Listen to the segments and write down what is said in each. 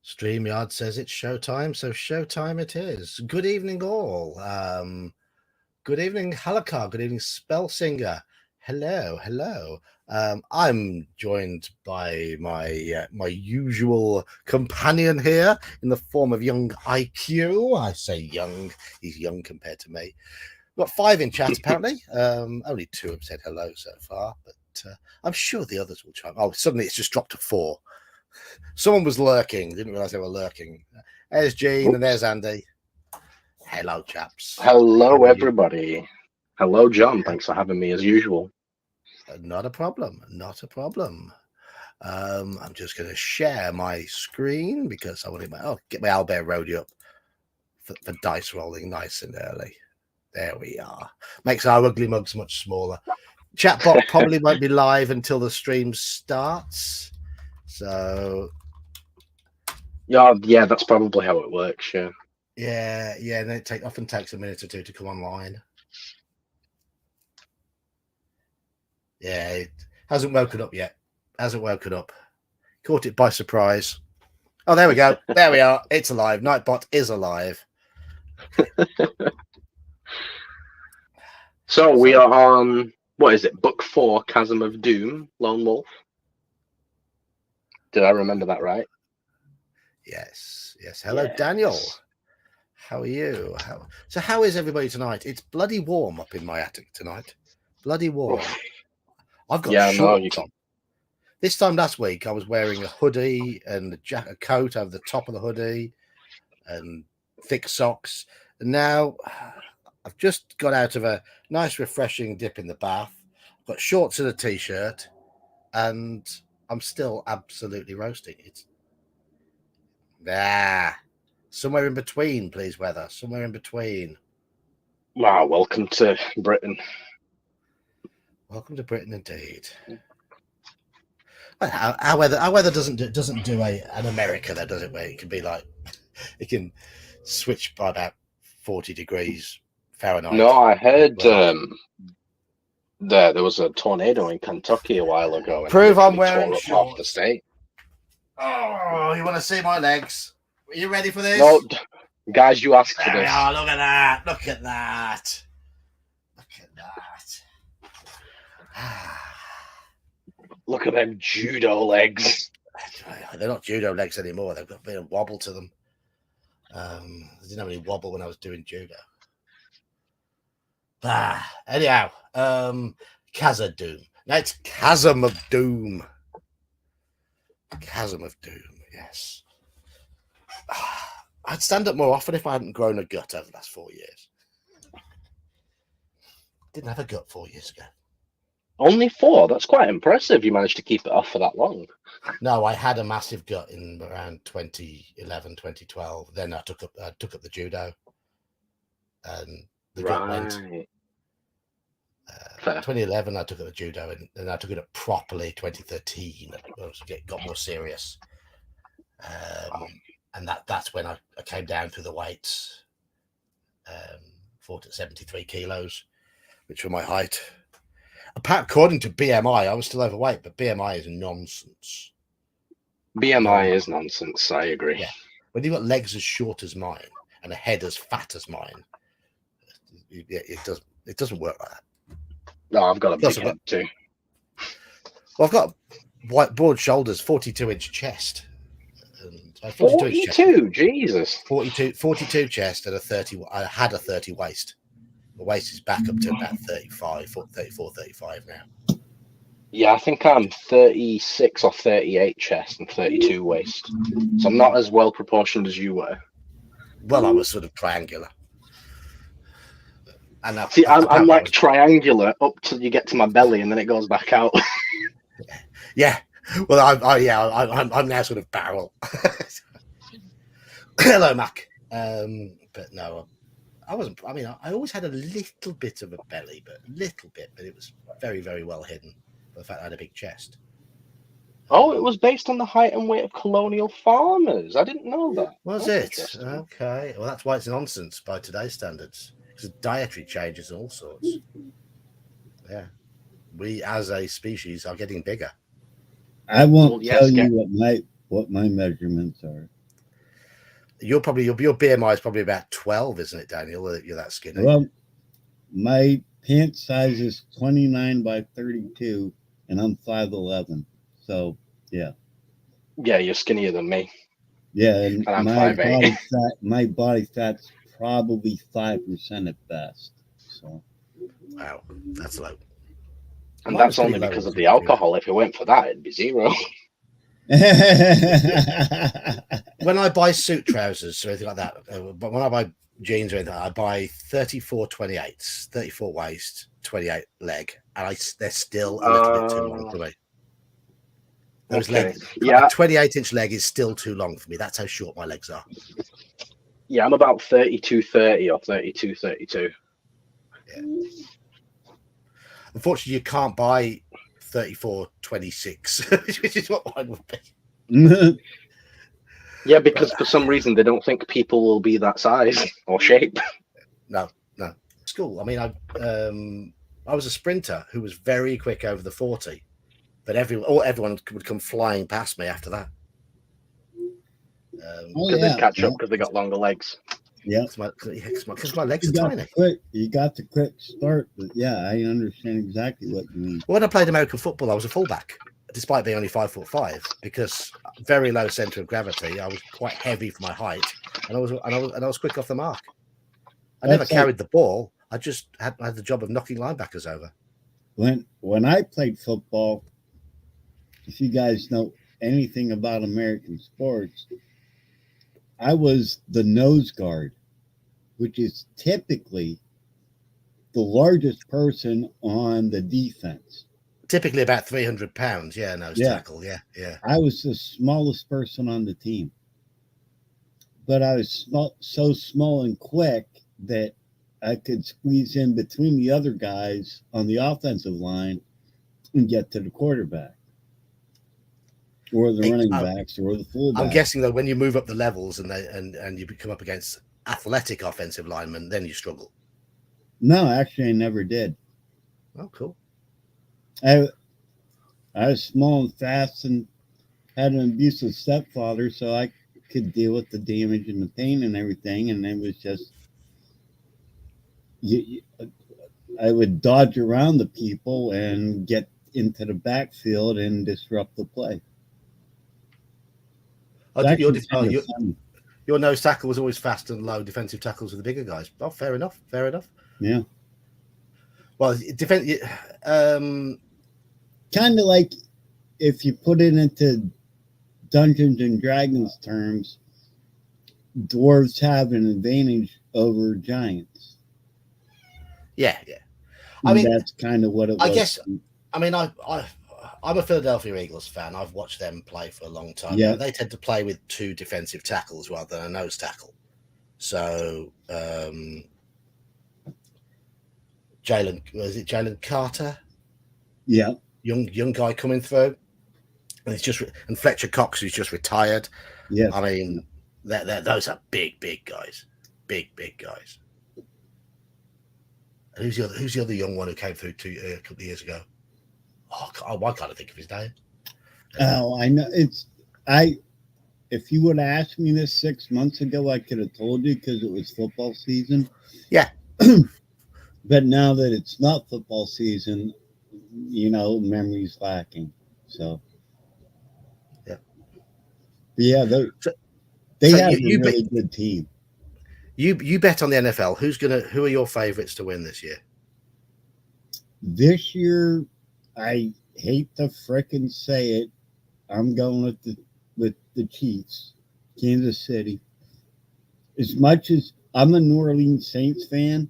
StreamYard says it's showtime, so showtime it is. Good evening, all. Good evening, Halakar. Good evening, Spellsinger. Hello, hello. I'm joined by my usual companion here in the form of young IQ. I say young; he's young compared to me. We've got 5 in chat apparently. Only 2 have said hello so far, but I'm sure the others will chime. Oh, suddenly it's just dropped to 4. Someone was lurking. Didn't realise they were lurking. There's Gene. Oops. And there's Andy. Hello, chaps. Hello, everybody. Hello, John. Thanks for having me as usual. Not a problem. Not a problem. I'm just going to share my screen because I want to get my Albert Roadie up for dice rolling nice and early. There we are. Makes our ugly mugs much smaller. Chatbot probably won't be live until the stream starts. So yeah, that's probably how it works. Yeah. Yeah. And it often takes a minute or 2 to come online. Yeah, it hasn't woken up yet. Hasn't woken up. Caught it by surprise. Oh, there we go. There we are. It's alive. Nightbot is alive. So we are on, what is it, Book 4, Chasm of Doom, Lone Wolf. Did I remember that right? Yes. Hello, yes. Daniel. How are you? How is everybody tonight? It's bloody warm up in my attic tonight. Bloody warm. I've got shorts on. This time last week, I was wearing a hoodie and a coat over the top of the hoodie and thick socks. And now I've just got out of a nice, refreshing dip in the bath. I've got shorts and a t-shirt, and I'm still absolutely roasting. It's somewhere in between, please, weather. Somewhere in between. Wow, welcome to Britain. Welcome to Britain, indeed. Our weather doesn't do an America, though, does it? Where it can be like, it can switch by about 40 degrees Fahrenheit. No, I heard there was a tornado in Kentucky a while ago. And prove I'm wearing shorts. Half the state. Oh, you want to see my legs? Are you ready for this? No, guys, you asked for this. Oh, look at that! Look at that! Look at that! Look at them judo legs. They're not judo legs anymore. They've got a bit of wobble to them. I didn't have any wobble when I was doing judo. Anyhow, Chasm of Doom. No, it's Chasm of Doom. Chasm of Doom, yes. I'd stand up more often if I hadn't grown a gut over the last 4 years. Didn't have a gut 4 years ago. Only 4? That's quite impressive. You managed to keep it off for that long. No, I had a massive gut in around 2011, 2012. Then I took up the judo, and the gut went. 2011, I took up the judo, and then I took it up properly. 2013, it got more serious, and that's when I came down through the weights. Fought at 73 kilos, which were my height. According to BMI, I was still overweight, but BMI is nonsense. BMI is nonsense. I agree. Yeah. When you've got legs as short as mine and a head as fat as mine, it doesn't work like that. No, I've got a big head too. Well, I've got white broad shoulders, 42-inch chest. And 42, Jesus. 42 chest and a 30. I had a 30 waist. The waist is back up to about 34, 35 now. Yeah, I think I'm 36 or 38 chest and 32 waist. So I'm not as well proportioned as you were. Well, I was sort of triangular. And see, I'm like triangular up till you get to my belly, and then it goes back out. Yeah. Well, I'm now sort of barrel. Hello, Mac. But no. I wasn't. I mean, I always had a little bit of a belly, but it was very, very well hidden by the fact I had a big chest. Oh, it was based on the height and weight of colonial farmers. I didn't know that. Was it? Okay. Well, that's why it's nonsense by today's standards. Because dietary changes and all sorts. Yeah. We, as a species, are getting bigger. I won't tell you what my measurements are. Your BMI is probably about 12, isn't it, Daniel? You're that skinny. Well, my pant size is 29 by 32, and I'm 5'11". So yeah. Yeah, you're skinnier than me. Yeah, and I'm my 5'8". body fat's probably 5% at best. So Wow, that's low. And Mine was that's only pretty low because as of well, the alcohol. If it went for that, it'd be 0. When I buy suit trousers or anything like that, but when I buy jeans or anything, I buy 34 28s, 34 waist, 28 leg, and they're still a little bit too long for me. Those Okay. legs, Yeah. a 28-inch leg is still too long for me. That's how short my legs are. Yeah, I'm about 32-30 or 32-32. Yeah. Unfortunately, you can't buy 34 26, which is what mine would be. Yeah, because for some reason they don't think people will be that size or shape. No. School. I mean, I was a sprinter who was very quick over the 40, but everyone would come flying past me after that. Because they'd catch up because they got longer legs. Yeah, because my legs are tiny. You got the quick start, but yeah, I understand exactly what you mean. When I played American football, I was a fullback, despite being only 5'5", because very low center of gravity. I was quite heavy for my height, and I was quick off the mark. I never carried the ball. I just had the job of knocking linebackers over. When I played football, if you guys know anything about American sports, I was the nose guard, which is typically the largest person on the defense. Typically about 300 pounds. Yeah, nose tackle. Yeah. I was the smallest person on the team, but I was so small and quick that I could squeeze in between the other guys on the offensive line and get to the quarterback or the running backs or the fullback. I'm guessing that when you move up the levels and you come up against athletic offensive linemen, then you struggle. No, actually, I never did. Oh, cool. I was small and fast and had an abusive stepfather, so I could deal with the damage and the pain and everything, and it was just I would dodge around the people and get into the backfield and disrupt the play. Your nose tackle was always fast and low. Defensive tackles were the bigger guys. Oh, fair enough. Yeah. Well, kind of like if you put it into Dungeons and Dragons terms, dwarves have an advantage over giants. Yeah. I mean, that's kind of what it was. I guess. I mean, I'm a Philadelphia Eagles fan. I've watched them play for a long time. Yeah. They tend to play with 2 defensive tackles rather than a nose tackle. So, Jalen Carter? Yeah. Young guy coming through. And Fletcher Cox, who's just retired. Yeah. I mean, those are big guys. Big guys. And who's the other young one who came through a couple of years ago? Oh, why can't I think of his name? Oh, I know. If you would have asked me this 6 months ago, I could have told you because it was football season. Yeah. But now that it's not football season, memory's lacking. So, yeah. Yeah, they have a really good team. You bet on the NFL. Who are your favorites to win this year? This year, I hate to frickin' say it, I'm going with the Chiefs, Kansas City. As much as I'm a New Orleans Saints fan,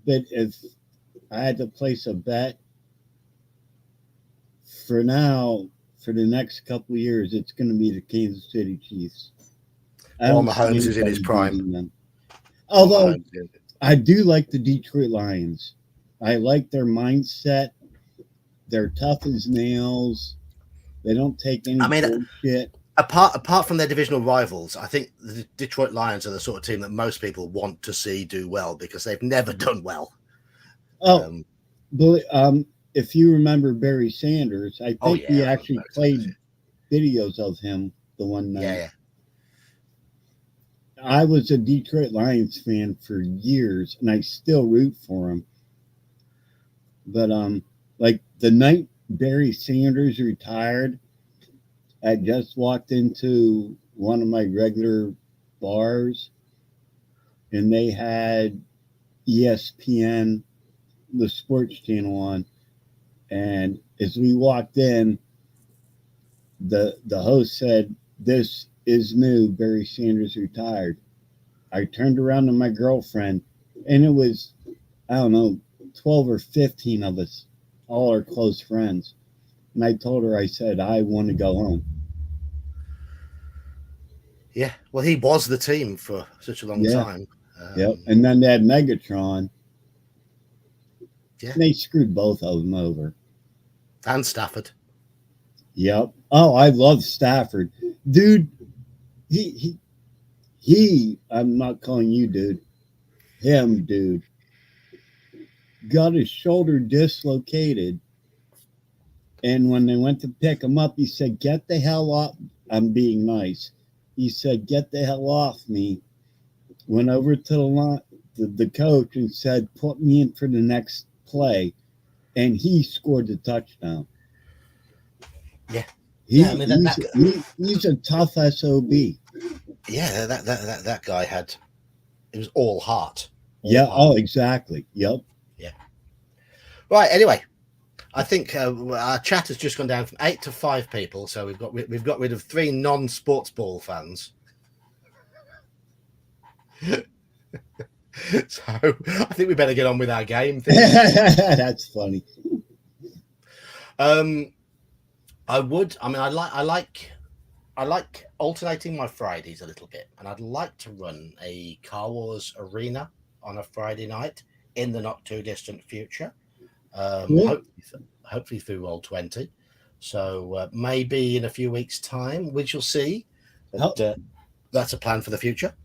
but if I had to place a bet, for now, for the next couple of years, it's going to be the Kansas City Chiefs. Mahomes is in his prime. Although I do like the Detroit Lions. I like their mindset. They're tough as nails. They don't take any bullshit. Apart from their divisional rivals, I think the Detroit Lions are the sort of team that most people want to see do well because they've never done well. If you remember Barry Sanders, I think he actually played videos of him the one night. Yeah. I was a Detroit Lions fan for years, and I still root for them. But like the night Barry Sanders retired, I just walked into one of my regular bars, and they had ESPN, the sports channel on. And as we walked in, the host said, "This is new. Barry Sanders retired." I turned around to my girlfriend, and it was, I don't know, 12 or 15 of us, all our close friends. And I told her, I said, I want to go home. Yeah, well, he was the team for such a long Yeah. time. Yep. And then they had Megatron. Yeah. They screwed both of them over. And Stafford. Yep. Oh, I love Stafford. Dude, he I'm not calling you dude. Him, dude. Got his shoulder dislocated. And when they went to pick him up, he said, "Get the hell off." I'm being nice. He said, "Get the hell off me." Went over to the coach and said, "Put me in for the next play." And he scored the touchdown. Yeah. I mean, He's a tough SOB. Yeah, that guy had, it was all heart. Yeah. Oh, exactly. Yep. Yeah. Right. Anyway, I think our chat has just gone down from 8 to 5 people, so we've got rid of 3 non-sports ball fans. So I think we better get on with our game thing. That's funny. I like alternating my Fridays a little bit, and I'd like to run a Car Wars arena on a Friday night in the not too distant future. Hopefully through Roll20. So maybe in a few weeks' time, we shall see. But, that's a plan for the future.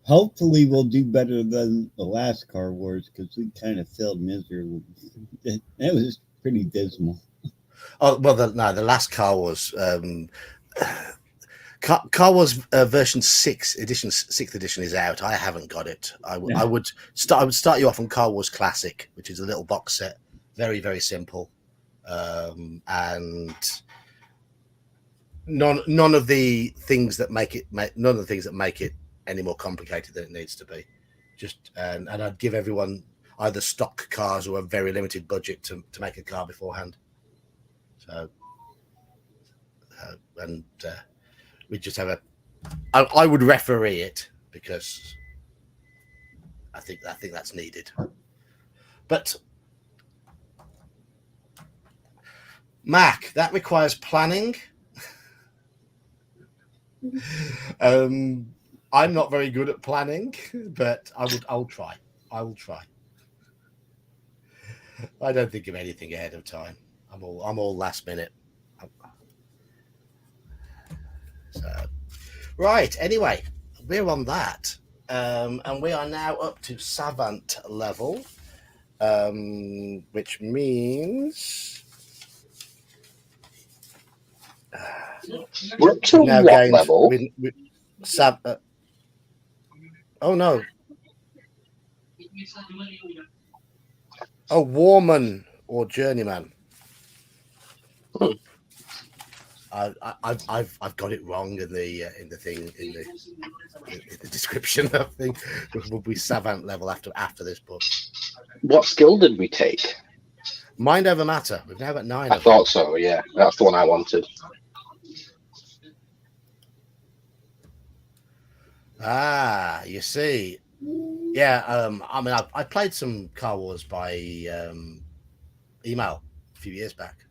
Hopefully, we'll do better than the last Car Wars, because we kind of failed miserably. It was pretty dismal. Oh well, the last Car Wars, Car Wars version 6th edition is out. I haven't got it. I would start you off on Car Wars Classic, which is a little box set, very very simple, and none of the things that make it any more complicated than it needs to be. Just and I'd give everyone either stock cars or a very limited budget to make a car beforehand. So we just have I would referee it, because I think that's needed. But Mac, that requires planning. I'm not very good at planning, but I'll try. I will try. I don't think of anything ahead of time. I'm all last minute. So, right. Anyway, we're on that, and we are now up to Savant level, which means we're up to now what level? Oh no! Oh, Warman or Journeyman. I've got it wrong in the thing in the description. I think we'll be Savant level after this book. What skill did we take? Mind over matter. We've now got 9. I thought so. Yeah, that's the one I wanted. Ah, you see. Yeah, I mean, I played some Car Wars by email a few years back.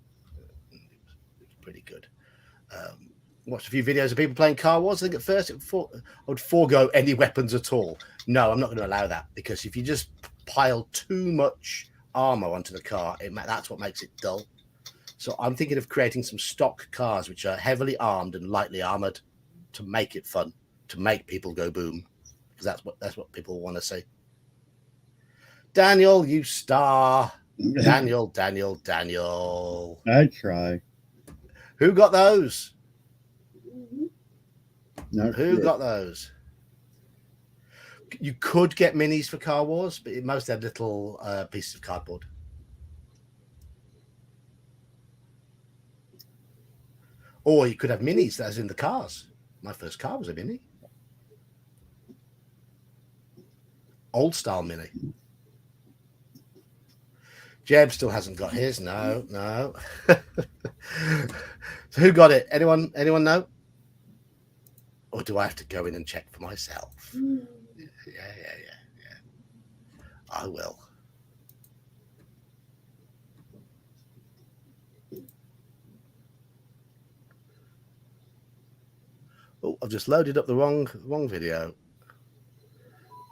It was pretty good. Watched a few videos of people playing Car Wars. I think at first I would forego any weapons at all. No, I'm not going to allow that, because if you just pile too much armor onto the car, that's what makes it dull. So I'm thinking of creating some stock cars which are heavily armed and lightly armored to make it fun, to make people go boom, because that's what people want to see. Daniel, you star. Daniel. I try. Who got those? Not Who sure. got those? You could get minis for Car Wars, but most had little pieces of cardboard. Or you could have minis as in the cars. My first car was a mini. Old style mini. Jeb still hasn't got his. No. So who got it? Anyone know? Or do I have to go in and check for myself? Yeah. I will. Oh, I've just loaded up the wrong video.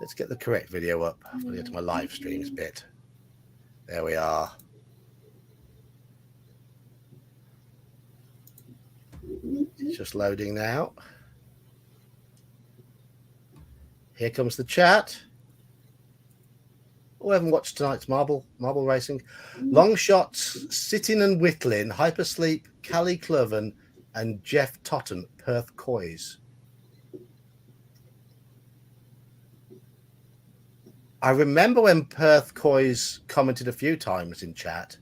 Let's get the correct video up. I've got to get to my live streams bit. There we are. It's just loading now. Here comes the chat. Oh, I haven't watched tonight's marble racing. Long shots, Sittin and Whitlin, Hypersleep, Callie Cloven, and Jeff Totten, Perth Coys. I remember when Perth Coys commented a few times in chat.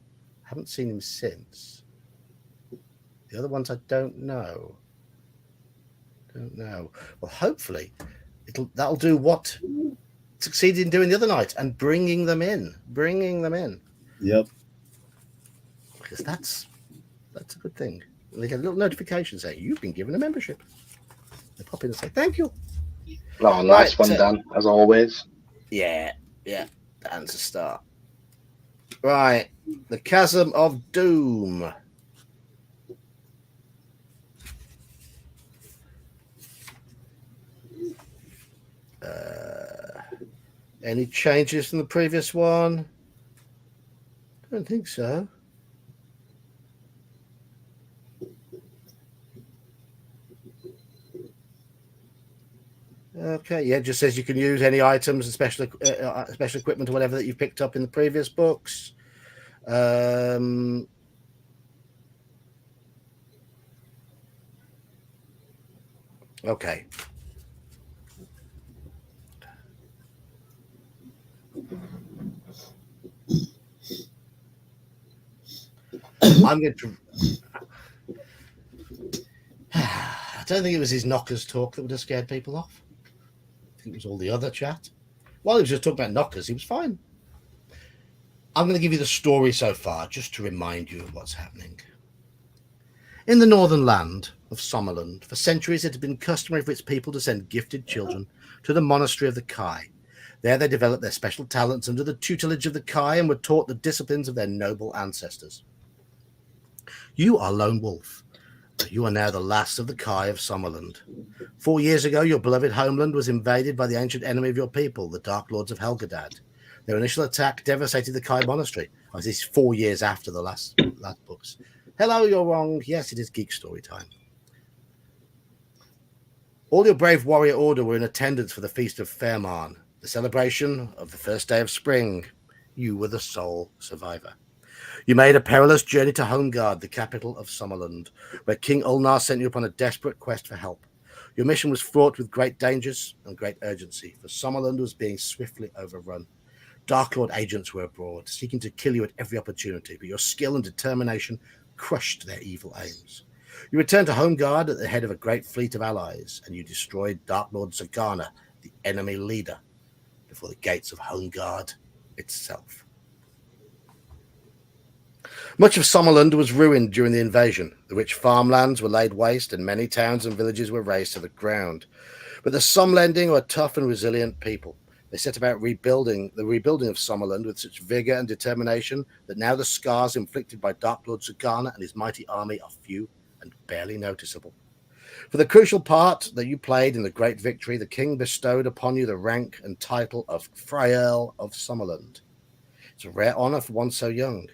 I haven't seen him since. The other ones I don't know. Well, hopefully that'll do what succeeded in doing the other night and bringing them in. Yep. Because that's a good thing. They get a little notification saying you've been given a membership. They pop in and say thank you. Oh, nice one, Dan, as always. Yeah, Dan's a star. Right, the Chasm of Doom. Any changes from the previous one? I don't think so. Okay, yeah, it just says you can use any items and special equipment or whatever that you've picked up in the previous books. Okay. I'm going to. I don't think it was his knockers talk that would have scared people off. I think it was all the other chat. While he was just talking about knockers, he was fine. I'm going to give you the story so far, just to remind you of what's happening. In the northern land of Sommerland, for centuries it had been customary for its people to send gifted children to the monastery of the Kai. There they developed their special talents under the tutelage of the Kai and were taught the disciplines of their noble ancestors. You are Lone Wolf. You are now the last of the Kai of Sommerland. 4 years ago, your beloved homeland was invaded by the ancient enemy of your people, the Dark Lords of Helgadad. Their initial attack devastated the Kai monastery. Oh, this is 4 years after the last books. Hello, you're wrong. Yes, it is geek story time. All your brave warrior order were in attendance for the Feast of Fairmarn, the celebration of the first day of spring. You were the sole survivor. You made a perilous journey to Homeguard, the capital of Sommerland, where King Ulnar sent you upon a desperate quest for help. Your mission was fraught with great dangers and great urgency, for Sommerland was being swiftly overrun. Dark Lord agents were abroad, seeking to kill you at every opportunity, but your skill and determination crushed their evil aims. You returned to Homeguard at the head of a great fleet of allies, and you destroyed Dark Lord Zagana, the enemy leader, before the gates of Homeguard itself. Much of Sommerland was ruined during the invasion. The rich farmlands were laid waste, and many towns and villages were razed to the ground. But the Somlending were tough and resilient people. They set about rebuilding of Sommerland with such vigor and determination that now the scars inflicted by Dark Lord Zagana and his mighty army are few and barely noticeable. For the crucial part that you played in the great victory, the king bestowed upon you the rank and title of Fryearl of Sommerland. It's a rare honor for one so young.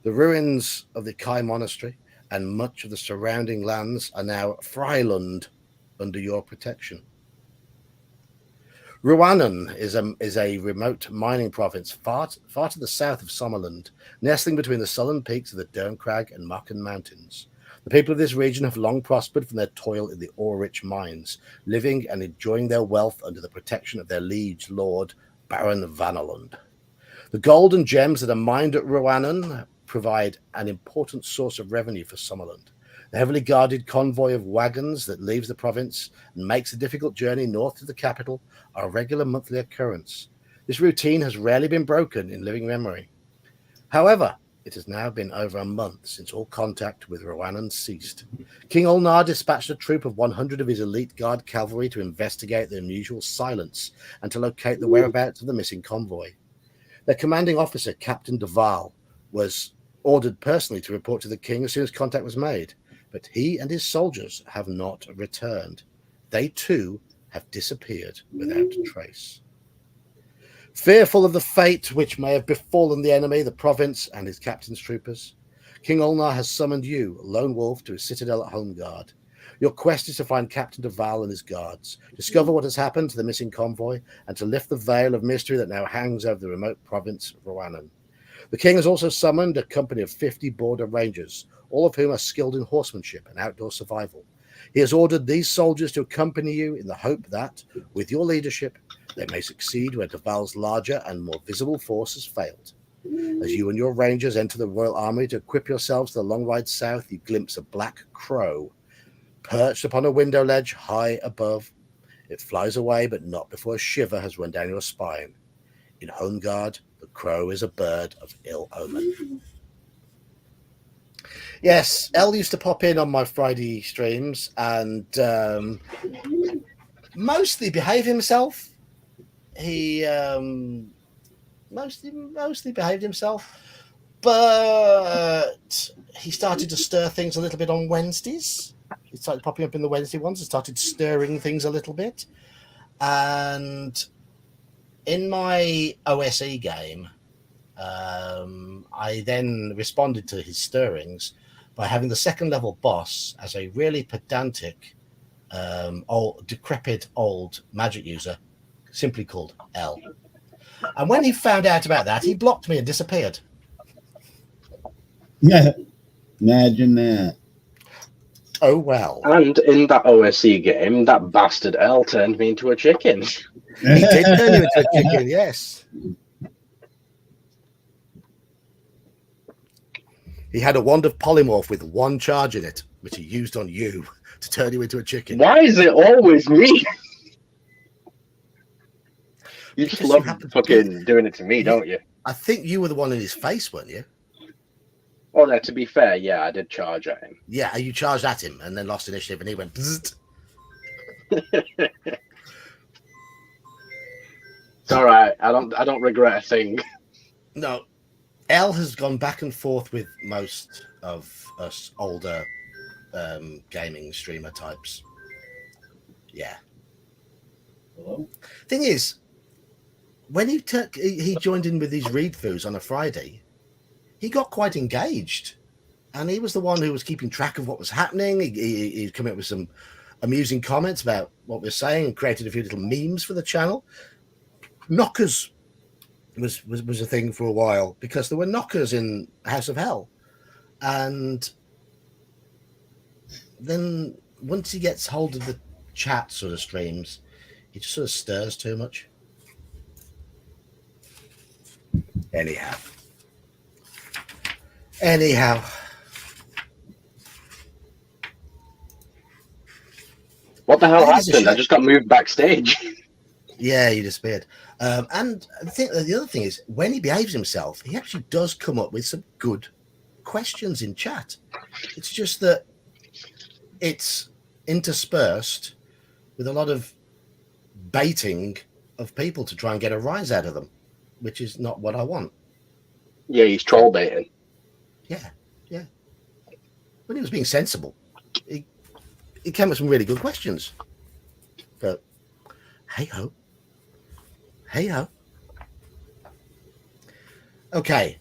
The ruins of the Kai monastery and much of the surrounding lands are now Frylund under your protection. Ruanan is a remote mining province far to the south of Sommerland, nestling between the sullen peaks of the Derncrag and Marken Mountains. The people of this region have long prospered from their toil in the ore-rich mines, living and enjoying their wealth under the protection of their liege lord, Baron Vanaland. The gold and gems that are mined at Roannan provide an important source of revenue for Summerland. The heavily guarded convoy of wagons that leaves the province and makes the difficult journey north to the capital are a regular monthly occurrence. This routine has rarely been broken in living memory. However, it has now been over a month since all contact with Roannan ceased. King Ulnar dispatched a troop of 100 of his elite guard cavalry to investigate the unusual silence and to locate the whereabouts of the missing convoy. Their commanding officer, Captain Duval, was ordered personally to report to the king as soon as contact was made, but he and his soldiers have not returned. They too have disappeared without trace. Fearful of the fate which may have befallen the enemy, the province, and his captain's troopers, King Ulnar has summoned you, Lone Wolf, to his citadel at Homeguard. Your quest is to find Captain Duval and his guards, discover what has happened to the missing convoy, and to lift the veil of mystery that now hangs over the remote province of Roannan. The king has also summoned a company of 50 border rangers, all of whom are skilled in horsemanship and outdoor survival. He has ordered these soldiers to accompany you in the hope that, with your leadership, they may succeed where Duval's larger and more visible force has failed. As you and your rangers enter the royal army to equip yourselves for the long ride south, you glimpse a black crow perched upon a window ledge high above. It flies away, but not before a shiver has run down your spine. In Homeguard, the crow is a bird of ill omen. Yes, Elle used to pop in on my Friday streams and mostly behave himself. He mostly behaved himself, but he started to stir things a little bit on Wednesdays. He started popping up in the Wednesday ones and started stirring things a little bit. And in my OSE game, I then responded to his stirrings by having the second level boss as a really pedantic, decrepit old magic user, simply called L. And when he found out about that, he blocked me and disappeared. Imagine that. Oh, well. And in that OSE game, that bastard L turned me into a chicken. He did turn you into a chicken, yes. He had a wand of polymorph with one charge in it, which he used on you to turn you into a chicken. Why is it always me? You just love fucking doing it to me, don't you? I think you were the one in his face, weren't you? Oh, no, to be fair, yeah, I did charge at him. Yeah, you charged at him and then lost initiative and he went bzzzt. It's all right. I don't regret a thing. No. L has gone back and forth with most of us older gaming streamer types. Yeah. Hello? Thing is, when he joined in with these read-throughs on a Friday, he got quite engaged. And he was the one who was keeping track of what was happening. He'd come up with some amusing comments about what we're saying and created a few little memes for the channel. Knockers was a thing for a while because there were knockers in House of Hell. And then once he gets hold of the chat sort of streams, he just sort of stirs too much. Anyhow. What the hell happened? I just got moved backstage. Yeah, he disappeared. And the other thing is, when he behaves himself, he actually does come up with some good questions in chat. It's just that it's interspersed with a lot of baiting of people to try and get a rise out of them, which is not what I want. Yeah, he's troll baiting. Yeah. When he was being sensible, he came with some really good questions. But hey-ho. Okay.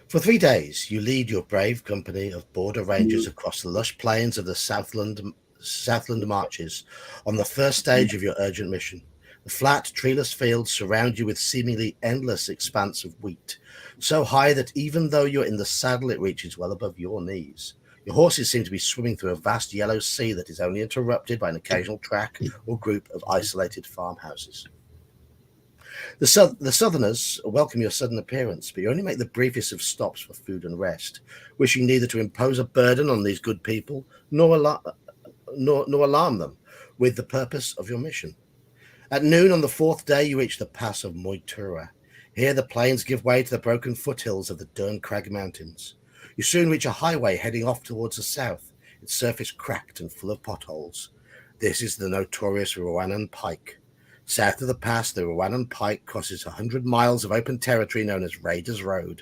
For 3 days, you lead your brave company of border rangers across the lush plains of the Southland marches on the first stage of your urgent mission. The flat, treeless fields surround you with seemingly endless expanse of wheat, so high that even though you're in the saddle, it reaches well above your knees. Your horses seem to be swimming through a vast yellow sea that is only interrupted by an occasional track or group of isolated farmhouses. The Southerners welcome your sudden appearance, but you only make the briefest of stops for food and rest, wishing neither to impose a burden on these good people nor alarm them with the purpose of your mission. At noon on the fourth day, you reach the pass of Moitura. Here the plains give way to the broken foothills of the Dern-Crag Mountains. You soon reach a highway heading off towards the south, its surface cracked and full of potholes. This is the notorious Rwandan Pike. South of the pass, the Rwandan Pike crosses 100 miles of open territory known as Raiders Road.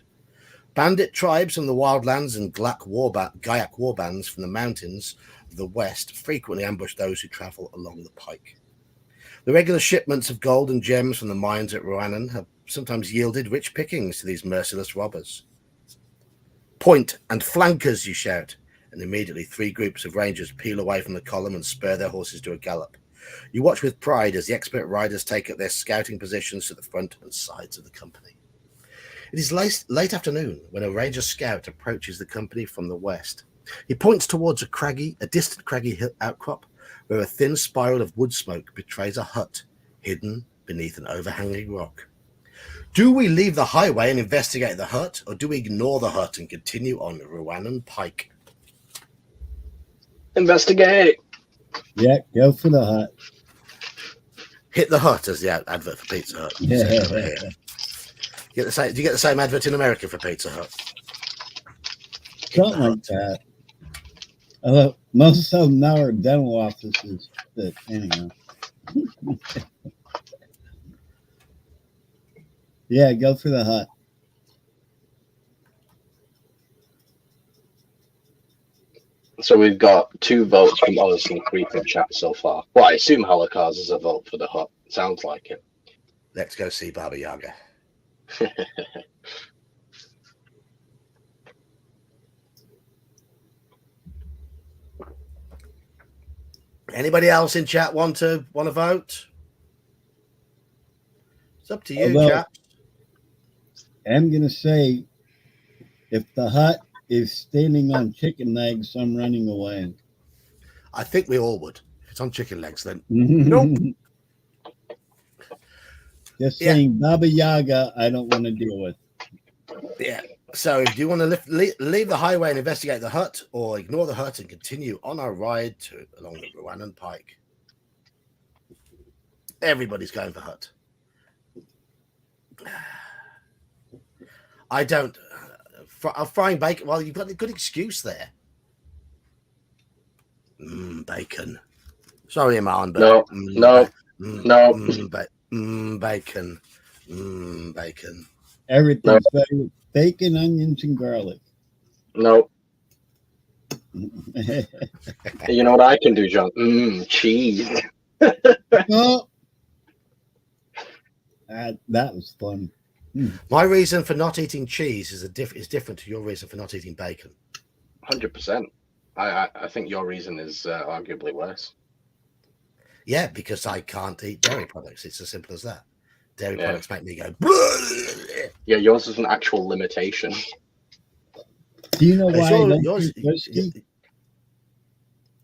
Bandit tribes from the wildlands and Gyak war bands from the mountains of the west frequently ambush those who travel along the Pike. The regular shipments of gold and gems from the mines at Rwandan have sometimes yielded rich pickings to these merciless robbers. Point and flankers, you shout, and immediately 3 groups of rangers peel away from the column and spur their horses to a gallop. You watch with pride as the expert riders take up their scouting positions to the front and sides of the company. It is late afternoon when a ranger scout approaches the company from the west. He points towards a distant craggy outcrop where a thin spiral of wood smoke betrays a hut hidden beneath an overhanging rock. Do we leave the highway and investigate the hut, or do we ignore the hut and continue on the Rwandan Pike? Investigate. Yeah, go for the hut. Hit the hut as the advert for Pizza Hut. Yeah. Do you get the same advert in America for Pizza Hut? Something like that. Although most of them now are dental offices, but anyhow. Yeah, go for the hut. So we've got 2 votes from us and Creep in chat so far. Well, I assume Holocaust is a vote for the hut. Sounds like it. Let's go see Baba Yaga. Anybody else in chat want to vote? It's up to you, chat. I'm going to say if the hut is standing on chicken legs, I'm running away. I think we all would. If it's on chicken legs, then nope. Just saying, Baba Yaga, I don't want to deal with. Yeah. So, do you want to leave the highway and investigate the hut, or ignore the hut and continue on our ride along the Rwandan Pike? Everybody's going for hut. I don't. Frying bacon. Well, you've got a good excuse there. Bacon. Sorry, Iman, but bacon. Bacon. Everything's better with bacon, onions, and garlic. No. You know what I can do, John? Cheese. Oh, that was fun. My reason for not eating cheese is different to your reason for not eating bacon. 100%. I think your reason is arguably worse. Yeah, because I can't eat dairy products. It's as simple as that. Dairy products make me go. Yeah, yours is an actual limitation. Do you know why I don't drink whiskey?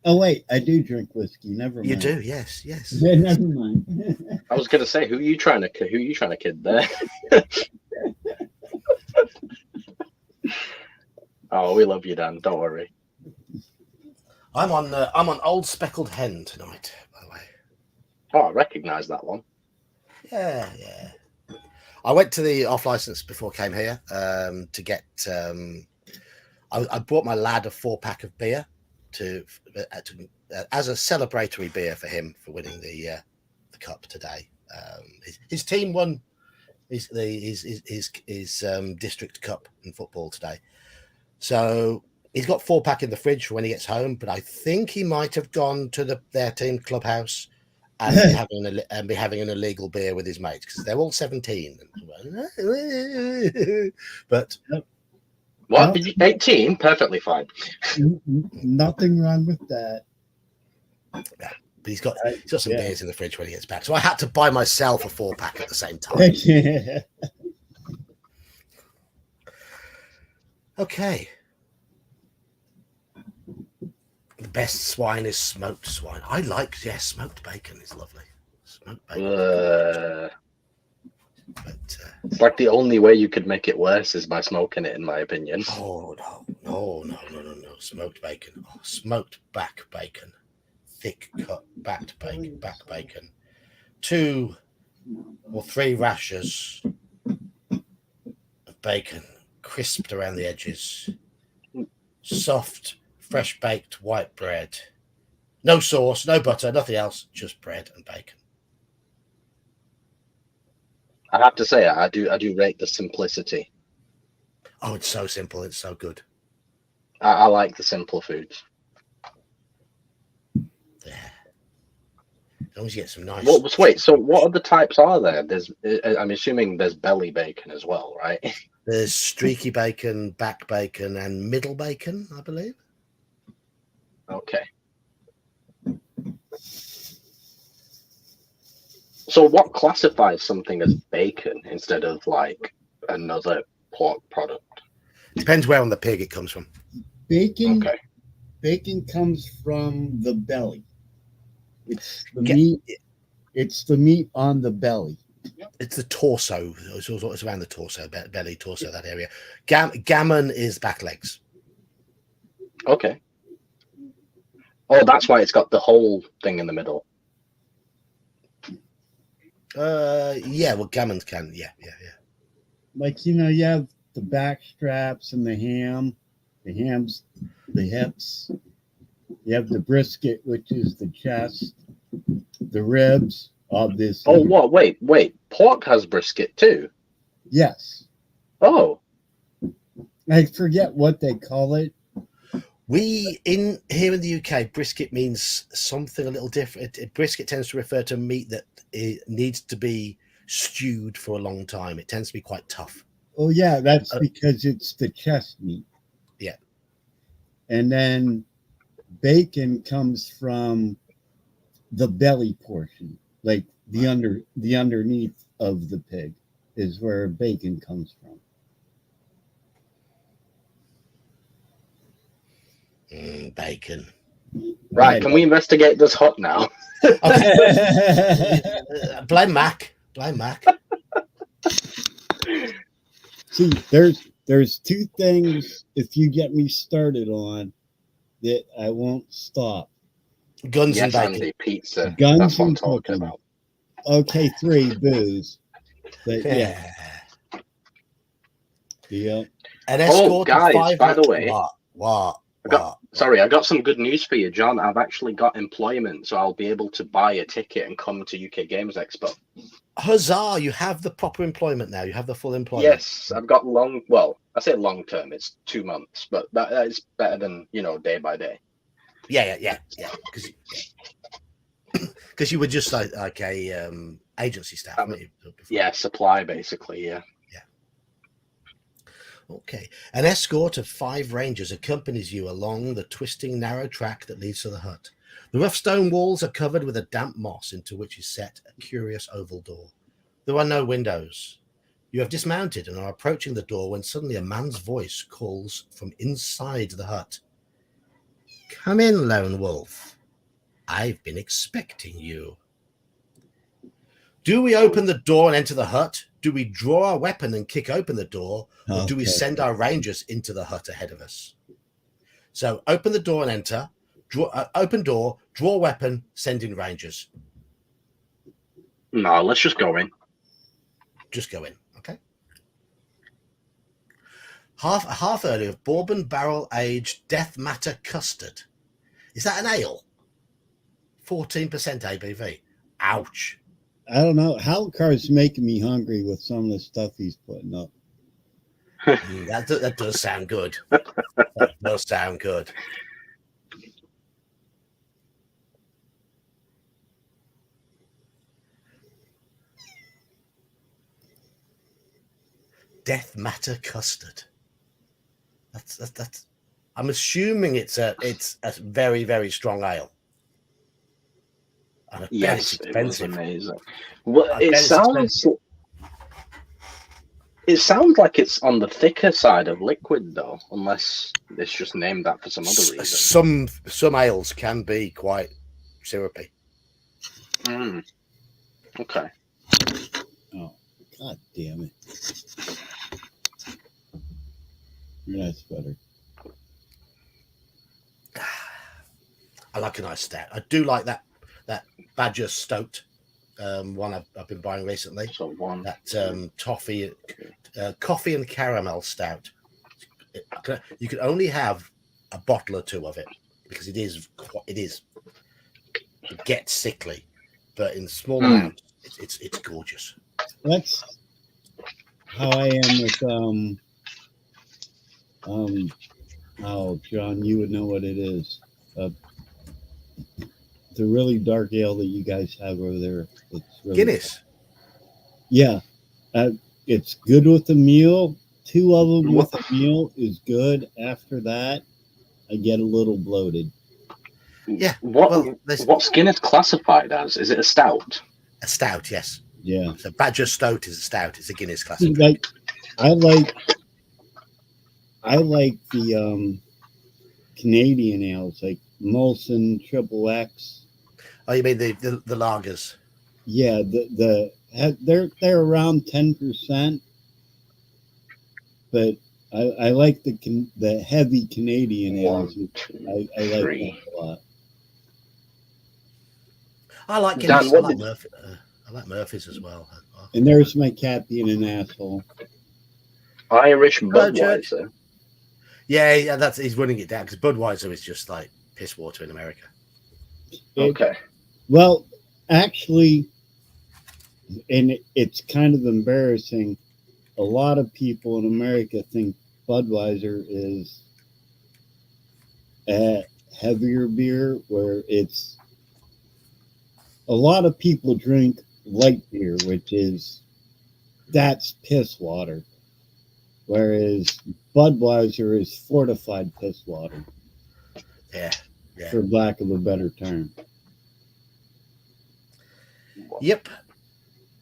Oh wait, I do drink whiskey. Never mind. You do, yes. Yeah, never mind. I was going to say, who are you trying to kid there? Oh, we love you, Dan. Don't worry. I'm on Old Speckled Hen tonight, by the way. Oh, I recognise that one. Yeah. I went to the off license before I came here to get. I bought my lad a 4-pack of beer as a celebratory beer for him for winning the cup today. His team won his district cup in football today, so he's got 4-pack in the fridge for when he gets home. But I think he might have gone to their team clubhouse and be having an illegal beer with his mates because they're all 17. But what? 18? Perfectly fine. Nothing wrong with that. But he's got some yeah. beers in the fridge when he gets back. So I had to buy myself a 4-pack at the same time. Okay. The best swine is smoked swine. I like, smoked bacon is lovely. Smoked bacon. But it's like the only way you could make it worse is by smoking it, in my opinion. oh no. Smoked bacon. Oh, smoked back bacon. Thick cut back bacon. 2 or 3 rashers of bacon, crisped around the edges. Soft, fresh baked white bread. No sauce, no butter, nothing else, just bread and bacon. I have to say, I do rate the simplicity. Oh, it's so simple. It's so good. I like the simple foods. Yeah. As long as you get some nice. Wait, so what other types are there? I'm assuming there's belly bacon as well, right? There's streaky bacon, back bacon, and middle bacon, I believe. Okay. So what classifies something as bacon instead of like another pork product? Depends where on the pig it comes from. Bacon. Okay. Bacon comes from the belly. It's the meat. It's the meat on the belly. It's the torso. It's around the torso, belly, torso, that area. Gammon is back legs. Okay. Oh, that's why it's got the whole thing in the middle. Yeah, well, gammons can. Yeah. Like, you have the back straps and the ham, the hips. You have the brisket, which is the chest, the ribs, obviously. Oh, what? Wait. Pork has brisket too? Yes. Oh. I forget what they call it. Here in the UK, brisket means something a little different. Brisket tends to refer to meat that it needs to be stewed for a long time. It tends to be quite tough. Oh, yeah, that's because it's the chest meat. Yeah. And then bacon comes from the belly portion, like the underneath of the pig is where bacon comes from. Bacon. Right, can we investigate this hut now? Blame Mac. See, there's 2 things if you get me started on that I won't stop. Guns and bacon. Andy, pizza. Guns That's what I'm and talking cooking. about. Okay, 3, booze. But yeah. An escort guys, of 5. by the way, What? I got some good news for you, John. I've actually got employment, so I'll be able to buy a ticket and come to UK Games Expo. Huzzah! You have the proper employment now. You have the full employment. Yes, I've got I say long term, it's 2 months, but that is better than, day by day. Yeah. Because you were just like a agency staff. Yeah, supply basically. Yeah. Okay. An escort of 5 rangers accompanies you along the twisting, narrow track that leads to the hut. The rough stone walls are covered with a damp moss into which is set a curious oval door. There are no windows. You have dismounted and are approaching the door when suddenly a man's voice calls from inside the hut. Come in, Lone Wolf. I've been expecting you. Do we open the door and enter the hut? Do we draw our weapon and kick open the door? Or do we send our rangers into the hut ahead of us? So open the door and enter. Open door, draw weapon, send in rangers. No, let's just go in. Just go in, okay? Half early of bourbon barrel aged Death Matter custard. Is that an ale? 14% ABV. Ouch. I don't know. Halcar's making me hungry with some of the stuff he's putting up. That does sound good. That does sound good. Death Matter custard. That's. I'm assuming it's a very, very strong ale. And I bet Yes, it's it was expensive. amazing. Well, I bet it's expensive. it sounds like it's on the thicker side of liquid, though, unless it's just named that for some other reason. Some ales can be quite syrupy. Okay. Oh, god damn it. That's better. I like a nice stout. I do like that Badger Stout one I've been buying recently. So one. That coffee and caramel stout. You can only have a bottle or two of it because it gets sickly, but in small amounts, it's gorgeous. That's how I am with oh, John, you would know what it is. The really dark ale that you guys have over there. It's really Guinness. Yeah, it's good with the meal. 2 of them with the meal is good. After that, I get a little bloated. Yeah. What's Guinness classified as? Is it a stout? A stout, yes. Yeah. So Badger Stout is a stout. It's a Guinness classic drink. I like the Canadian ales, like Molson, Triple X. Oh, you mean the lagers? Yeah, they're around 10%, but I like the heavy Canadian ales. I like that a lot. I like Guinness. I like Murphy's as well. And there's my cat being an asshole. Irish Budweiser. Yeah, he's running it down because Budweiser is just like piss water in America. Okay. Well, actually, and it's kind of embarrassing. A lot of people in America think Budweiser is a heavier beer, where it's a lot of people drink light beer, that's piss water, whereas Budweiser is fortified piss water. Yeah. For lack of a better term. Yep.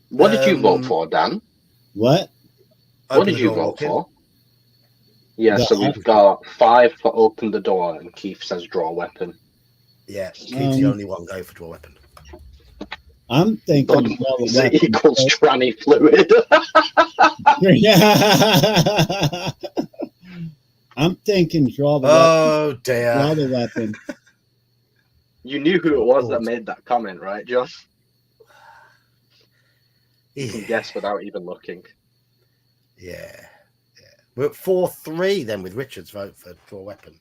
What did you vote for, Dan? What? What did you vote for? Yeah, so we've got 5 for open the door, and Keith says draw weapon. Yeah, Keith's the only one going for draw weapon. I'm thinking equals tranny fluid. I'm thinking draw the weapon. Dear. Draw the weapon. You knew who it was that made that comment, right, Josh? You can guess without even looking. Yeah. We're at 4-3 then with Richard's vote for draw weapon.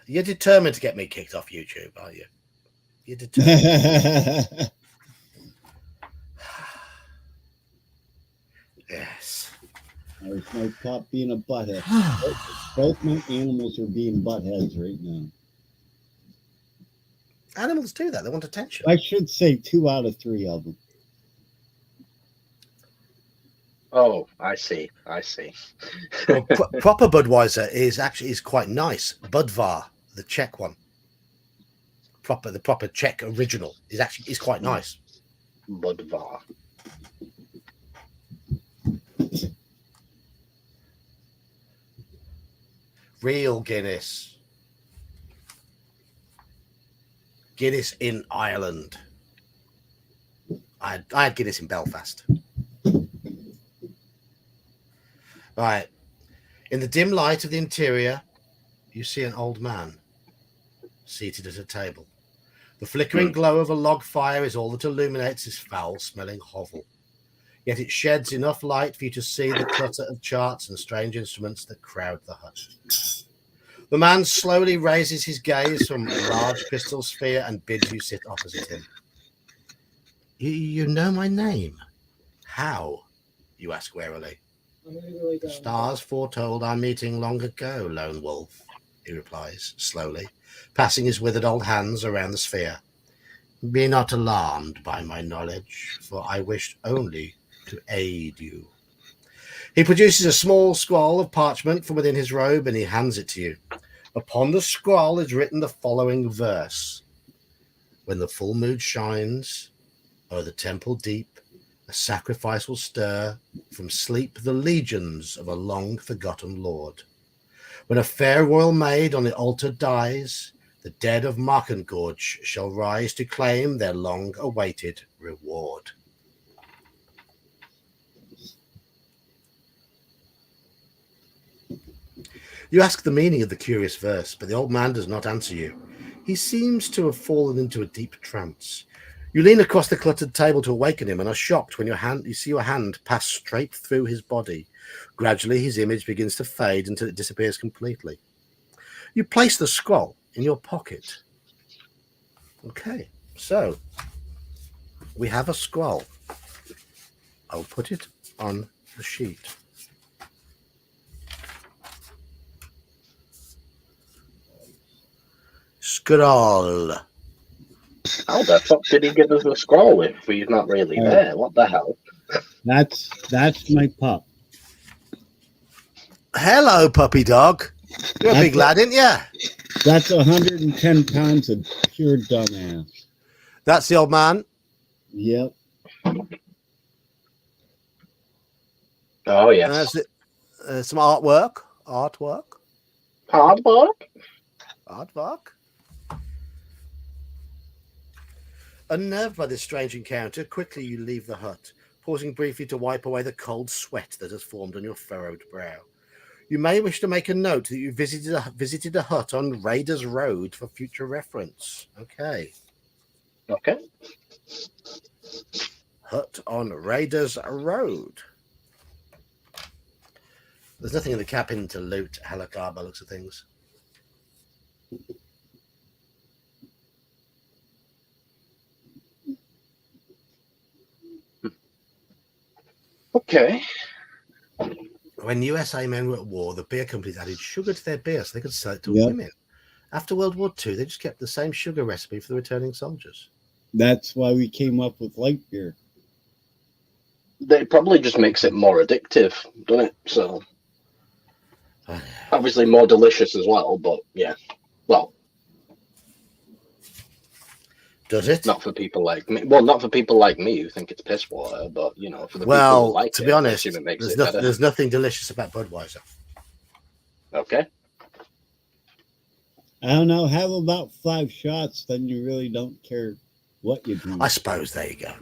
You're determined to get me kicked off YouTube, are you? You're determined. Yes. There's no cop being a butthead. Both my animals are being buttheads right now. Animals do that. They want attention. I should say 2 out of 3 of them. Oh, I see. Well, proper Budweiser is quite nice. Budvar, the Czech one, the proper Czech original is quite nice. Budvar. Real Guinness. Guinness in Ireland. I had Guinness in Belfast. Right. In the dim light of the interior, you see an old man seated at a table. The flickering glow of a log fire is all that illuminates his foul-smelling hovel. Yet it sheds enough light for you to see the clutter of charts and strange instruments that crowd the hut. The man slowly raises his gaze from a large crystal sphere and bids you sit opposite him. You know my name? How? You ask warily. The stars foretold our meeting long ago, lone wolf, he replies slowly, passing his withered old hands around the sphere. Be not alarmed by my knowledge, for I wished only to aid you. He produces a small scroll of parchment from within his robe and he hands it to you. Upon the scroll is written the following verse. When the full moon shines o'er the temple deep, a sacrifice will stir from sleep the legions of a long-forgotten lord. When a fair royal maid on the altar dies, the dead of Markengorge shall rise to claim their long-awaited reward. You ask the meaning of the curious verse, but the old man does not answer you. He seems to have fallen into a deep trance. You lean across the cluttered table to awaken him and are shocked when you see your hand pass straight through his body. Gradually, his image begins to fade until it disappears completely. You place the scroll in your pocket. Okay, so we have a scroll. I'll put it on the sheet. Scroll. How the fuck did he give us a scroll if he's not really there? What the hell? That's my pup. Hello, puppy dog. You're a big lad, ain't you? That's 110 pounds of pure dumbass. That's the old man. Yep. Oh, yes. That's it. Some artwork. Hard work? Aardvark. Unnerved by this strange encounter, quickly you leave the hut, pausing briefly to wipe away the cold sweat that has formed on your furrowed brow. You may wish to make a note that you visited a hut on Raiders Road for future reference. Okay. Okay. Hut on Raiders Road. There's nothing in the cabin to loot, Halakar, by looks of things. Okay. When USA men were at war, the beer companies added sugar to their beer so they could sell it to women. After World War II, they just kept the same sugar recipe for the returning soldiers. That's why we came up with light beer. It probably just makes it more addictive, doesn't it? So, obviously more delicious as well, but yeah. Well, does it? Not for people like me. Well, not for people like me who think it's piss water, but, you know, for the people who like it. To be honest, it makes it better. There's nothing delicious about Budweiser. Okay. I don't know. Have about 5 shots, then you really don't care what you drink. I suppose. There you go.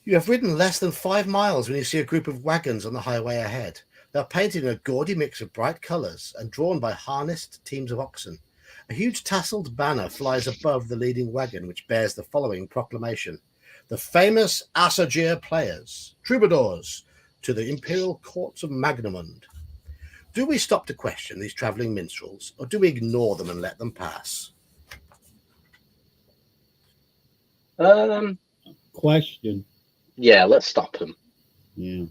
You have ridden less than 5 miles when you see a group of wagons on the highway ahead. They are painted in a gaudy mix of bright colours and drawn by harnessed teams of oxen. A huge tasseled banner flies above the leading wagon, which bears the following proclamation: the famous Assagier players, troubadours, to the imperial courts of Magnamund. Do we stop to question these travelling minstrels, or do we ignore them and let them pass? Question. Yeah, let's stop them. Yeah.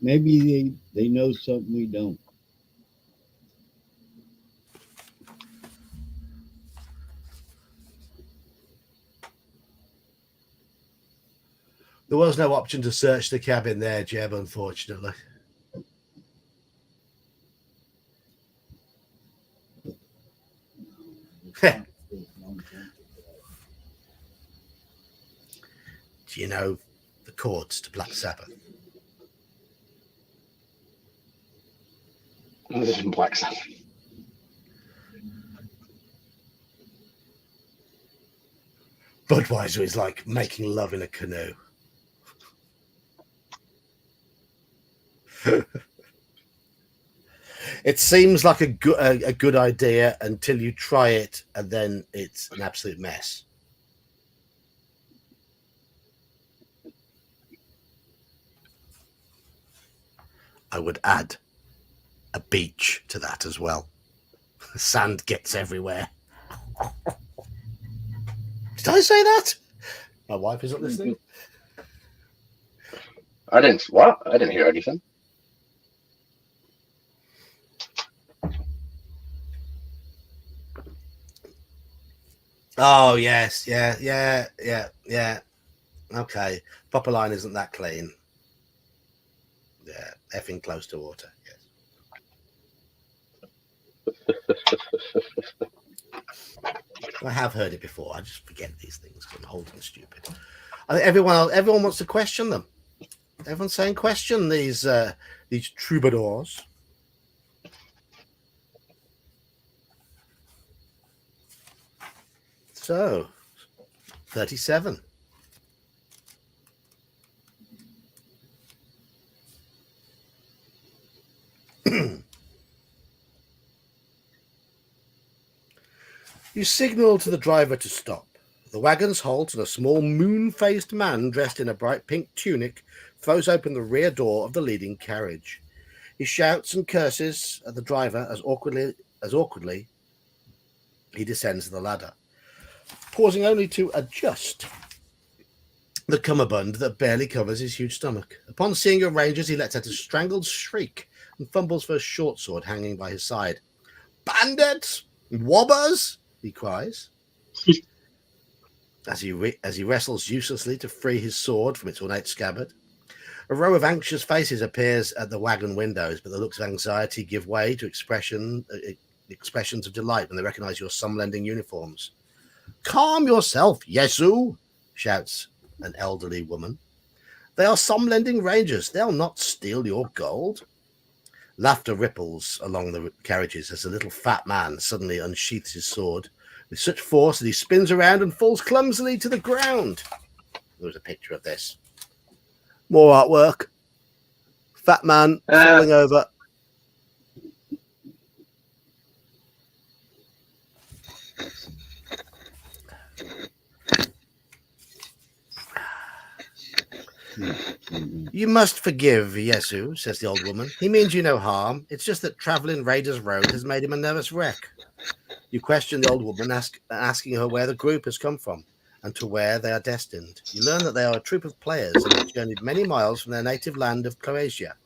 Maybe they know something we don't. There was no option to search the cabin there, Jeb, unfortunately. Do you know the chords to Black Sabbath? This is Black Sabbath. Budweiser is like making love in a canoe. It seems like a good idea until you try it, and then it's an absolute mess. I would add a beach to that as well. Sand gets everywhere. Did I say that? My wife isn't listening. I didn't hear anything. Oh, yes. Yeah. Okay. Proper line isn't that clean. Yeah, effing close to water. Yes. I have heard it before. I just forget these things because I'm old and stupid. I think everyone wants to question them. Everyone's saying question these troubadours. So, 37. You signal to the driver to stop. The wagons halt, and a small moon-faced man dressed in a bright pink tunic throws open the rear door of the leading carriage. He shouts and curses at the driver as awkwardly he descends the ladder, pausing only to adjust the cummerbund that barely covers his huge stomach. Upon seeing your rangers, he lets out a strangled shriek and fumbles for a short sword hanging by his side. "Bandits! Wobbers!" he cries. As he wrestles uselessly to free his sword from its ornate scabbard. A row of anxious faces appears at the wagon windows, but the looks of anxiety give way to expressions of delight when they recognize your Sumlending uniforms. "Calm yourself, Yesu!" shouts an elderly woman. "They are Sumlending Rangers. They'll not steal your gold." Laughter ripples along the carriages as a little fat man suddenly unsheaths his sword with such force that he spins around and falls clumsily to the ground. There's a picture of this. More artwork. Fat man falling over. "You must forgive Yesu," says the old woman. "He means you no harm. It's just that traveling Raiders Road has made him a nervous wreck." You question the old woman, asking her where the group has come from and to where they are destined. You learn that they are a troop of players and have journeyed many miles from their native land of Croatia,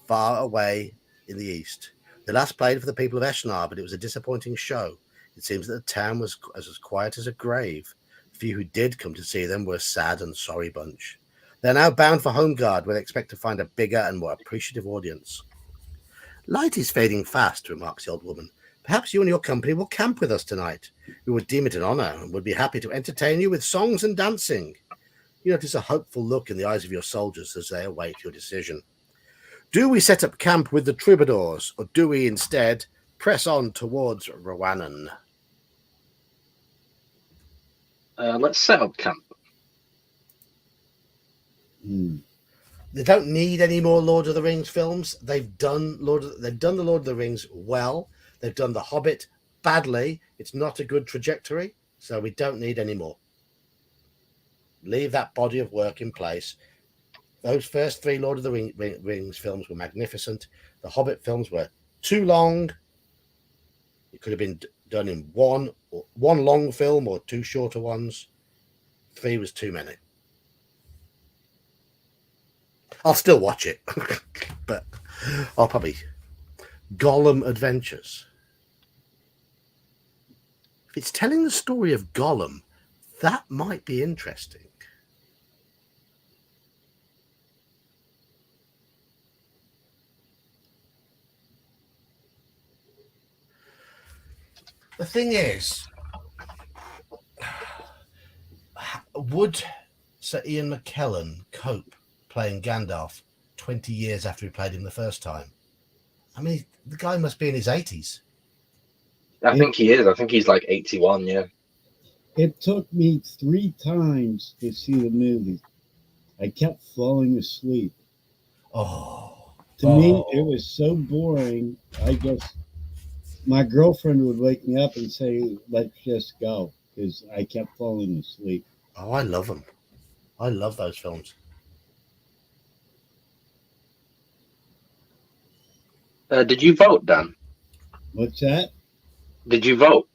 far away in the east. They last played for the people of Eshnar, but it was a disappointing show. It seems that the town was as quiet as a grave. The few who did come to see them were a sad and sorry bunch. They're now bound for Homeguard, where they expect to find a bigger and more appreciative audience. "Light is fading fast," remarks the old woman. "Perhaps you and your company will camp with us tonight. We would deem it an honor and would be happy to entertain you with songs and dancing." You notice a hopeful look in the eyes of your soldiers as they await your decision. Do we set up camp with the troubadours, or do we instead press on towards Rowanan? Let's set up camp. They don't need any more Lord of the Rings films. They've done the Lord of the Rings well. They've done The Hobbit badly. It's not a good trajectory, so we don't need any more. Leave that body of work in place. Those first 3 Lord of the Rings films were magnificent. The Hobbit films were too long. It could have been done in one long film or 2 shorter ones. 3 was too many. I'll still watch it, but I'll probably Gollum Adventures. If it's telling the story of Gollum, that might be interesting. The thing is, would Sir Ian McKellen cope playing Gandalf 20 years after he played him the first time? I mean, the guy must be in his 80s. I think he is. I think he's like 81, yeah. It took me 3 times to see the movie. I kept falling asleep. To me, it was so boring. I guess my girlfriend would wake me up and say, "Let's just go," because I kept falling asleep. Oh, I love them. I love those films. Did you vote, Dan? What's that? Did you vote?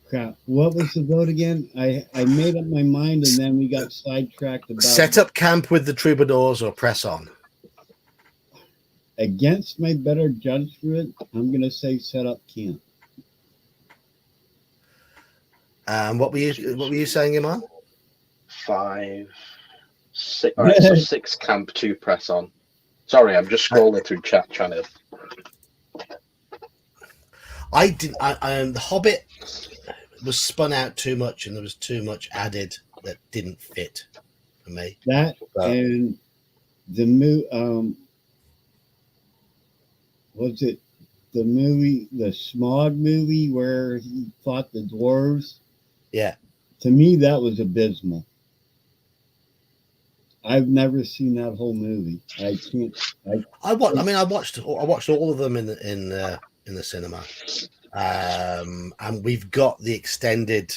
Crap. What was the vote again? I made up my mind and then we got sidetracked about Set up camp with the troubadours or press on. Against my better judgment, I'm gonna say set up camp. What were you saying, Iman? 5, 6. All right, so 6 camp, 2 press on. Sorry, I'm just scrolling through chat trying to. The Hobbit was spun out too much, and there was too much added that didn't fit for me. That and the was it the movie, the Smog movie where he fought the dwarves? Yeah. To me, that was abysmal. I've never seen that whole movie. I can't. I watched all of them in the cinema, and we've got the extended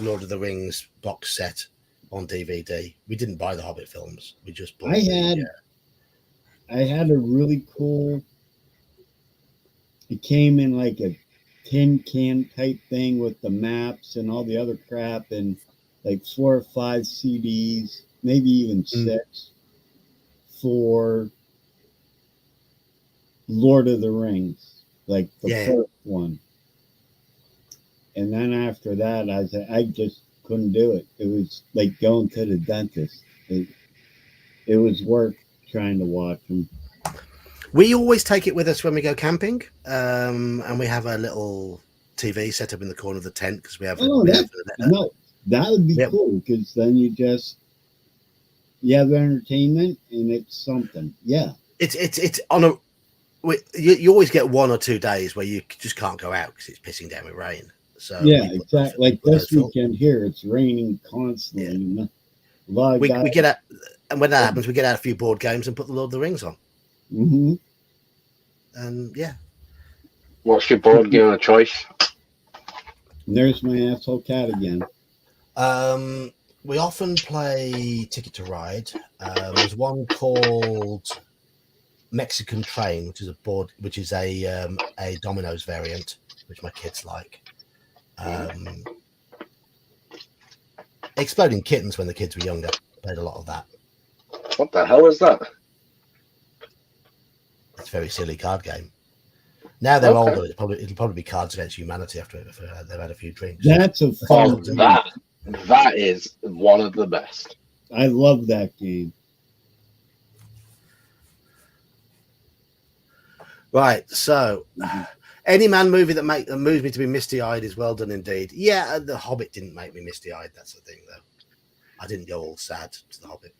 Lord of the Rings box set on DVD. We didn't buy the Hobbit films. We just bought. I had a really cool. It came in like a tin can type thing with the maps and all the other crap, and like 4 or 5 CDs, maybe even 6 for Lord of the Rings, like the first one. And then after that, I just couldn't do it. It was like going to the dentist. It was work trying to watch them. We always take it with us when we go camping, and we have a little TV set up in the corner of the tent because we have. That would be cool because then you have entertainment and it's something. Yeah, it's on a. You always get 1 or 2 days where you just can't go out because it's pissing down with rain. So yeah, exactly. Like this weekend here, it's raining constantly. Yeah. We get out, and when that happens, we get out a few board games and put the Lord of the Rings on. Mm-hmm. And yeah. What's your board game of choice? There's my asshole cat again. We often play Ticket to Ride. There's one called Mexican Train, which is a Domino's variant, which my kids like. Exploding Kittens when the kids were younger. Played a lot of that. What the hell is that? It's a very silly card game. Now they're older. It'll probably be Cards Against Humanity after they've had a few drinks. That's a fun game. That is one of the best. I love that game. Right, so any man movie that moves me to be misty-eyed is well done indeed. Yeah, The Hobbit didn't make me misty-eyed. That's the thing, though. I didn't go all sad to The Hobbit.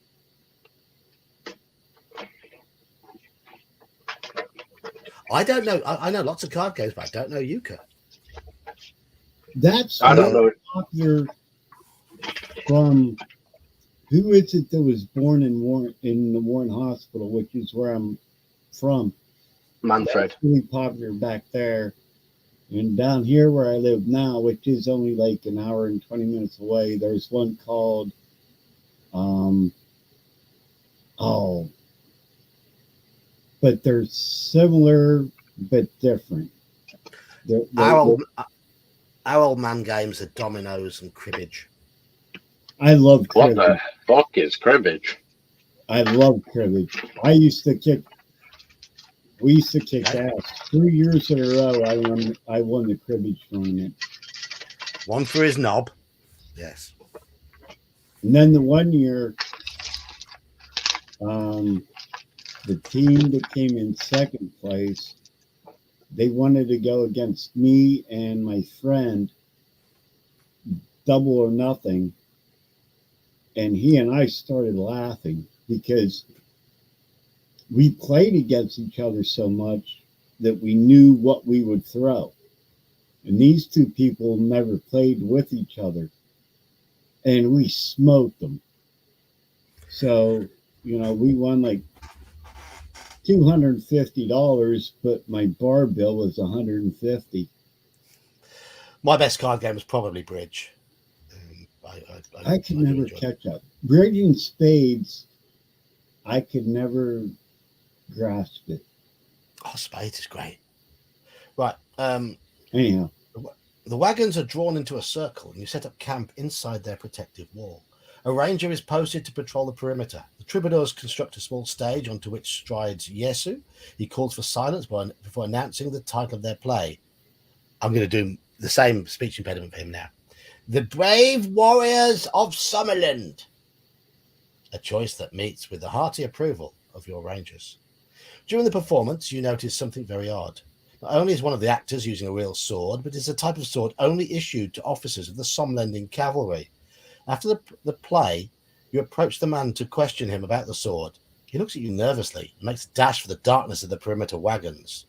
I don't know. I know lots of card games, but I don't know euchre. That's I don't know. Popular from who is it that was born in the Warren Hospital, which is where I'm from. Manfred. That's really popular back there. And down here where I live now, which is only like an hour and 20 minutes away, there's one called but they're similar but different. Our old man games are dominoes and cribbage. I love cribbage. What the fuck is cribbage? I love cribbage. We used to kick ass. 3 years in a row, I won the cribbage tournament. One for his knob. Yes. And then the one year, the team that came in second place, they wanted to go against me and my friend, double or nothing. And he and I started laughing because we played against each other so much that we knew what we would throw. And these two people never played with each other. And we smoked them. So, we won like $250, but my bar bill was $150. My best card game was probably bridge. I could never catch up. Bridge and spades, I could never grasp it. Oh, spades is great. Right. Anyhow. The wagons are drawn into a circle and you set up camp inside their protective wall. A ranger is posted to patrol the perimeter. The troubadours construct a small stage onto which strides Yesu. He calls for silence before announcing the title of their play. I'm going to do the same speech impediment for him now. The Brave Warriors of Summerland. A choice that meets with the hearty approval of your rangers. During the performance, you notice something very odd. Not only is one of the actors using a real sword, but it's a type of sword only issued to officers of the Somlending Cavalry. After the play, you approach the man to question him about the sword. He looks at you nervously and makes a dash for the darkness of the perimeter wagons.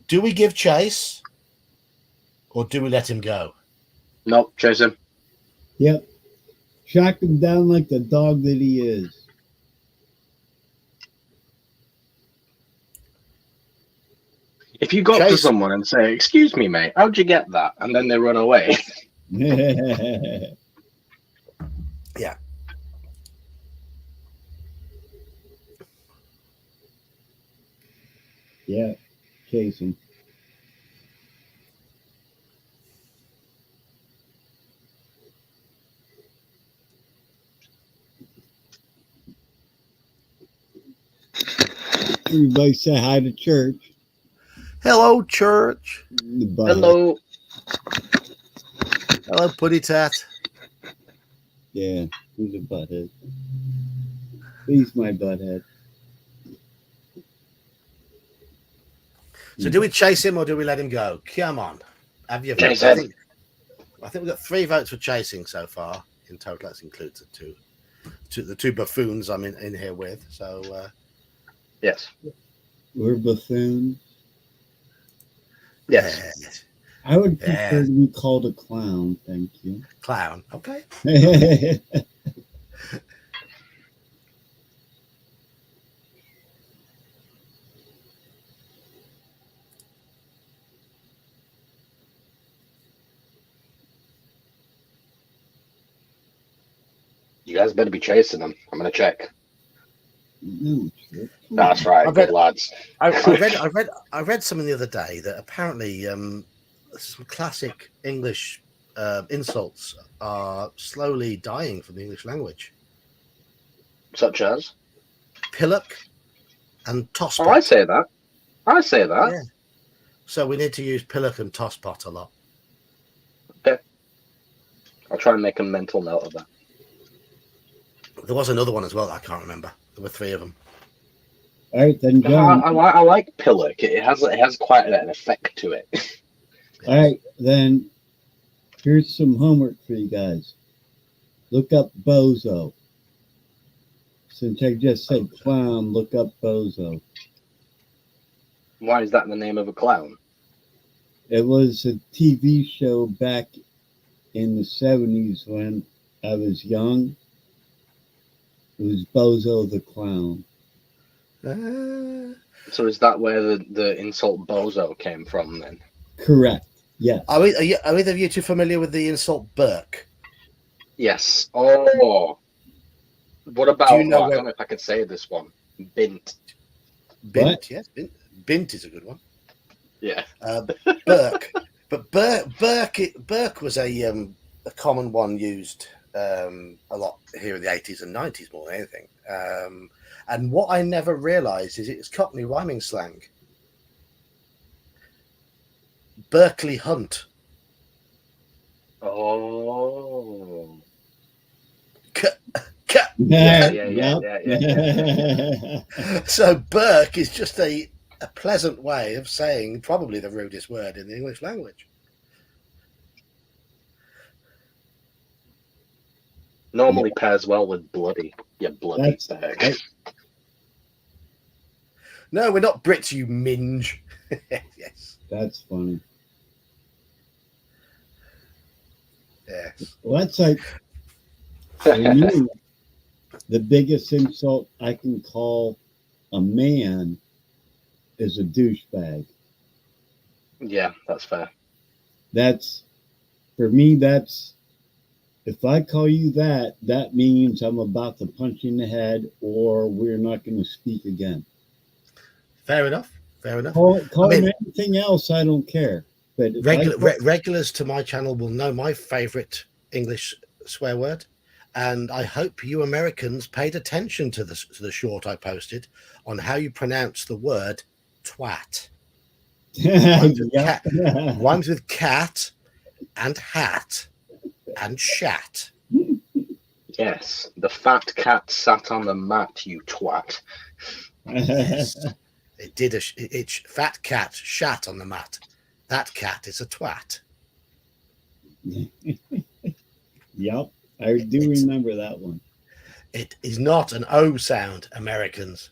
Do we give chase, or do we let him go? Nope, chase him. Yep. Track him down like the dog that he is. If you go up to Chase. someone and say, "Excuse me, mate, how'd you get that?" and then they run away, Yeah. Yeah. Chase him. Everybody say hi to church. Hello, church. The butthead. hello. Hello, Putty Tat. Yeah, he's a butthead. He's my butthead. So do we chase him or do we let him go? Come on. Have you Chase I him. think we've got 3 votes for chasing so far. In total, that includes the two buffoons I'm in here with. So Yes. We're buffoons. Yes. I would prefer to be called a clown, thank you. Clown. Okay. You guys better be chasing them. I'm gonna check. No, shit. That's right, I good bet- lads. I read something the other day that apparently some classic English insults are slowly dying from the English language. Such as? Pillock and tosspot. Oh, I say that. I say that. Yeah. So we need to use pillock and tosspot a lot. I'll try and make a mental note of that. There was another one as well. I can't remember. There were 3 of them. All right, then, John. I like pillock. It has quite an effect to it. All right, then. Here's some homework for you guys. Look up bozo. Since I just said clown, look up bozo. Why is that the name of a clown? It was a TV show back in the 70s when I was young. It was Bozo the Clown. So is that where the insult bozo came from then? Correct. Yes. Are either of you two familiar with the insult Burke? Yes. Oh. What about? Do you know I where- don't know if I could say this one. Bint. Bint, What? yes. Bint is a good one. Yeah. Burke, but Burke was a common one used a lot here in the 80s and 90s more than anything. And what I never realised is it's Cockney rhyming slang. Berkeley Hunt. Oh. Yeah. So Burke is just a pleasant way of saying probably the rudest word in the English language. Normally pairs well with bloody. Yeah, bloody. That's- No, we're not Brits, you minge. Yes. That's funny. Yes. Well, that's like for you, the biggest insult I can call a man is a douchebag. Yeah, that's fair. That's for me. That's if I call you that, that means I'm about to punch you in the head, or we're not going to speak again. Fair enough. Fair enough. Call I mean- him anything else, I don't care. But if Regulars to my channel will know my favorite English swear word, and I hope you Americans paid attention to the short I posted on how you pronounce the word twat. Rhymes with cat and hat and shat. Yes, the fat cat sat on the mat, you twat. Yes. It did fat cat shat on the mat. That cat is a twat. Yep, I do remember that one. It is not an O sound, Americans.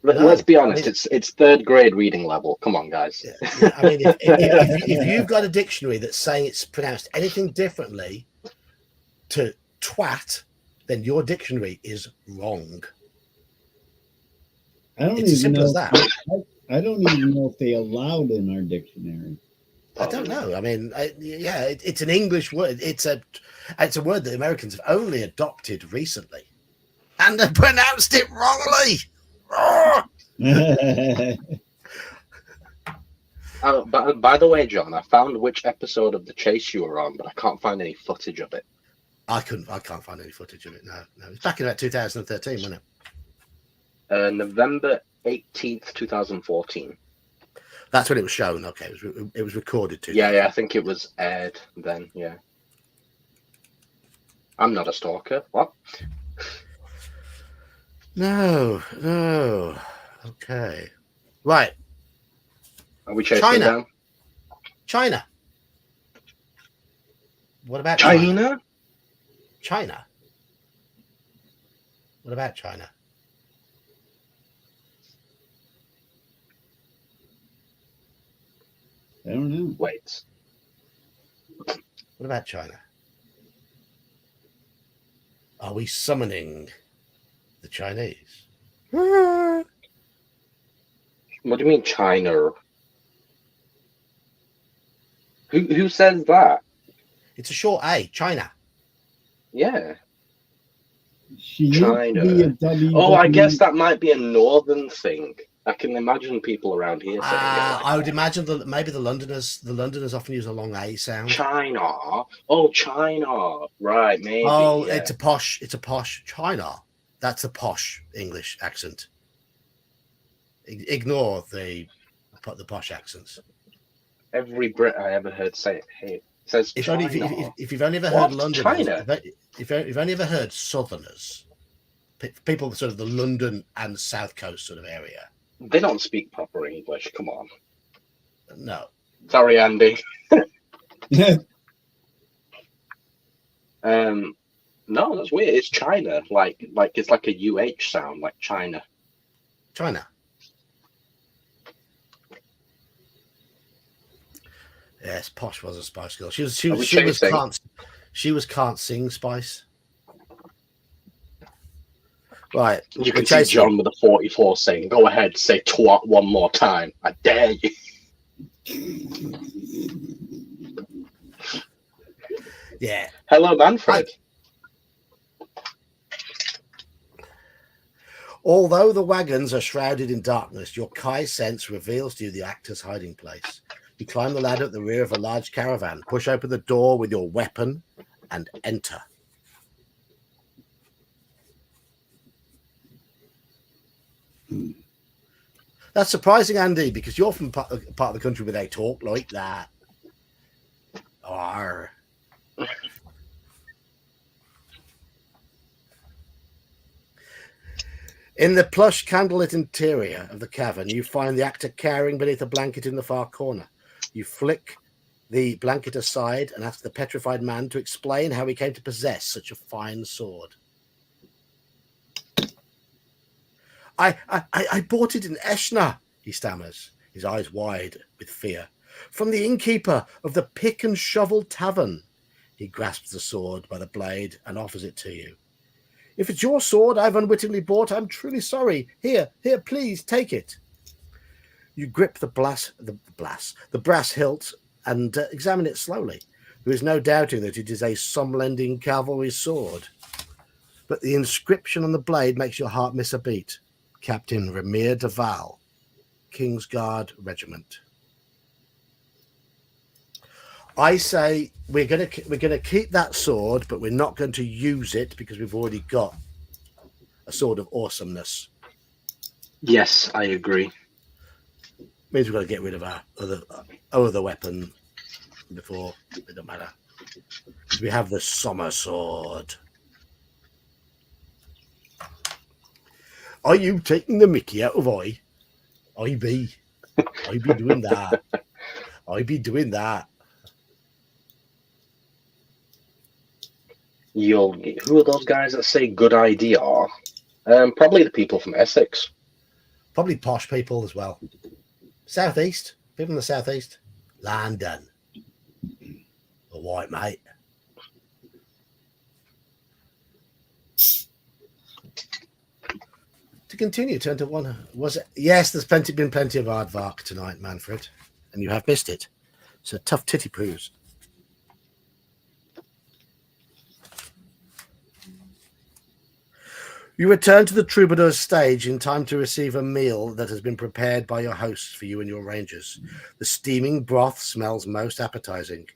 Let's be honest, it's third grade reading level. Come on, guys. Yeah, I mean, if you've got a dictionary that's saying it's pronounced anything differently to twat, then your dictionary is wrong. It's as simple as that. I don't even know if they allowed in our dictionary. I don't know. I mean, it's an English word. It's a word that Americans have only adopted recently, and they pronounced it wrongly. By the way, John, I found which episode of the chase you were on, but I can't find any footage of it. I can't find any footage of it. No. It's back in about 2013, wasn't it? November 18th, 2014. That's when it was shown. Okay, it was recorded too. Yeah, I think it was aired then. Yeah. I'm not a stalker. What? No. Okay. Right. Are we chasing down? China. What about China? China. What about China? I don't know. Wait. What about China? Are we summoning the Chinese? What do you mean China? Who says that? It's a short A. China. Yeah. China. Oh, I guess that might be a northern thing. I can imagine people around here saying I would imagine that maybe the Londoners often use a long A sound. China. Oh, China. Right, maybe. Oh, yeah. it's a posh China. That's a posh English accent. Ignore the posh accents. Every Brit I ever heard say it. Hey, says if China. you've only ever heard Londoners, China? if you've only ever heard Southerners, people sort of the London and South Coast sort of area. They don't speak proper English. Come on. No. Sorry, Andy. No, that's weird. It's China. Like it's like a UH sound, like China. China. Yes, Posh was a Spice Girl. She was can't sing Spice. Right. You can see John with a 44 saying, "Go ahead, say twat one more time. I dare you." Yeah. Hello, Manfred. Although the wagons are shrouded in darkness, your Kai sense reveals to you the actor's hiding place. You climb the ladder at the rear of a large caravan, push open the door with your weapon, and enter. That's surprising, Andy, because you're from part of the country where they talk like that. Arr. In the plush candlelit interior of the cavern, you find the actor cowering beneath a blanket in the far corner. You flick the blanket aside and ask the petrified man to explain how he came to possess such a fine sword. I bought it in Eshna, he stammers, his eyes wide with fear. From the innkeeper of the Pick and Shovel Tavern. He grasps the sword by the blade and offers it to you. If it's your sword I've unwittingly bought, I'm truly sorry. Here, please take it. You grip the brass hilt and examine it slowly. There is no doubting that it is a sum-lending cavalry sword. But the inscription on the blade makes your heart miss a beat. Captain Ramir de Val, King's Guard Regiment. I say we're gonna keep that sword, but we're not going to use it because we've already got a sword of awesomeness. Yes, I agree. Means we've got to get rid of our other weapon before. It don't matter. We have the summer sword. Are you taking the mickey out of I? I be doing that. I be doing that. Who are those guys that say good idea? Probably the people from Essex. Probably posh people as well. Southeast. People from the southeast. London. A white mate. To continue, turn to one. Was it? Yes, there's been plenty of aardvark tonight, Manfred, and you have missed it. So tough titty poos. You return to the Troubadour's stage in time to receive a meal that has been prepared by your hosts for you and your rangers. The steaming broth smells most appetizing.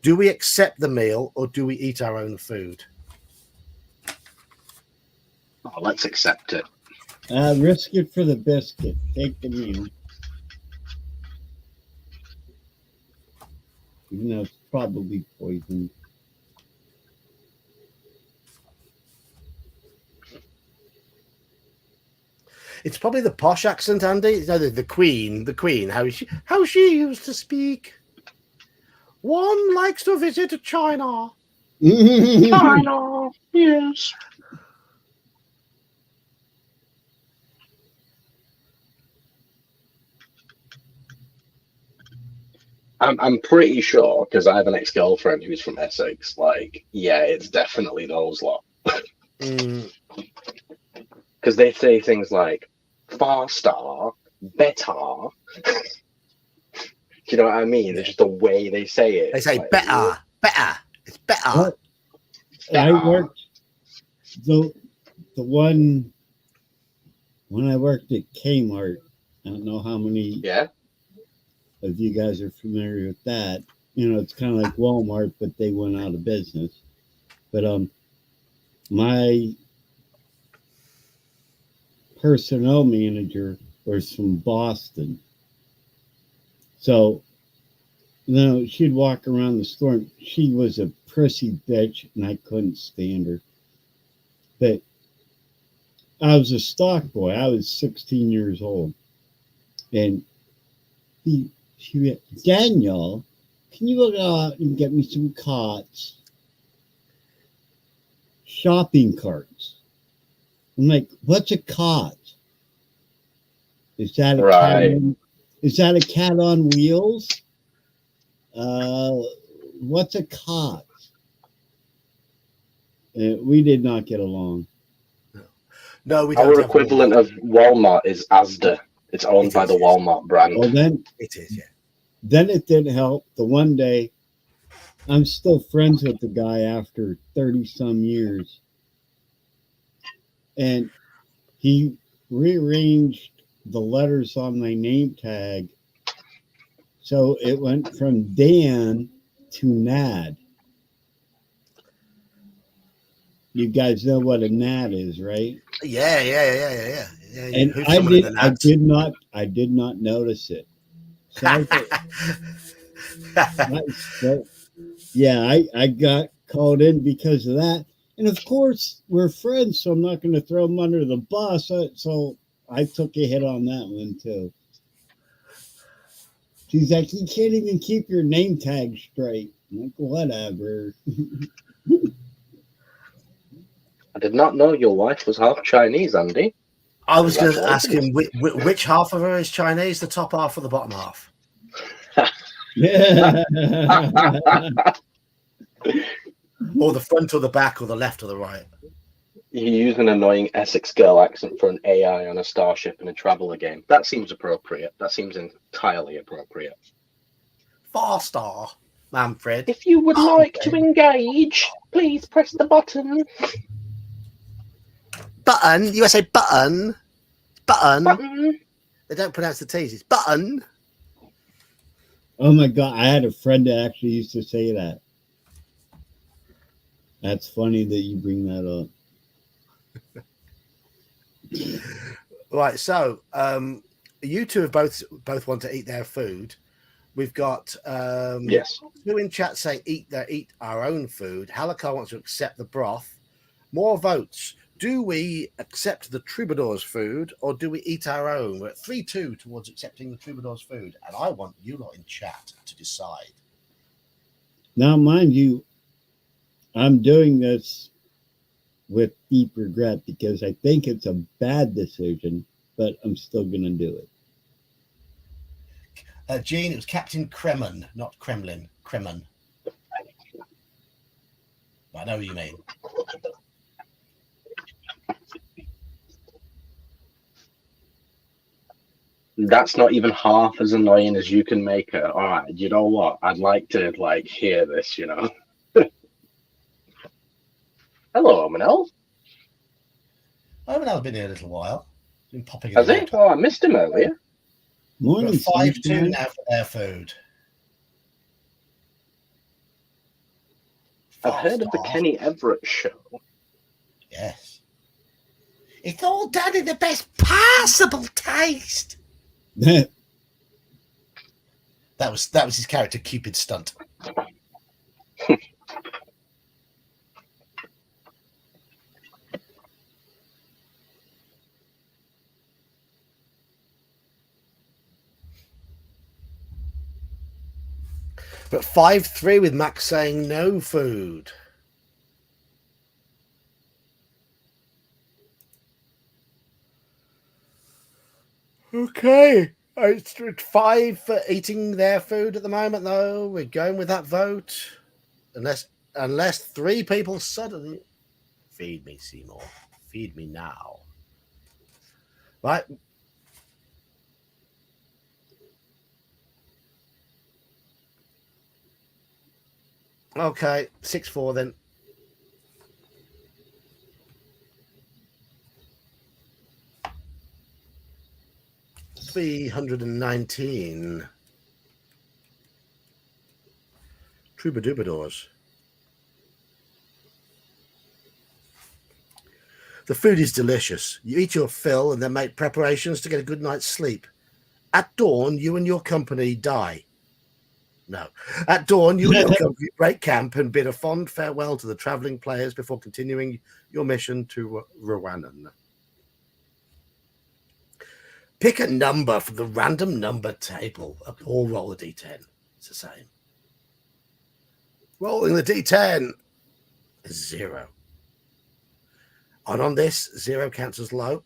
Do we accept the meal or do we eat our own food? Oh, let's accept it. Risk it for the biscuit. Take the meal. Even though it's probably poison. It's probably the posh accent, Andy. No, the Queen. How she used to speak. One likes to visit China. China, yes. I'm pretty sure, because I have an ex-girlfriend who's from Essex. Like, yeah, it's definitely those lot. Because they say things like far star, better. Do you know what I mean? It's just the way they say it. They say like, better. It's better. What? I worked the one when I worked at Kmart. I don't know how many of you guys are familiar with that. You know, it's kind of like Walmart, but they went out of business. But my personnel manager was from Boston. So, you know, she'd walk around the store. And she was a prissy bitch, and I couldn't stand her. But I was a stock boy. I was 16 years old. And she went, Daniel, can you go out and get me some cots? Shopping carts. I'm like, what's a cot? Is that a cat on wheels? What's a cot? We did not get along. No, we don't. Our equivalent of Walmart is Asda. It's owned by the Walmart brand. Well, then it is, yeah. Then it didn't help. The one day, I'm still friends with the guy after 30 some years. And he rearranged the letters on my name tag. So it went from Dan to Nad. You guys know what a Nad is, right? Yeah. And I did not notice it. So I got called in because of that. And of course, we're friends, so I'm not going to throw him under the bus. So I took a hit on that one, too. She's like, you can't even keep your name tag straight. I'm like, whatever. I did not know your wife was half Chinese, Andy. I was going to ask him which half of her is Chinese, the top half or the bottom half? Yeah. Or the front or the back or the left or the right? You use an annoying Essex girl accent for an AI on a starship in a traveller game. That seems appropriate. That seems entirely appropriate. 4-star, Manfred. If you would like to engage, please press the button. Button? You say button? Button. They don't pronounce the T's. It's button. Oh my God. I had a friend that actually used to say that. That's funny that you bring that up. Right, so you two have both want to eat their food. We've got yes. Two in chat saying eat our own food. Halakar wants to accept the broth. More votes. do we accept the troubadour's food or do we eat our own? We're at 3-2 towards accepting the troubadour's food, and I want you lot in chat to decide. Now, mind you, I'm doing this with deep regret because I think it's a bad decision, but I'm still going to do it. Gene, it was Captain Kremen, not Kremlin. Kremen. I know what you mean. That's not even half as annoying as you can make her. All right, you know what? I'd like to hear this, you know. Hello, Omanel. Omanel's been here a little while. Been popping in. Has he? Oh, I missed him earlier. Morning, 5-2 now for their food. I've heard of the Kenny Everett show. Yes. It's all done in the best possible taste. That was his character, Cupid Stunt. But 5-3 with Max saying no food. Okay. It's 5 for eating their food at the moment, though. We're going with that vote. Unless 3 people suddenly... Feed me, Seymour. Feed me now. Right. Okay, 6-4 then. $319. Troubadours. The food is delicious. You eat your fill and then make preparations to get a good night's sleep. At dawn, you and your company die. No. At dawn, you and your company break camp and bid a fond farewell to the traveling players before continuing your mission to Rwandan. Pick a number from the random number table or roll a d10. It's the same. Rolling the d10 is 0. And on this, 0 counts as low.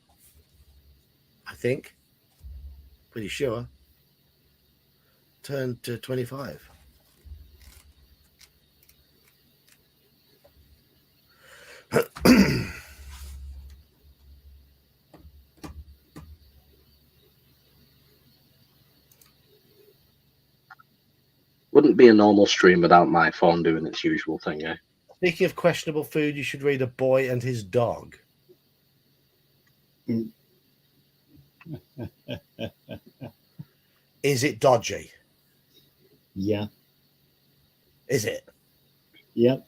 I think. Pretty sure. Turn to 25. Wouldn't be a normal stream without my phone doing its usual thing, eh? Speaking of questionable food, you should read A Boy and His Dog. Is it dodgy? Yeah. Is it? Yep.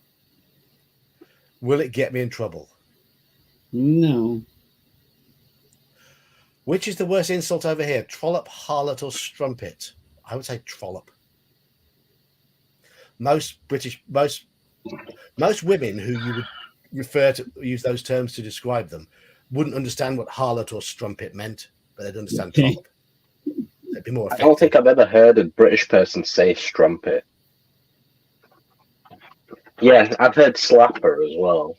Will it get me in trouble? No. Which is the worst insult over here? Trollop, harlot, or strumpet? I would say trollop. Most women who you would use those terms to describe them wouldn't understand what harlot or strumpet meant, but they'd understand trollop. They'd be more effective. I don't think I've ever heard a British person say strumpet. Yeah, I've heard slapper as well.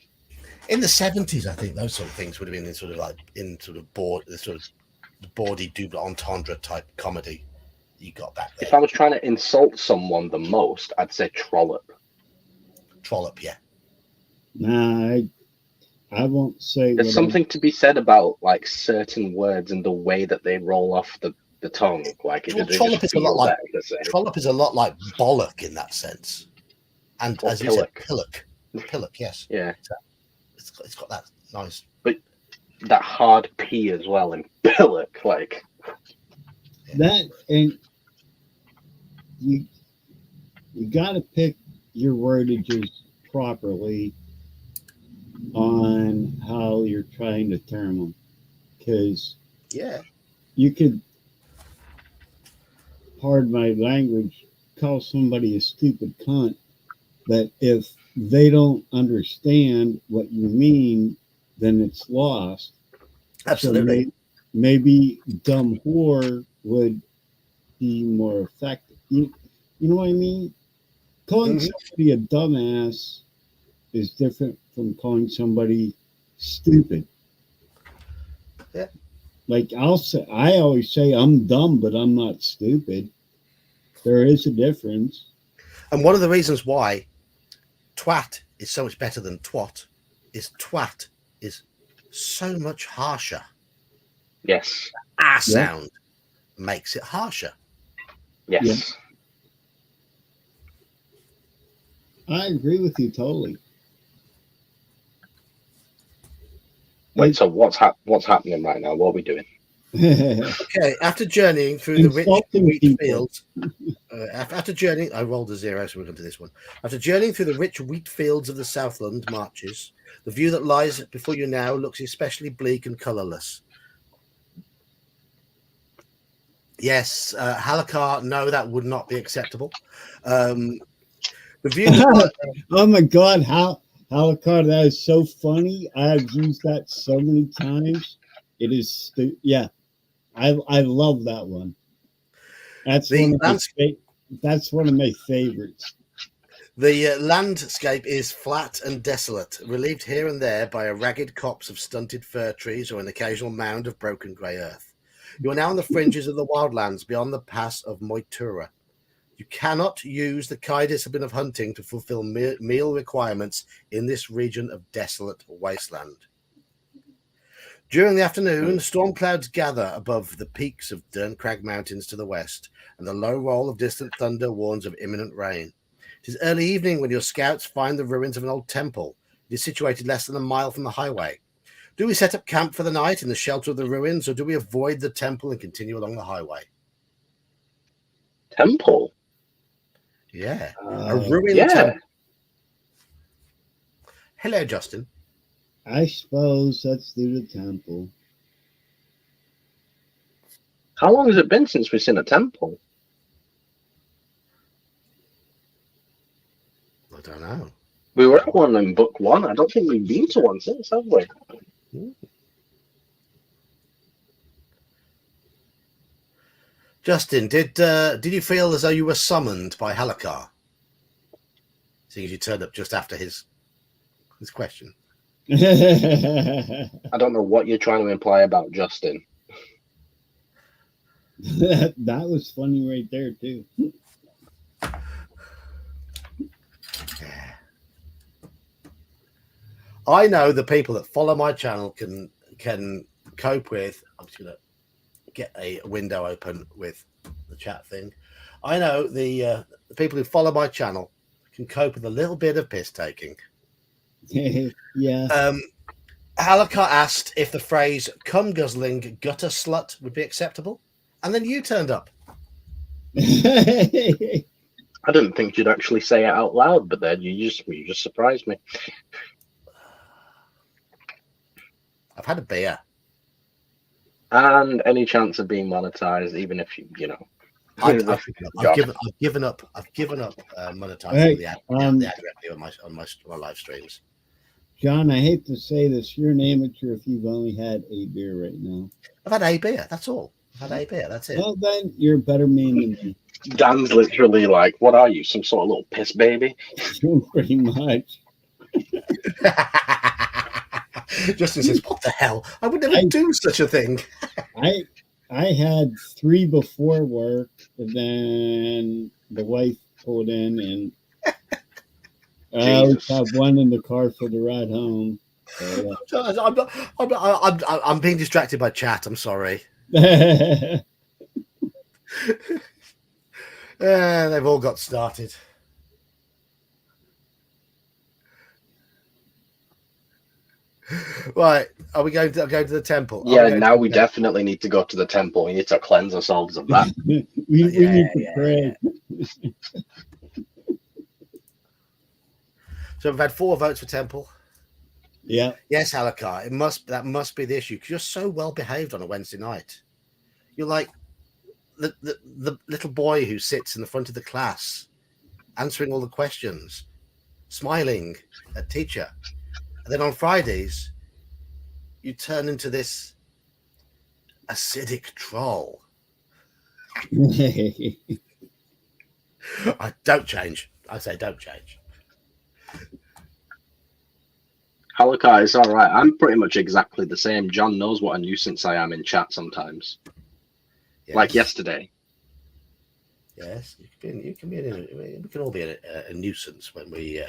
In the 70s, I think those sort of things would have been in bawdy double entendre type comedy you got back there. If I was trying to insult someone the most, I'd say trollop. Trollop, yeah. Nah, I won't say. There's something to be said about certain words and the way that they roll off the tongue. Trollop is a lot like trollop is a lot like bollock in that sense, and or as pillock. You said, pillock, yes, yeah. It's got that nice, but that hard P as well in pillock, that, and you got to pick your wordages properly on how you're trying to term them, because you could, pardon my language, call somebody a stupid cunt, but if they don't understand what you mean, then it's lost. Absolutely. So maybe dumb whore would be more effective. You know what I mean? Calling somebody a dumbass is different from calling somebody stupid. Yeah. Like I always say I'm dumb, but I'm not stupid. There is a difference. And one of the reasons why twat is so much better than twat is twat is so much harsher. Yes. Sound makes it harsher. Yes. Yeah. I agree with you totally. Wait, so what's happening right now? What are we doing? Okay, after journeying through the rich wheat people. fields, after journeying, I rolled a 0, so we're going to this one. After journeying through the rich wheat fields of the Southland marches, the view that lies before you now looks especially bleak and colourless. Yes, Halakar, no, that would not be acceptable. The view that oh my God, Halakar, that is so funny. I've used that so many times. It is, yeah, I love that one. That's one of my favorites. The landscape is flat and desolate, relieved here and there by a ragged copse of stunted fir trees or an occasional mound of broken grey earth. You are now on the fringes of the wildlands beyond the pass of Moitura. You cannot use the Kai discipline of hunting to fulfill meal requirements in this region of desolate wasteland. During the afternoon, storm clouds gather above the peaks of Derncrag Mountains to the west, and the low roll of distant thunder warns of imminent rain. It is early evening when your scouts find the ruins of an old temple. It is situated less than a mile from the highway. Do we set up camp for the night in the shelter of the ruins, or do we avoid the temple and continue along the highway? Temple? Yeah, a ruined temple. Hello, Justin. I suppose let's do the temple. How long has it been since we've seen a temple? I don't know. We were at one in book 1. I don't think we've been to one since, have we? Justin, did you feel as though you were summoned by Halakar? Seeing as you turned up just after his question. I don't know what you're trying to imply about Justin. That was funny right there too. Yeah. I know the people that follow my channel can cope with. I'm just gonna get a window open with the chat thing. I know the people who follow my channel can cope with a little bit of piss taking. Yeah. Halakar asked if the phrase "cum guzzling gutter slut" would be acceptable, and then you turned up. I didn't think you'd actually say it out loud, but then you just surprised me. I've had a beer. And any chance of being monetized, even if you know. I've given up monetizing the ad revenue on my live streams. John, I hate to say this, you're an amateur if you've only had a beer right now. I've had a beer. That's all. I've had a beer. That's it. Well, then you're a better man than me. Dan's literally like, "What are you? Some sort of little piss baby?" Pretty much. Justin says, "What the hell? I would never do such a thing." I had 3 before work, and then the wife pulled in, and I always have one in the car for the ride home. So, I'm being distracted by chat. I'm sorry. They've all got started. Right, are we going to go to the temple? Yeah, now we definitely need to go to the temple. We need to cleanse ourselves of that. we need to pray. So we've had 4 votes for temple. Yeah. Yes, Halakar. That must be the issue because you're so well behaved on a Wednesday night. You're like the little boy who sits in the front of the class, answering all the questions, smiling at teacher. And then on Fridays, you turn into this acidic troll. I don't change. I say don't change. Halakar, it's all right. I'm pretty much exactly the same. John knows what a nuisance I am in chat sometimes. Yes. Like yesterday. Yes, we can all be a nuisance when we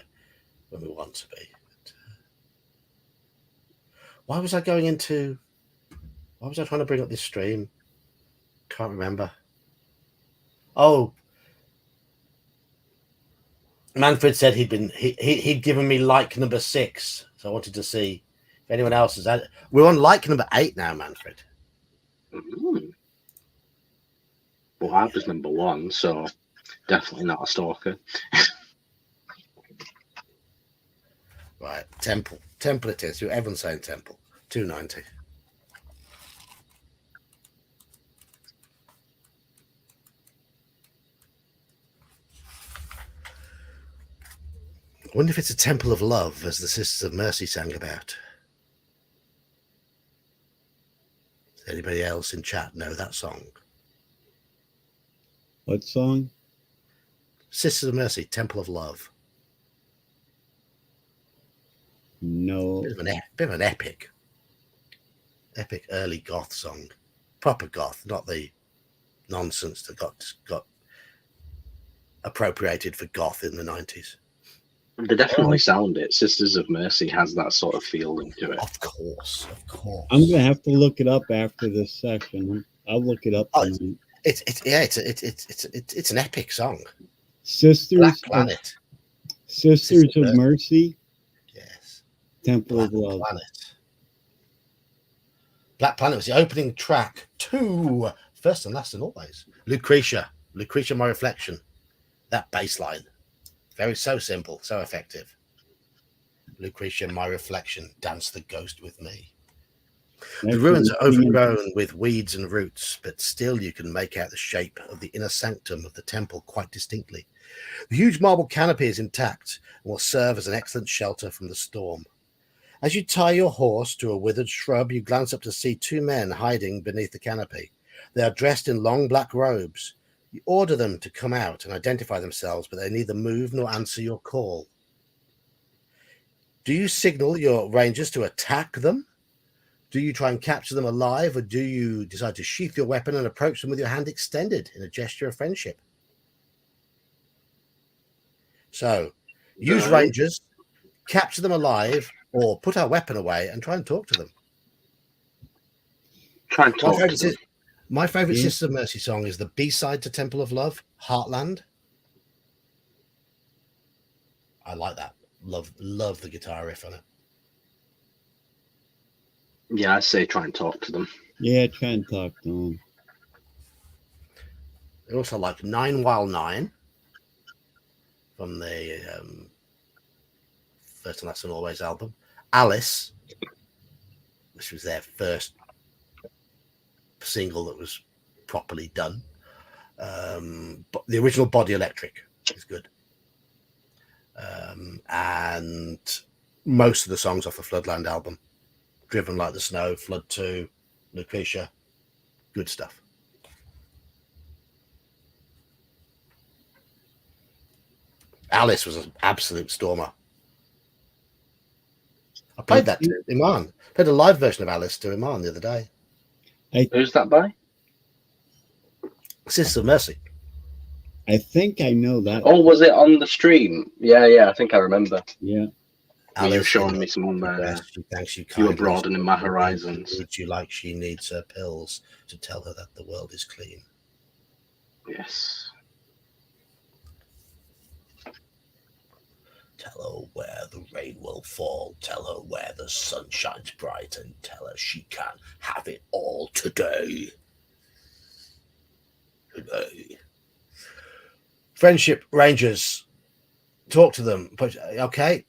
want to be. But, why was I trying to bring up this stream? Can't remember. Oh, Manfred said he'd given me like number 6, so I wanted to see if anyone else has had. We're on like number 8 now, Manfred. Well, I was number 1, so definitely not a stalker. Right, Temple it is. Everyone's saying Temple. 290. I wonder if it's a temple of love, as the Sisters of Mercy sang about. Does anybody else in chat know that song? What song? Sisters of Mercy, Temple of Love. No. Bit of an epic early goth song. Proper goth, not the nonsense that got appropriated for goth in the 90s. They definitely sound it. Sisters of Mercy has that sort of feeling to it. Of course. I'm gonna have to look it up after this session. I'll look it up. It's an epic song. Sisters Planet. Sisters of Mercy. Yes. Temple Black of Love. Planet. Black Planet was the opening track to First and Last and Always. Lucretia, My Reflection. That bass line. So simple, so effective. Lucretia, My Reflection, dance the ghost with me. The ruins are overgrown with weeds and roots, but still you can make out the shape of the inner sanctum of the temple quite distinctly. The huge marble canopy is intact and will serve as an excellent shelter from the storm. As you tie your horse to a withered shrub, you glance up to see 2 men hiding beneath the canopy. They are dressed in long black robes. You order them to come out and identify themselves, but they neither move nor answer your call. Do you signal your rangers to attack them? Do you try and capture them alive, or do you decide to sheath your weapon and approach them with your hand extended in a gesture of friendship? So, use rangers, capture them alive, or put our weapon away and try and talk to them. Try and talk to them. My favourite Sisters of Mercy song is the B-side to Temple of Love, Heartland. I like that. Love the guitar riff on it. Yeah, I say try and talk to them. Yeah, try and talk to them. I also like 9 While 9 from the First and Last and Always album. Alice, which was their first single that was properly done. But the original Body Electric is good. And most of the songs off the Floodland album. Driven Like the Snow, Flood 2, Lucretia. Good stuff. Alice was an absolute stormer. I played that to Iman. Played a live version of Alice to Iman the other day. Who's that by? Sisters of Mercy. I think I know that. Oh, was it on the stream? Yeah, I think I remember. Yeah. You were showing me some. She thanks you you were broadening my horizons. Would you like she needs her pills to tell her that the world is clean? Yes. Tell her where the rain will fall. Tell her where the sun shines bright, and tell her she can have it all today. Friendship Rangers. Talk to them. Okay.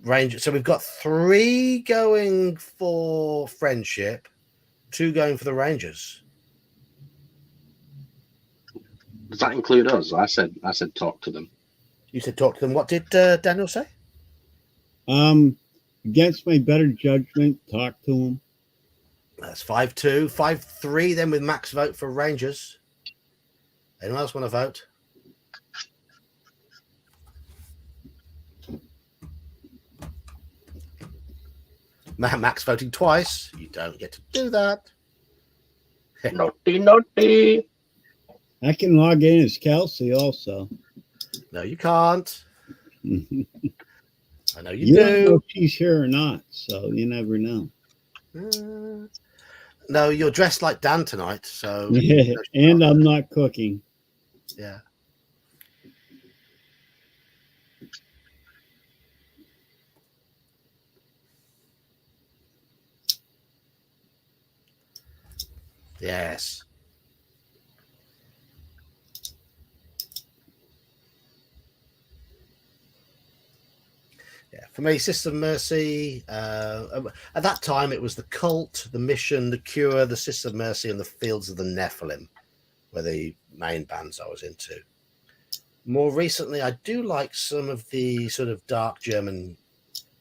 Ranger. So we've got 3 going for friendship, 2 going for the Rangers. Does that include us? I said talk to them. You said talk to them. What did Daniel say? against my better judgment, talk to him. That's 5-2. 5-3 then with Max vote for Rangers. Anyone else want to vote? Max voting twice. You don't get to do that. Naughty, naughty. I can log in as Kelsey also. No, you can't. You I know you don't know do. if she's here or not, so you never know. No, you're dressed like Dan tonight, so And I'm not cooking. yeah. Yes. Yeah, for me, System of Mercy. At that time, it was the Cult, the Mission, the Cure, the System of Mercy, and the Fields of the Nephilim were the main bands I was into. More recently, I do like some of the sort of dark German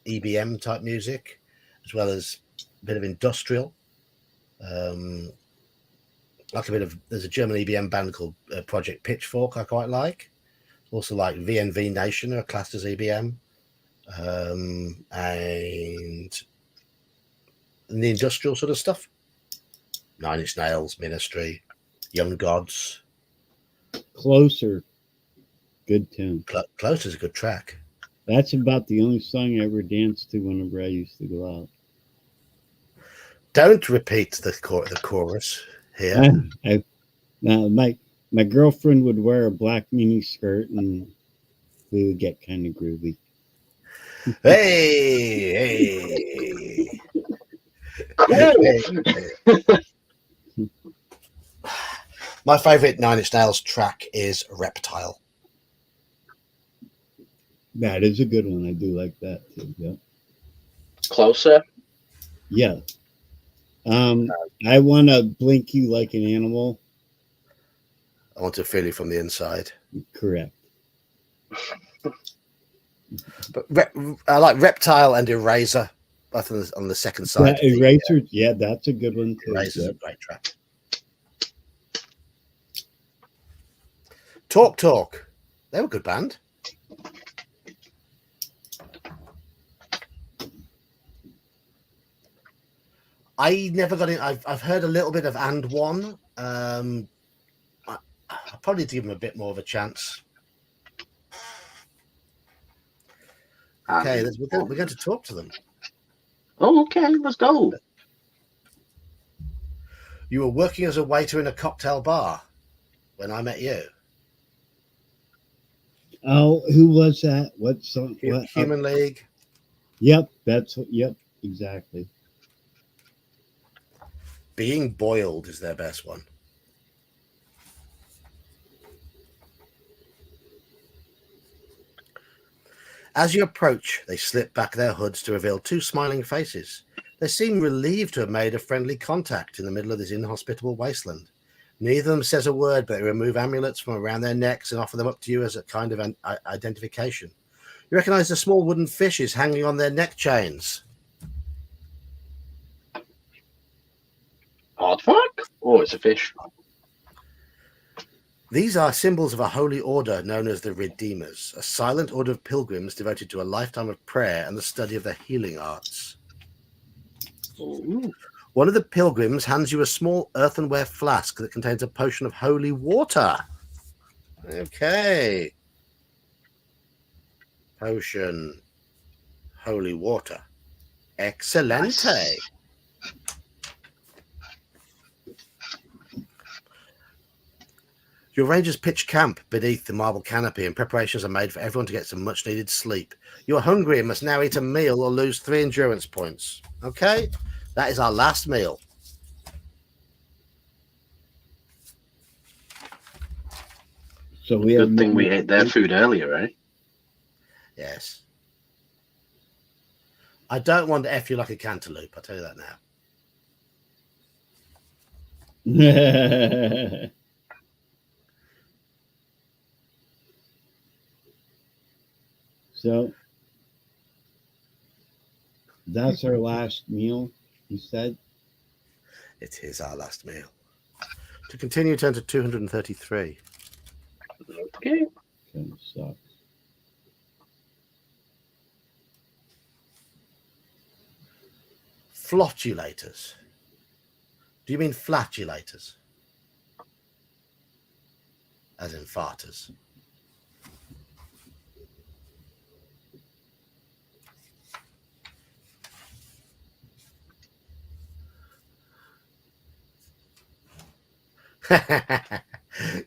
EBM type music, as well as a bit of industrial. Like a bit of, there's a German EBM band called Project Pitchfork I quite like. Also like VNV Nation are classed as EBM. And the industrial sort of stuff. Nine Inch Nails, Ministry, Young Gods. Closer. Good tune. Close is a good track. That's about the only song I ever danced to whenever I used to go out. Don't repeat the chorus here. My girlfriend would wear a black mini skirt and we would get kind of groovy. Hey. My favorite Nine Inch Nails track is Reptile. That is a good one. I do like that too. Yeah. Closer. Yeah. I want to blink you like an animal. I want to feel you from the inside. Correct. But I like Reptile and Eraser, both on the second side. Eraser, yeah, that's a good one too. Eraser's a great track. Talk. They were a good band. I never got in. I've heard a little bit of And One. I'll probably give them a bit more of a chance. Okay, we're going to talk to them. Oh, okay, let's go. You were working as a waiter in a cocktail bar when I met you. Oh, who was that? What song? Human League. Yep, exactly. Being Boiled is their best one. As you approach, they slip back their hoods to reveal two smiling faces. They seem relieved to have made a friendly contact in the middle of this inhospitable wasteland. Neither of them says a word, but they remove amulets from around their necks and offer them up to you as a kind of an identification. You recognize the small wooden fishes hanging on their neck chains. Aardvark? Oh, it's a fish. These are symbols of a holy order known as the Redeemers, a silent order of pilgrims devoted to a lifetime of prayer and the study of the healing arts. Ooh. One of the pilgrims hands you a small earthenware flask that contains a potion of holy water. Okay. Potion. Holy water. Excelente. Nice. Your rangers pitch camp beneath the marble canopy and preparations are made for everyone to get some much needed sleep. You are hungry and must now eat a meal or lose 3 endurance points. Okay? That is our last meal. So Good thing we ate their food earlier, right? Yes. I don't want to F you like a cantaloupe, I'll tell you that now. So That's our last meal, you said? It is our last meal. To continue, turn to 233. Okay. Kind of sucks. Flotulators. Do you mean flatulators? As in farters.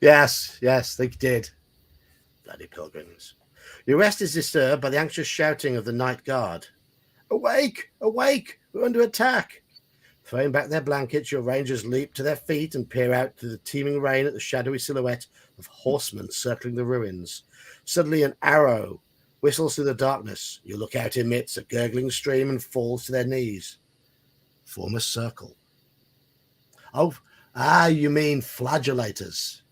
Yes, they did. Bloody pilgrims. Your rest is disturbed by the anxious shouting of the night guard. Awake! Awake! We're under attack! Throwing back their blankets, your rangers leap to their feet and peer out through the teeming rain at the shadowy silhouette of horsemen circling the ruins. Suddenly an arrow whistles through the darkness. You look out amidst a gurgling stream and falls to their knees. Form a circle. You mean flagellators.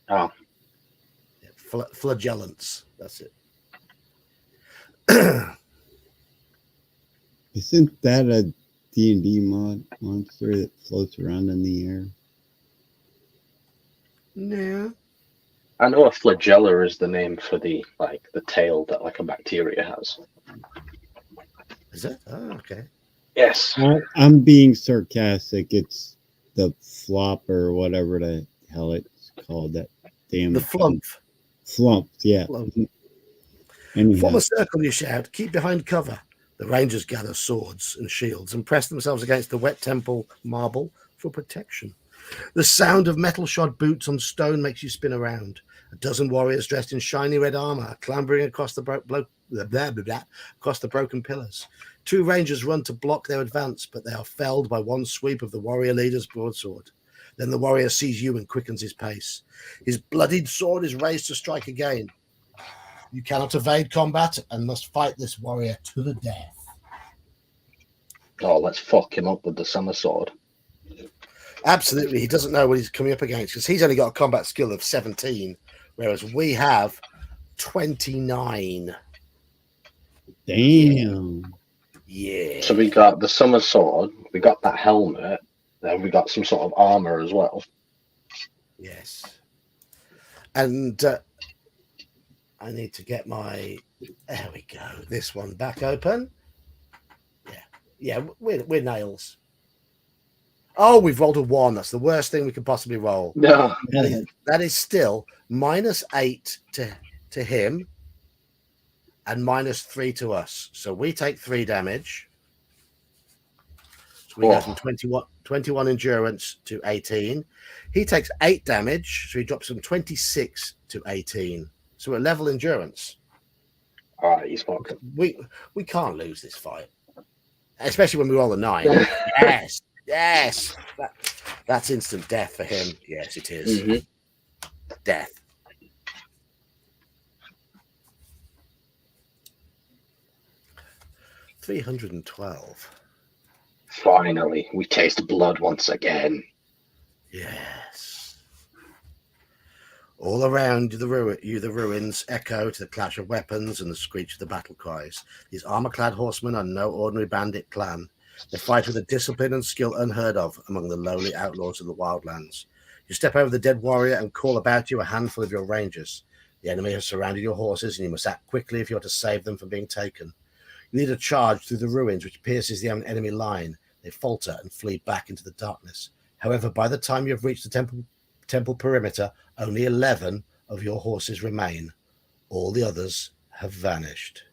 Oh. Flagellants. That's it. Isn't that a D&D monster that floats around in the air? Yeah. I know a flagella is the name for the tail that like a bacteria has. Is it? Oh, okay. Yes. I'm being sarcastic. It's the flop or whatever the hell it's called. That damn The flump. Flump, yeah. Flump. Anyhow. Form a circle, you shout. Keep behind cover. The rangers gather swords and shields and press themselves against the wet temple marble for protection. The sound of metal-shod boots on stone makes you spin around. A dozen warriors dressed in shiny red armor clambering across the broken pillars. Two rangers run to block their advance, but they are felled by one sweep of the warrior leader's broadsword. Then the warrior sees you and quickens his pace. His bloodied sword is raised to strike again. You cannot evade combat and must fight this warrior to the death. Oh, let's fuck him up with the summer sword. Absolutely, he doesn't know what he's coming up against because he's only got a combat skill of 17, whereas we have 29. Damn. Yeah. So we got the summer sword, we got that helmet, then we got some sort of armor as well. Yes. And I need to get my, there we go, this one back open. Yeah, we're nails. Oh, we've rolled a 1. That's the worst thing we could possibly roll. No. That is still -8 to him and -3 to us. So we take 3 damage. So we go from 21 endurance to 18. He takes 8 damage, so he drops from 26 to 18. So we're level endurance. All right, he's fucked. We can't lose this fight, especially when we roll a 9. Yes. That's instant death for him. Yes, it is. Mm-hmm. Death. $312. Finally, we taste blood once again. Yes. All around the ruins echo to the clash of weapons and the screech of the battle cries. These armor-clad horsemen are no ordinary bandit clan. They fight with a discipline and skill unheard of among the lowly outlaws of the wildlands. You step over the dead warrior and call about you a handful of your rangers. The enemy has surrounded your horses, and you must act quickly if you are to save them from being taken. You lead a charge through the ruins, which pierces the enemy line. They falter and flee back into the darkness. However, by the time you have reached the temple perimeter, only 11 of your horses remain. All the others have vanished.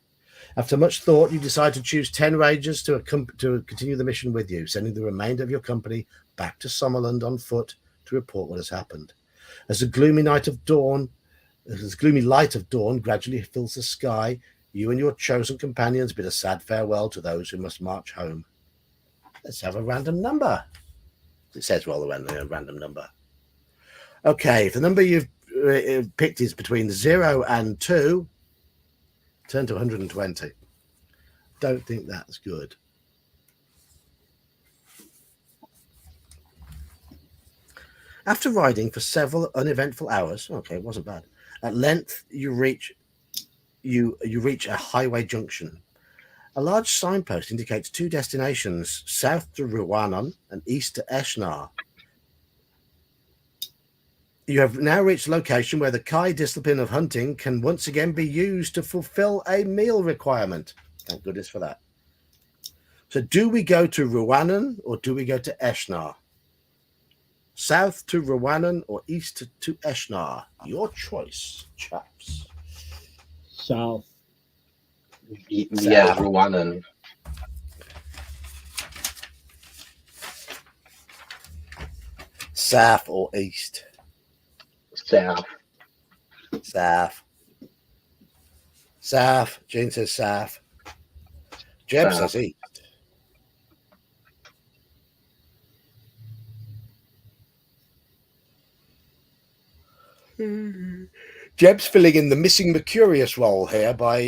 After much thought, you decide to choose 10 rangers to continue the mission with you, sending the remainder of your company back to Summerland on foot to report what has happened. As the gloomy light of dawn gradually fills the sky, you and your chosen companions bid a sad farewell to those who must march home. Let's have a random number. It says roll a random number. Okay, if the number you've picked is between 0 and 2, turn to 120. Don't think that's good. After riding for several uneventful hours, okay, it wasn't bad. At length, you reach a highway junction. A large signpost indicates two destinations, south to Rwannon and east to Eshnar. You have now reached a location where the Kai discipline of hunting can once again be used to fulfill a meal requirement. Thank goodness for that. So do we go to Rwannon or do we go to Eshnar? South to Rwannon or east to Eshnar? Your choice, chaps. South. Yeah, Rwannon. South or east? South. South. South. Gene says south. Jeb says east. Jeb's filling in the missing Mercurius role here by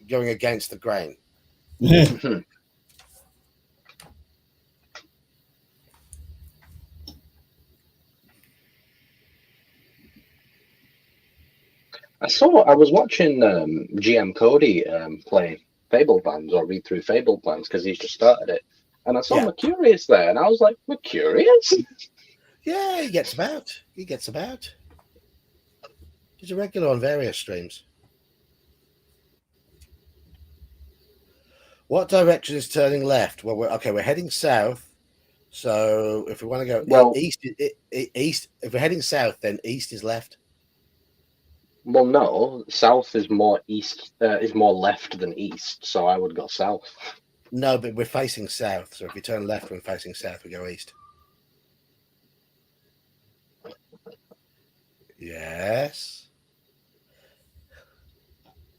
going against the grain. I was watching GM Cody play Fable Plans or read through Fable Plans because he's just started it. And I saw Mercurius there and I was like, Mercurius? Yeah, he gets about. He's a regular on various streams. What direction is turning left? Well, we're heading south. So if we want to go east, if we're heading south, then east is left. Well, no, south is more east, is more left than east. So I would go south. No, but we're facing south. So if we turn left when facing south, we go east. Yes.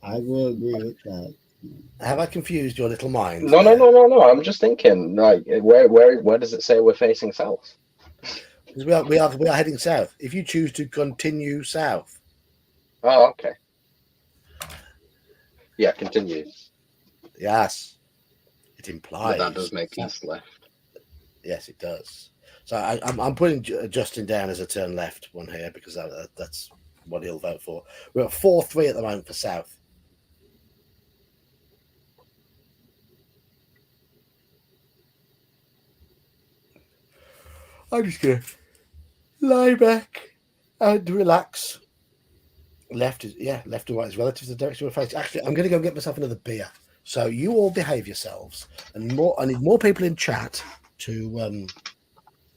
I will agree with that. Have I confused your little mind? No. I'm just thinking, like, where does it say we're facing south? Because we are heading south. If you choose to continue south. Oh, okay. Yeah, continue. Yes. It implies. But that does make east left. Yes, it does. So I'm putting Justin down as a turn left one here because that's what he'll vote for. We're at 4-3 at the moment for south. I'm just going to lie back and relax. Left and right is relative to the direction we're facing. Actually, I'm going to go get myself another beer. So you all behave yourselves, and I need more people in chat to.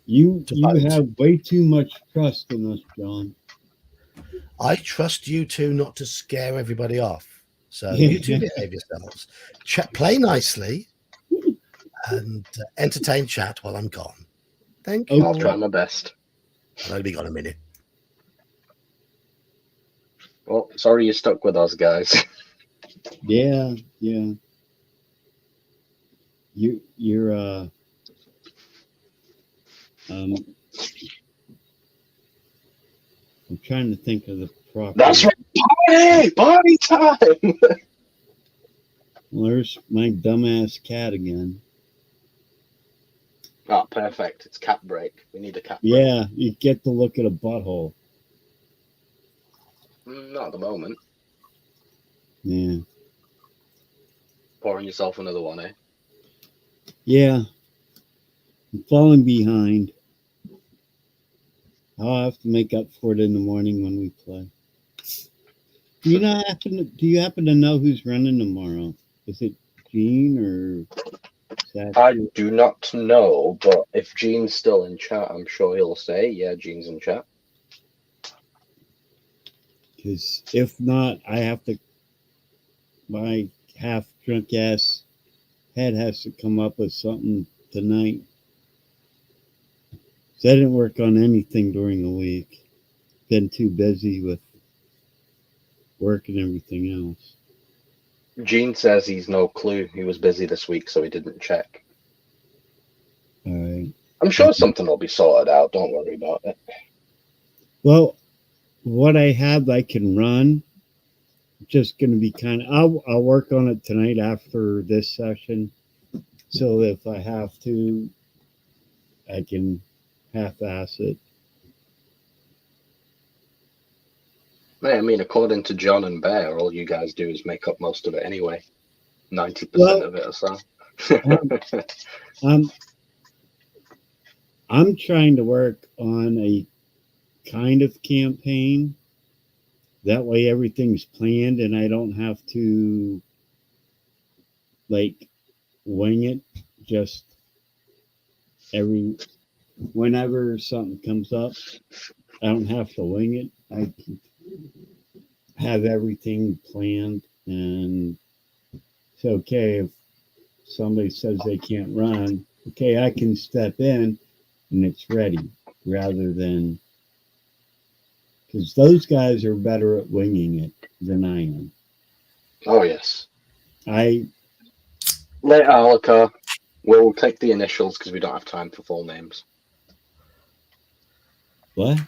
You have way too much trust in us, John. I trust you two not to scare everybody off. So you two behave yourselves. Play nicely and entertain chat while I'm gone. Thank you. I'll try my best. I'll be gone a minute. Well, sorry you're stuck with us, guys. Yeah. You're I'm trying to think of the proper. That's right. Party time. Well, there's my dumbass cat again. Oh, perfect. It's cat break. We need a cat break. Yeah, you get to look at a butthole. Not at the moment. Yeah. Pouring yourself another one, eh? Yeah. I'm falling behind. I'll have to make up for it in the morning when we play. Do you happen to know who's running tomorrow? Is it Gene or Zach? I do not know, but if Gene's still in chat, I'm sure he'll say, yeah, Gene's in chat. Because if not, my half drunk ass head has to come up with something tonight. So I didn't work on anything during the week. Been too busy with work and everything else. Gene says he's no clue. He was busy this week, so he didn't check. All right. I'm sure something will be sorted out. Don't worry about it. Well, what I have, I can run. Just going to be I'll work on it tonight after this session. So if I have to, I can half-ass it. I mean, according to John and Bear, all you guys do is make up most of it anyway. 90% of it or so. I'm trying to work on a kind of campaign. That way everything's planned and I don't have to like wing it. Just whenever something comes up, I don't have to wing it. I can have everything planned, and it's okay if somebody says they can't run. Okay, I can step in and it's ready, rather than, because those guys are better at winging it than I am. Oh, yes. I Later, Alaka, we'll take the initials because we don't have time for full names. what?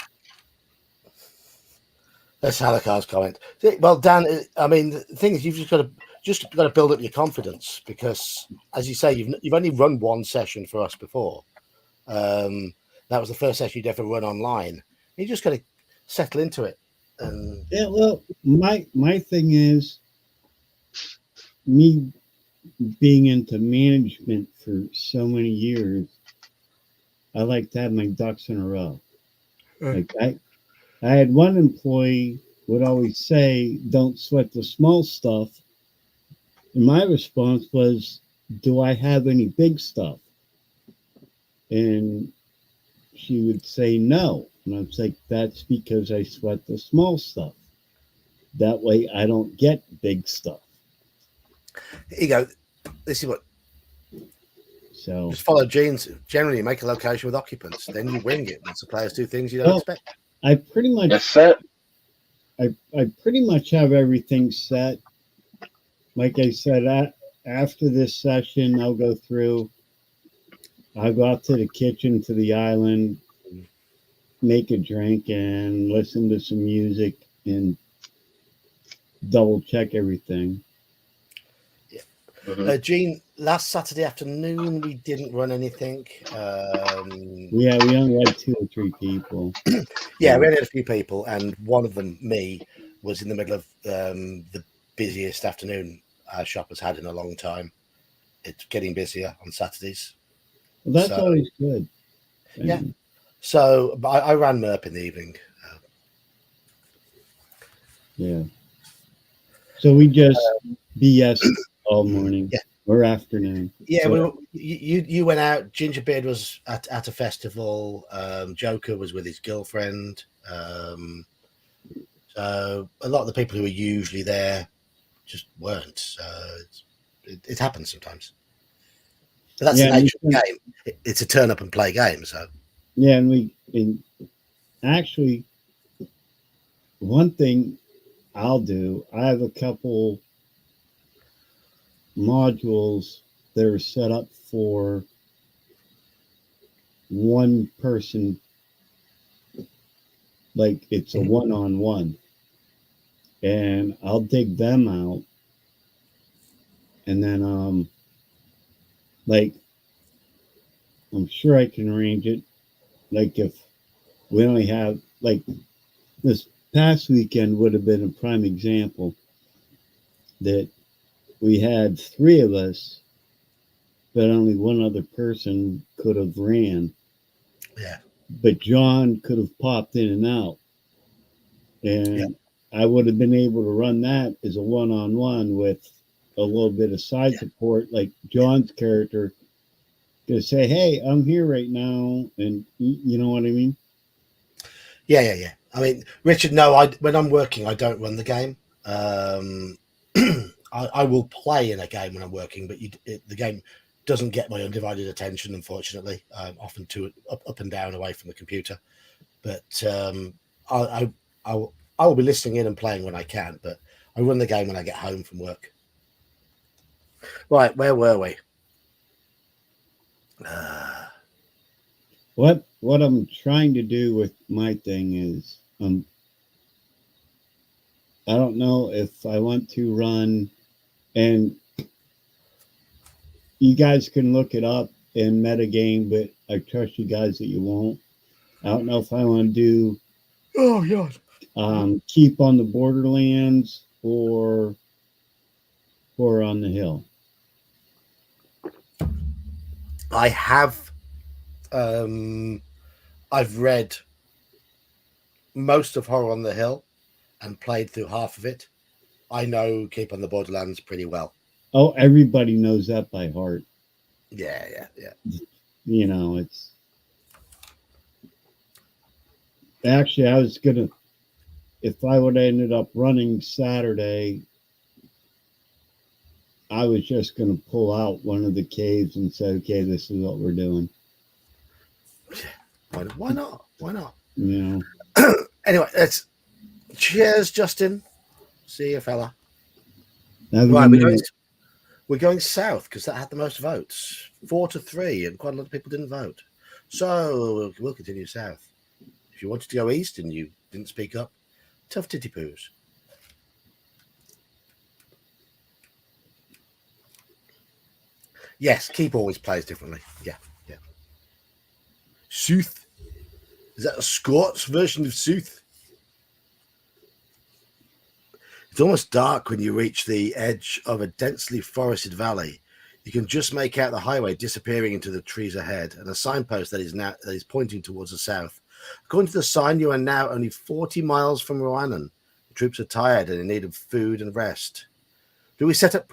That's Halakar's comment. Well, Dan, I mean, the thing is, you've just got to build up your confidence, because, as you say, you've only run one session for us before. That was the first session you'd ever run online. You just got to settle into it. And Yeah, well, my thing is, me being into management for so many years, I like to have my ducks in a row. Like I had one employee would always say, "Don't sweat the small stuff," and my response was, "Do I have any big stuff?" And she would say no, and I was like, "That's because I sweat the small stuff. That way, I don't get big stuff." here you go. This is what. So Just follow genes. Generally, make a location with occupants. Then you wing it once the players do things you don't expect. I pretty much That's it. I pretty much have everything set. Like I said, after this session, I'll go through. I'll go out to the kitchen, to the island, make a drink, and listen to some music and double check everything. Mm-hmm. Gene, last Saturday afternoon we didn't run anything. Yeah, we only had 2 or 3 people. Yeah, we only had a few people, and one of them, me, was in the middle of the busiest afternoon our shop has had in a long time. It's getting busier on Saturdays. Well, that's So, always good. Yeah. So, but I ran MERP in the evening. Yeah. So we just BS all morning Yeah. or afternoon. Yeah, So, you went out. Gingerbeard was at a festival. Joker was with his girlfriend. So a lot of the people who were usually there just weren't. So it happens sometimes. But that's the nature of the game. It's a turn up and play game. So yeah, and actually, one thing I'll do, I have a couple modules that are set up for one person, like it's a one-on-one, and I'll dig them out, and then like I'm sure I can arrange it. Like if we only have, like, this past weekend would have been a prime example that we had 3 of us, but only one other person could have ran. Yeah. But John could have popped in and out. And I would have been able to run that as a one-on-one with a little bit of side support, like John's character to say, "Hey, I'm here right now," and you know what I mean? Yeah. I mean, Richard, no, when I'm working, I don't run the game. I will play in a game when I'm working, but the game doesn't get my undivided attention, unfortunately. I'm often too up and down away from the computer. But I will be listening in and playing when I can, but I run the game when I get home from work. Right, where were we? What I'm trying to do with my thing is, I don't know if I want to run, and you guys can look it up in metagame, but I trust you guys that you won't. I don't know if I want to do keep on the borderlands or on the hill. I have. I've read most of Horror on the Hill and played through half of it. I know Keep on the Borderlands pretty well. Oh, everybody knows that by heart. Yeah. You know, it's actually I was gonna, if I would have ended up running Saturday, I was just gonna pull out one of the caves and say, okay, this is what we're doing. Why not? Why not? You know. Anyway, let's cheers, Justin. See you, fella. Have a Right, good we're going south because that had the most votes, 4-3, and quite a lot of people didn't vote. So we'll continue south. If you wanted to go east and you didn't speak up, tough titty poos. Yes, Keep always plays differently. Yeah. Sooth. Is that a Scots version of Sooth? It's almost dark when you reach the edge of a densely forested valley. You can just make out the highway disappearing into the trees ahead, and a signpost that is pointing towards the south. According to the sign, you are now only 40 miles from Roannan. The troops are tired and in need of food and rest. Do we set up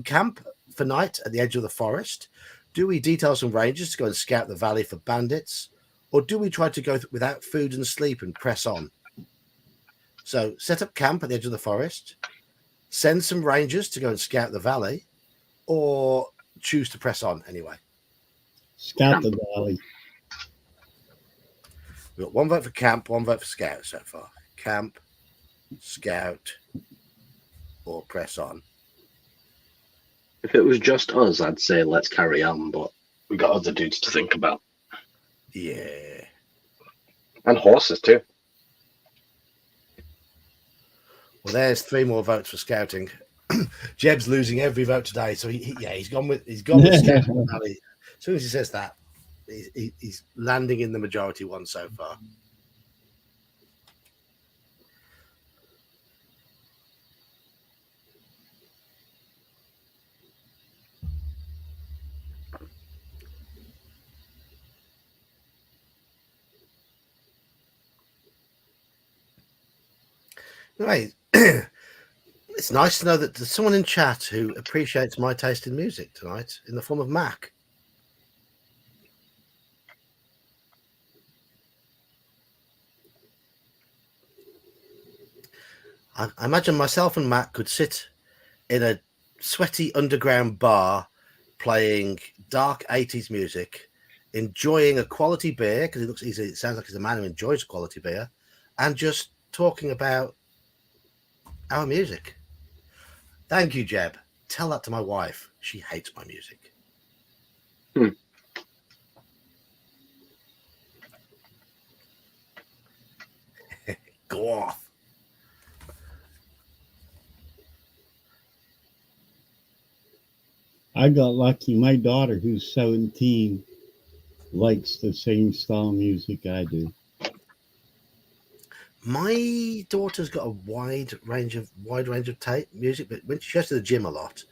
camp for night at the edge of the forest? Do we detail some rangers to go and scout the valley for bandits? Or do we try to go without food and sleep and press on? So set up camp at the edge of the forest, send some rangers to go and scout the valley, or choose to press on anyway. Scout the valley. We've got one vote for camp, one vote for scout so far. Camp, scout, or press on. If it was just us, I'd say let's carry on, but we got other dudes to think about. Yeah. And horses too. Well, there's 3 more votes for scouting. Jeb's losing every vote today, so he's gone with scouting valley. As soon as he says that, he's landing in the majority one so far. Right. It's nice to know that there's someone in chat who appreciates my taste in music tonight in the form of Mac. I imagine myself and Mac could sit in a sweaty underground bar playing dark 80s music, enjoying a quality beer, because it sounds like he's a man who enjoys quality beer, and just talking about our music. Thank you, Jeb. Tell that to my wife. She hates my music. Go off. I got lucky. My daughter, who's 17, likes the same style of music I do. My daughter's got a wide range of music, but when she goes to the gym a lot,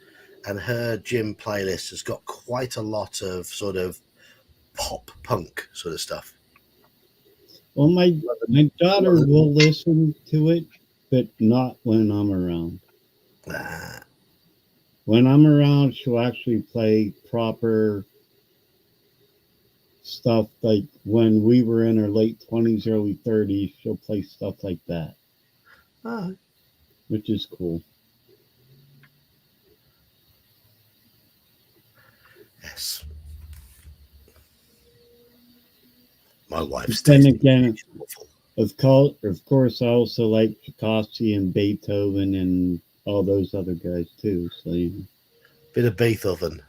and her gym playlist has got quite a lot of sort of pop punk sort of stuff. Well, my daughter will listen to it, but not when I'm around. When I'm around, she'll actually play proper stuff. Like when we were in her late 20s, early 30s, she'll play stuff like that. Oh. Which is cool. Yes. My wife's then again, of course, I also like Tchaikovsky and Beethoven and all those other guys too. So, you know. Bit of Beethoven.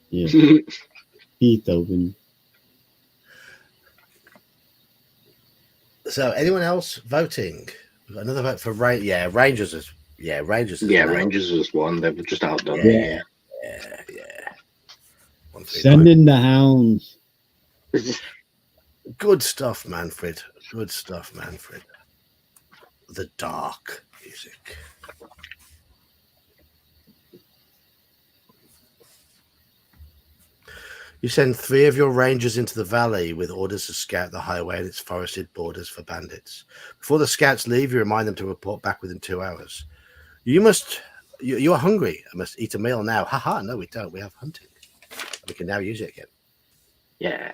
Yeah. Beethoven. So, anyone else voting? Another vote for Rangers. Rangers. Rangers is one. They were just outdone. Yeah. Send in the hounds. Good stuff, Manfred. Good stuff, Manfred. The dark music. You send 3 of your rangers into the valley with orders to scout the highway and its forested borders for bandits. Before the scouts leave, you remind them to report back within 2 hours. You are hungry and must eat a meal now. Haha, no, we don't. We have hunting. We can now use it again. Yeah.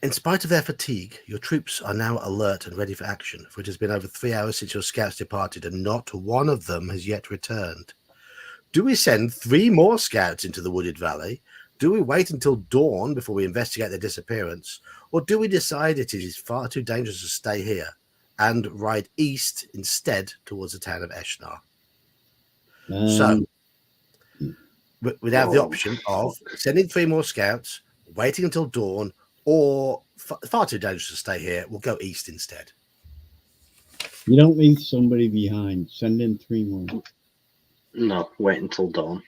In spite of their fatigue, your troops are now alert and ready for action, for it has been over 3 hours since your scouts departed, and not one of them has yet returned. Do we send 3 more scouts into the wooded valley? Do we wait until dawn before we investigate their disappearance? Or do we decide it is far too dangerous to stay here and ride east instead towards the town of Eshnar? So, we have the option of sending 3 more scouts, waiting until dawn, or far too dangerous to stay here. We'll go east instead. You don't leave somebody behind. Send in 3 more. No, wait until dawn.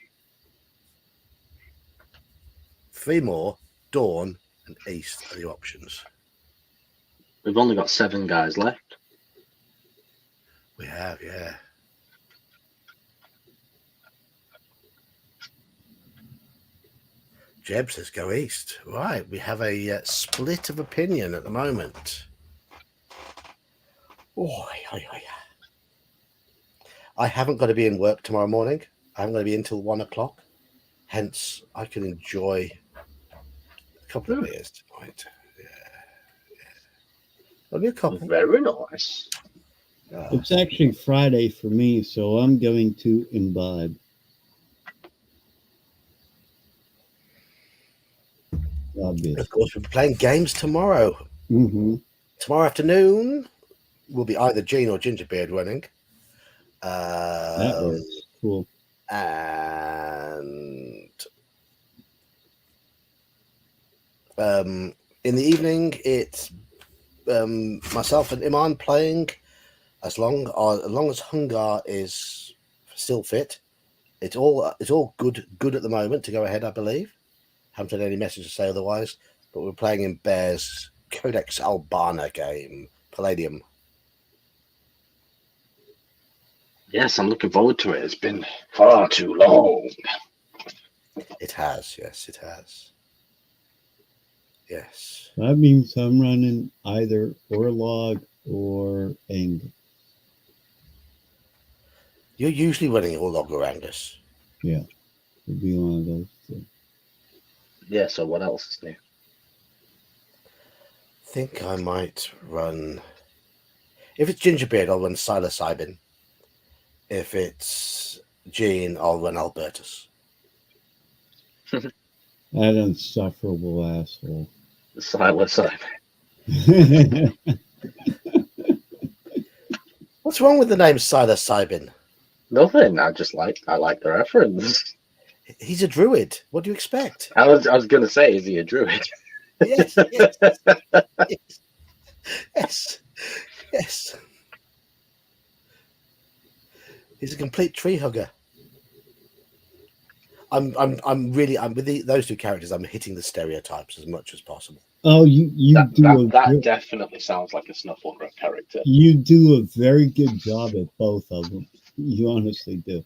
3 more, dawn, and east are the options. We've only got 7 guys left. We have, yeah. Jeb says go east. Right, we have a split of opinion at the moment. I haven't got to be in work tomorrow morning. I haven't got to be in till 1 o'clock. Hence, I can enjoy a couple of beers tonight. Yeah. Only a couple. Very nice. It's actually Friday for me, so I'm going to imbibe. Obvious. Of course, we'll be playing games tomorrow. Mm-hmm. Tomorrow afternoon will be either Gene or Gingerbeard running. That was cool. And in the evening, it's myself and Iman playing. As long as Hungar is still fit, it's all good at the moment to go ahead, I believe. Haven't had any message to say otherwise, but we're playing in Bear's Codex Albana game, Palladium. Yes, I'm looking forward to it. It's been far too long. It has, yes, it has. Yes. That means I'm running either Orlog or Angus. You're usually running Orlog or Angus. Yeah, it'd be one of those two. Yeah, so what else is new? I think I might run... If it's Gingerbeard, I'll run Psilocybin. If it's Gene, I'll run Albertus. That insufferable asshole. The Psilocybin. What's wrong with the name Psilocybin? Nothing. I like the reference. He's a druid. What do you expect? I was going to say, is he a druid? Yes. Yes. He's a complete tree hugger. I'm with those 2 characters. I'm hitting the stereotypes as much as possible. Oh, that definitely sounds like a Snufflegrove character. You do a very good job at both of them. You honestly do.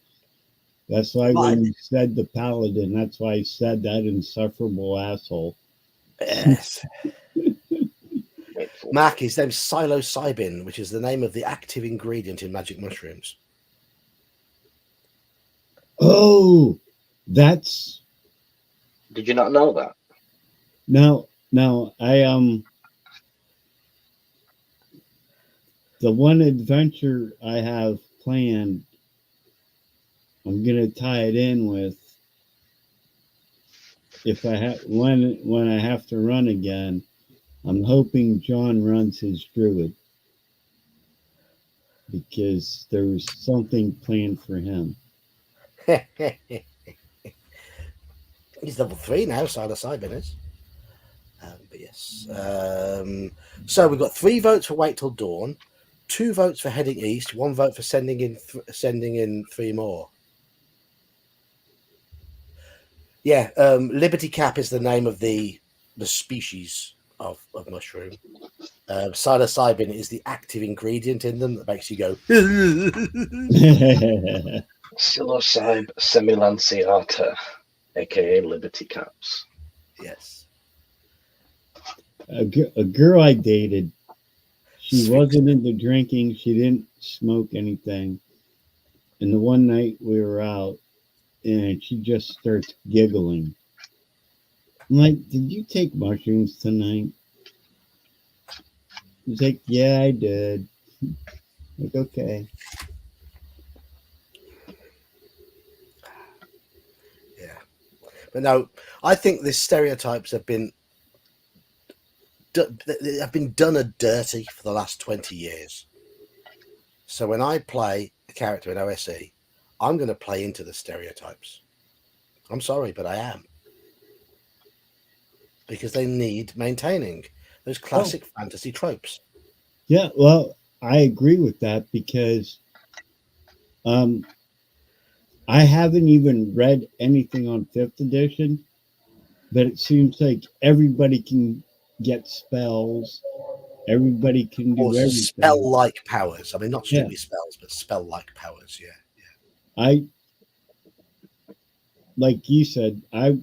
That's why when you said the paladin, that's why I said that insufferable asshole. Yes. Mac, his name's Psilocybin, which is the name of the active ingredient in magic mushrooms. Oh, that's... Did you not know that? No, I, the one adventure I have planned, I'm going to tie it in with, if I have, when I have to run again, I'm hoping John runs his druid, because there's something planned for him. He's level 3 now, Psilocybin is. But yes. So we've got 3 votes for wait till dawn, 2 votes for heading east, 1 vote for sending in 3 more. Yeah, Liberty Cap is the name of the species of mushroom. Psilocybin is the active ingredient in them that makes you go. Psilocybe semilanciata, aka Liberty Caps. Yes. A girl I dated, she Sweet. wasn't into drinking. She didn't smoke anything. And the one night we were out, and she just starts giggling. I'm like, "Did you take mushrooms tonight?" She's like, "Yeah, I did." Like, okay. Yeah. But no, I think these stereotypes have been done a dirty for the last 20 years. So when I play a character in OSE, I'm going to play into the stereotypes. I'm sorry, but I am. Because they need maintaining those classic fantasy tropes. Yeah, well, I agree with that because I haven't even read anything on 5th edition, but it seems like everybody can get spells. Everybody can Or do everything. spell-like powers. I mean, not Yeah, strictly spells, but spell-like powers. Yeah. I like you said. I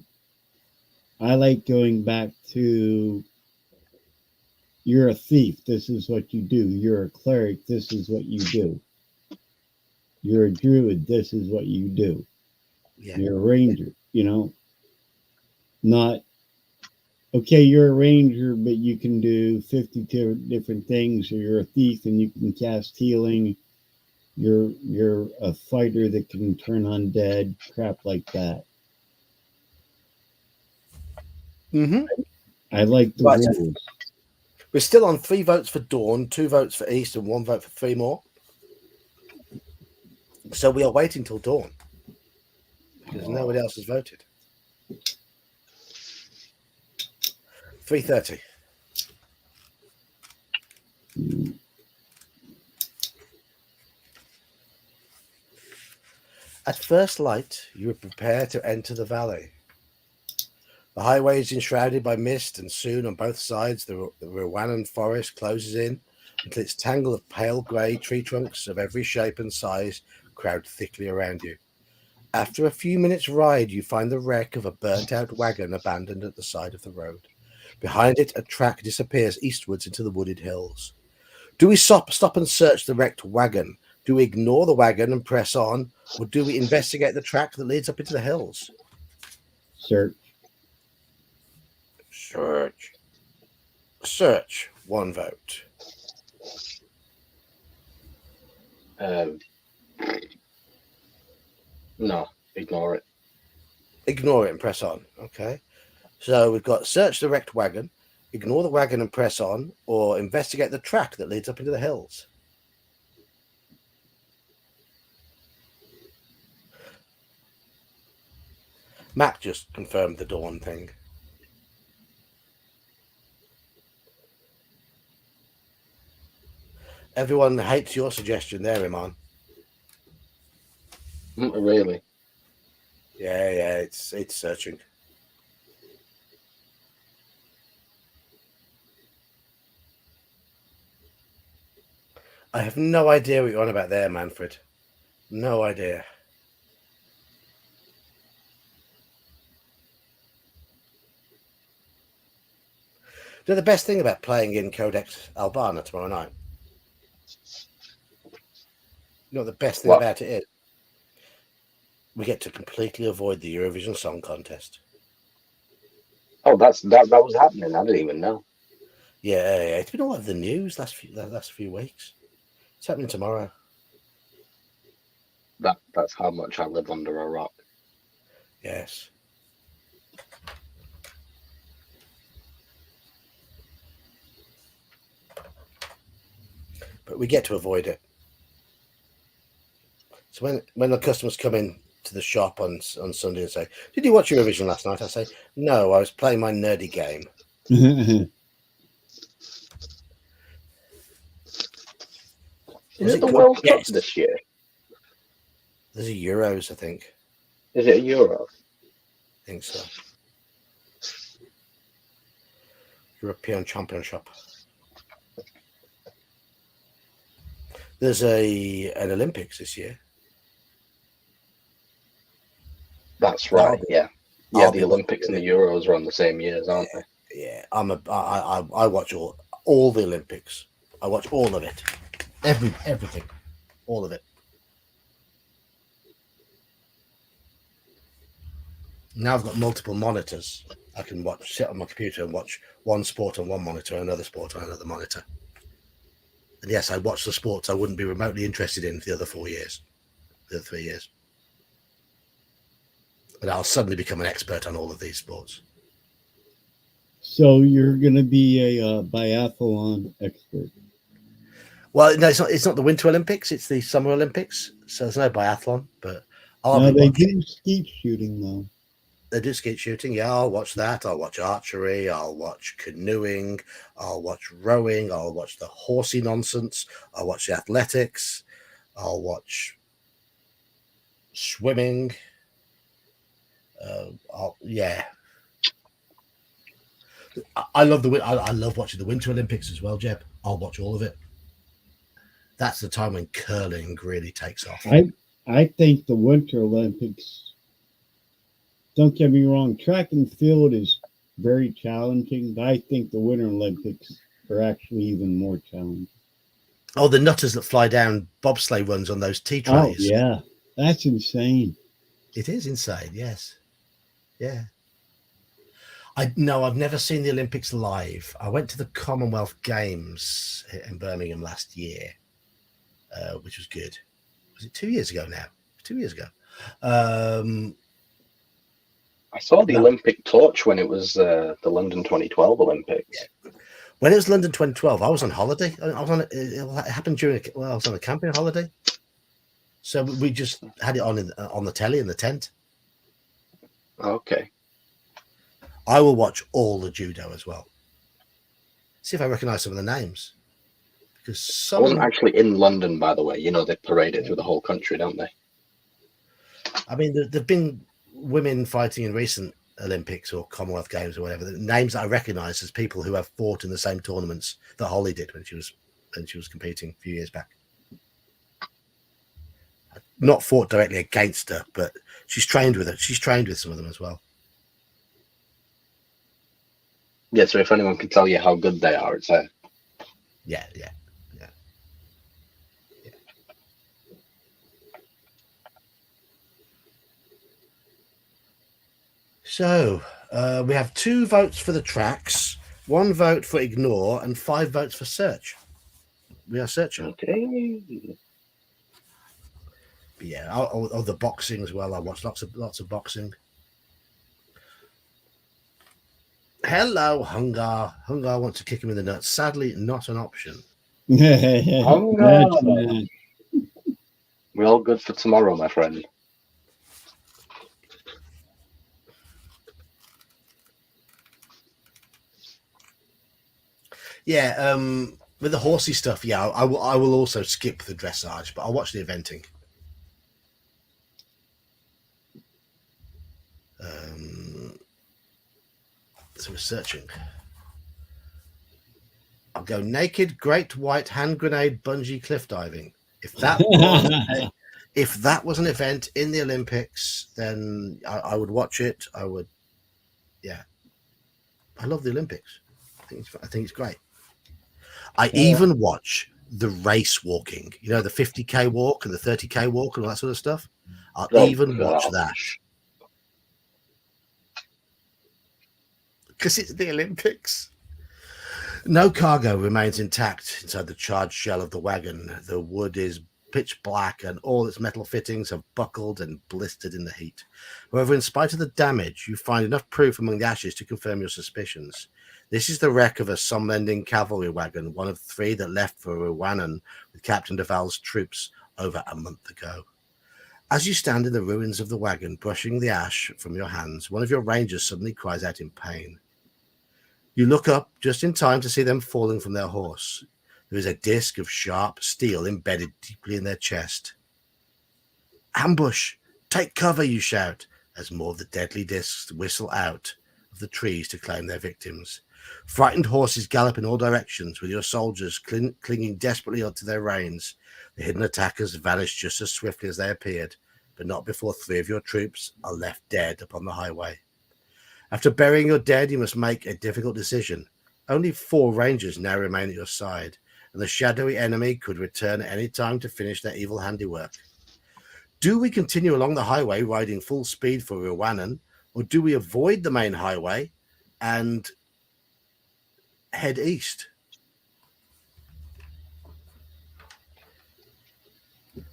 like going back to you're a thief. This is what you do. You're a cleric. This is what you do. You're a druid. This is what you do. Yeah. You're a ranger. Not okay, you're a ranger, but you can do 50 different things, or you're a thief and you can cast healing. You're a fighter that can turn undead, crap like that. Mm-hmm. I like the Right. So rules. we're still on 3 votes for Dawn, 2 votes for East, and 1 vote for 3 more. So we are waiting till Dawn because nobody else has voted. 3:30. At first light, you are prepared to enter the valley. The highway is enshrouded by mist, and soon on both sides the Rowanan forest closes in until its tangle of pale grey tree trunks of every shape and size crowd thickly around you. After a few minutes' ride, you find the wreck of a burnt-out wagon abandoned at the side of the road. Behind it, a track disappears eastwards into the wooded hills. Do we stop and search the wrecked wagon? Do we ignore the wagon and press on, or do we investigate the track that leads up into the hills? Search. Search. 1 vote. No, ignore it. Ignore it and press on. Okay. So we've got search the wrecked wagon, ignore the wagon and press on, or investigate the track that leads up into the hills. Mac just confirmed the Dawn thing. Everyone hates your suggestion there, Iman. Really? Yeah, it's searching. I have no idea what you're on about there, Manfred. No idea. You know the best thing about playing in Codex Albana tomorrow night? You know what the best thing What? about it is? We get to completely avoid the Eurovision Song Contest. Oh, that was happening. I didn't even know. Yeah, it's been all over the news last few weeks. It's happening tomorrow. That's how much I live under a rock. Yes. But we get to avoid it. So when the customers come in to the shop on Sunday and say, "Did you watch Eurovision last night?" I say, "No, I was playing my nerdy game." Is it the World Cup Yes. this year? There's a Euros, I think. Is it a Euro? I think so. European Championship. There's an Olympics this year. That's right. Derby. Yeah. Yeah, I'll the be Olympics and the Euros are on the same years, aren't they? Yeah, I watch all the Olympics. I watch all of it, everything, all of it. Now I've got multiple monitors. I can sit on my computer and watch one sport on one monitor, another sport on another monitor. And yes, I watch the sports I wouldn't be remotely interested in for the other 4 years, the other 3 years. But I'll suddenly become an expert on all of these sports. So you're going to be a biathlon expert. Well, no, it's not the Winter Olympics. It's the Summer Olympics. So there's no biathlon, but They do skeet shooting, though. They do skeet shooting. Yeah, I'll watch that. I'll watch archery. I'll watch canoeing. I'll watch rowing. I'll watch the horsey nonsense. I'll watch the athletics. I'll watch swimming. Yeah. I love I love watching the Winter Olympics as well, Jeb. I'll watch all of it. That's the time when curling really takes off. I think the Winter Olympics, don't get me wrong, track and field is very challenging, but I think the Winter Olympics are actually even more challenging. Oh, the nutters that fly down bobsleigh runs on those tea trays. Oh, yeah. That's insane. It is insane, yes. Yeah. I've never seen the Olympics live. I went to the Commonwealth Games in Birmingham last year, which was good. Was it 2 years ago now? 2 years ago. I saw the Olympic torch when it was the London 2012 Olympics. Yeah. When it was London 2012, I was on holiday. It happened I was on a camping holiday. So we just had it on the telly in the tent. Okay. I will watch all the judo as well. See if I recognize some of the names. Because I wasn't actually in London, by the way. You know, they parade it through the whole country, don't they? I mean, there've been women fighting in recent Olympics or Commonwealth Games or whatever. The names that I recognize as people who have fought in the same tournaments that Holly did when she was competing a few years back. Not fought directly against her, but she's trained with her. She's trained with some of them as well. Yeah, so if anyone can tell you how good they are, it's her. Yeah. So we have 2 votes for the tracks, 1 vote for ignore, and 5 votes for search. We are searching. Okay. But yeah, the boxing as well. I watch lots of boxing. Hello, Hungar. Hungar wants to kick him in the nuts. Sadly, not an option. Hungar. We're all good for tomorrow, my friend. Yeah, with the horsey stuff, yeah, I will also skip the dressage, but I'll watch the eventing. So we're searching. I'll go naked, great white hand grenade, bungee cliff diving. If that was an event in the Olympics, then I would watch it. I would, yeah. I love the Olympics. I think it's great. I even watch the race walking. You know, the 50K walk and the 30K walk and all that sort of stuff. I'll even watch that. Because it's the Olympics. No cargo remains intact inside the charged shell of the wagon. The wood is pitch black and all its metal fittings have buckled and blistered in the heat. However, in spite of the damage, you find enough proof among the ashes to confirm your suspicions. This is the wreck of a Somme-Lending cavalry wagon, one of 3 that left for Rouen with Captain de Val's troops over a month ago. As you stand in the ruins of the wagon, brushing the ash from your hands, one of your rangers suddenly cries out in pain. You look up just in time to see them falling from their horse. There is a disc of sharp steel embedded deeply in their chest. Ambush! Take cover, you shout, as more of the deadly discs whistle out of the trees to claim their victims. Frightened horses gallop in all directions, with your soldiers clinging desperately onto their reins. The hidden attackers vanish just as swiftly as they appeared, but not before 3 of your troops are left dead upon the highway. After burying your dead, you must make a difficult decision. Only 4 rangers now remain at your side, and the shadowy enemy could return at any time to finish their evil handiwork. Do we continue along the highway riding full speed for Rwannan, or do we avoid the main highway and head east?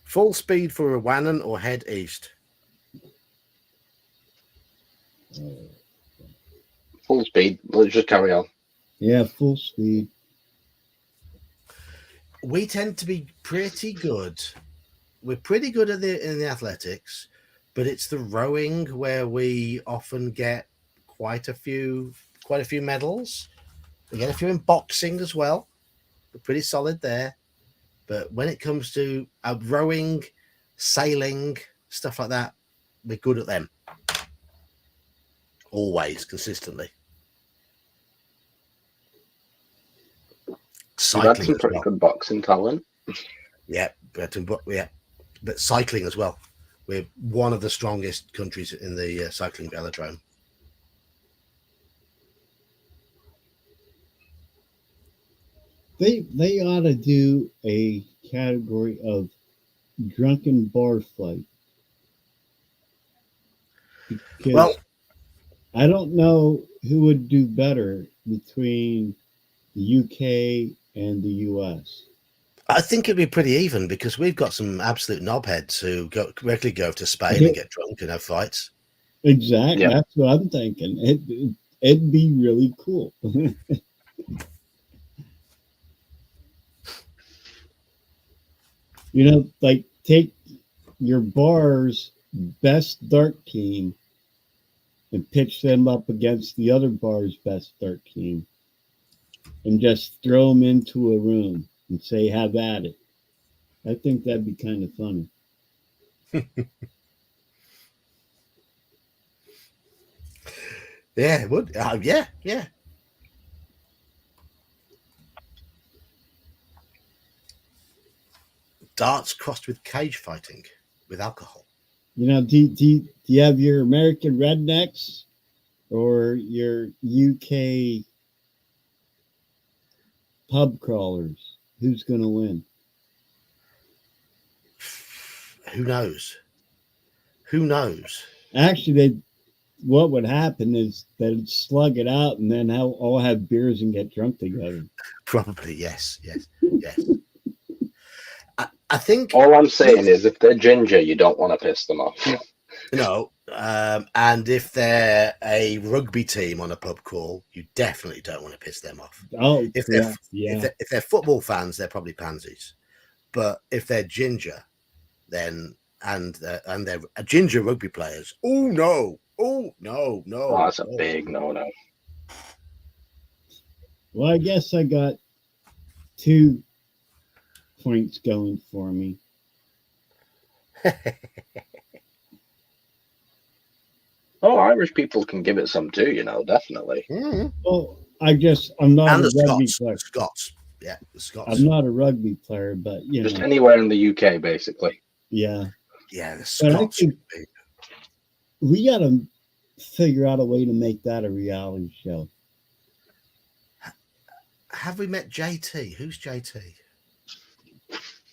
Full speed for Rwannan or head east? Full speed. Let's just carry on. Yeah, full speed. We tend to be pretty good. We're pretty good in the athletics, but it's the rowing where we often get quite a few medals. We get a few in boxing as well. We're pretty solid there. But when it comes to rowing, sailing, stuff like that, we're good at them. Always, consistently. You've had some pretty good boxing talent. Yeah, but cycling as well. We're one of the strongest countries in the cycling velodrome. They ought to do a category of drunken bar fight. Because Well, I don't know who would do better between the UK and the US. I think it'd be pretty even because we've got some absolute knobheads who regularly go to Spain and get drunk and have fights. Exactly. Yeah. That's what I'm thinking. It'd be really cool. You know, like take your bar's best dart team and pitch them up against the other bar's best dart team and just throw them into a room and say, have at it. I think that'd be kind of funny. Yeah, it would. Yeah. Darts crossed with cage fighting with alcohol. You know, do you have your American rednecks or your UK pub crawlers? Who's going to win? Who knows? Who knows? Actually, what would happen is they'd slug it out and then all have beers and get drunk together. Probably, yes. I think all I'm saying is if they're ginger, you don't want to piss them off. No, and if they're a rugby team on a pub crawl, you definitely don't want to piss them off. Oh, if they're football fans, they're probably pansies. But if they're ginger, then and they're ginger rugby players, no. Oh, that's a big no. Well, I guess I got 2 points going for me. Oh, Irish people can give it some too, definitely. Mm-hmm. Well, I'm not and a rugby player. Scots. Yeah, the Scots. I'm not a rugby player, but just anywhere in the UK, basically. Yeah. Yeah, the Scots. But I think we got to figure out a way to make that a reality show. Have we met JT? Who's JT?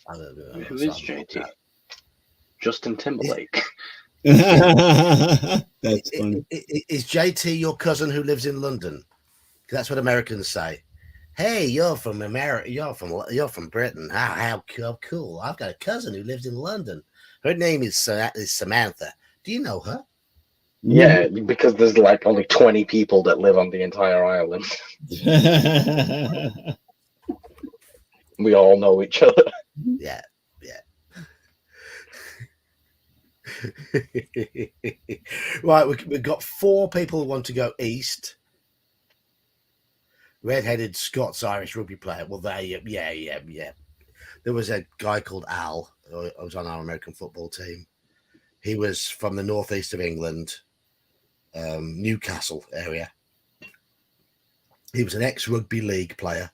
I don't know. Who is JT? Justin Timberlake. That's funny. Is JT your cousin who lives in London? That's what Americans say. Hey, you're from America. You're from Britain. How cool! I've got a cousin who lives in London. Her name is Samantha. Do you know her? Yeah, because there's like only 20 people that live on the entire island. We all know each other. Yeah. Right, we've got 4 people who want to go east. Red-headed Scots-Irish rugby player. Well, yeah. There was a guy called Al who was on our American football team. He was from the northeast of England, Newcastle area. He was an ex-rugby league player,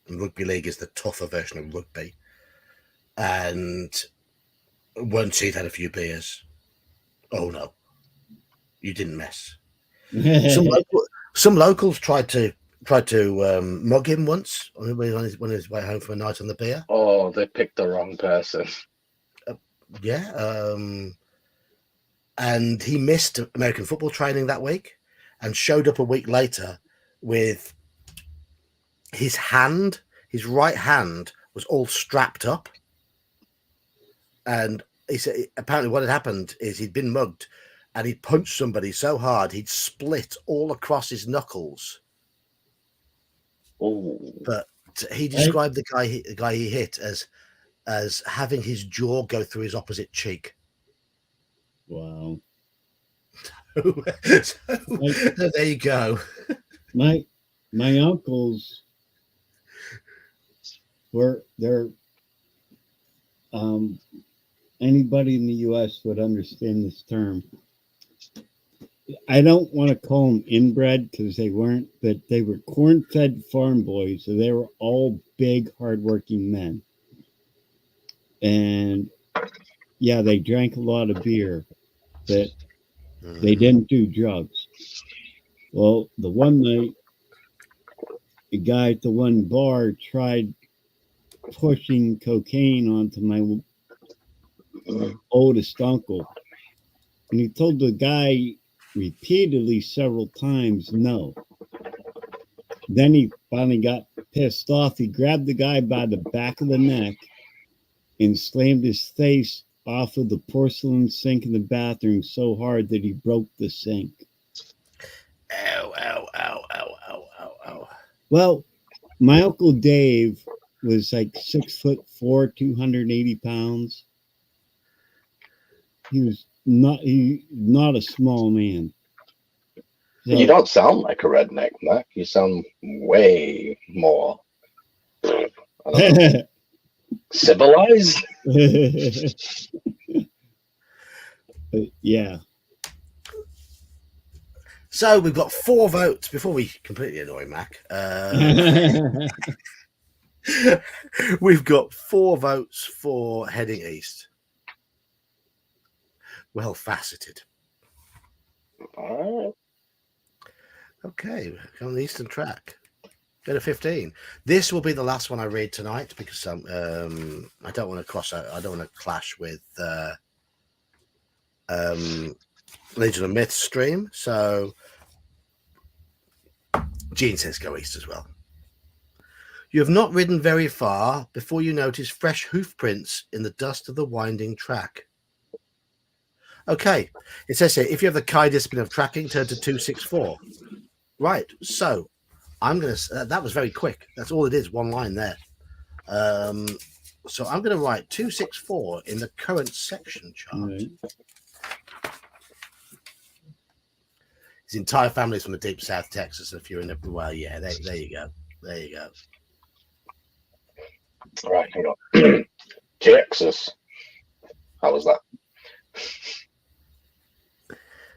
and rugby league is the tougher version of rugby. And once he'd had a few beers, Oh no, you didn't mess. Some locals tried to mug him once on his way home from a night on the pier. Oh, they picked the wrong person. Yeah, and he missed American football training that week, and showed up a week later with his right hand was all strapped up, and he said apparently what had happened is he'd been mugged, and he punched somebody so hard he'd split all across his knuckles. Oh, But he described the guy he hit as having his jaw go through his opposite cheek. Wow. So there you go. My uncles were they're anybody in the U.S. would understand this term. I don't want to call them inbred because they weren't, but they were corn-fed farm boys, so they were all big, hardworking men. And yeah, they drank a lot of beer, but they didn't do drugs. Well, the one night, a guy at the one bar tried pushing cocaine onto my oldest uncle. And he told the guy repeatedly several times no. Then he finally got pissed off. He grabbed the guy by the back of the neck and slammed his face off of the porcelain sink in the bathroom so hard that he broke the sink. Ow, ow, ow, ow, ow, ow, ow. Well, my Uncle Dave was like 6'4", 280 pounds. He was not a small man. So, you don't sound like a redneck, Mac. You sound way more I don't know, civilized. Yeah. So we've got 4 votes before we completely annoy Mac. We've got 4 votes for heading east. Well faceted. All right. Okay, on the eastern track. Go to 15. This will be the last one I read tonight because I don't want to cross out. I don't want to clash with Legion of Myths stream. So Gene says go east as well. You have not ridden very far before you notice fresh hoof prints in the dust of the winding track. Okay, it says here, if you have the Kai discipline of tracking, turn to 264. Right, so I'm going to, that was very quick. That's all it is, one line there. So I'm going to write 264 in the current section chart. Right. His entire family's from the deep South Texas. If you're in the, well, yeah, there you go. There you go. All right, hang on. Texas. How was that?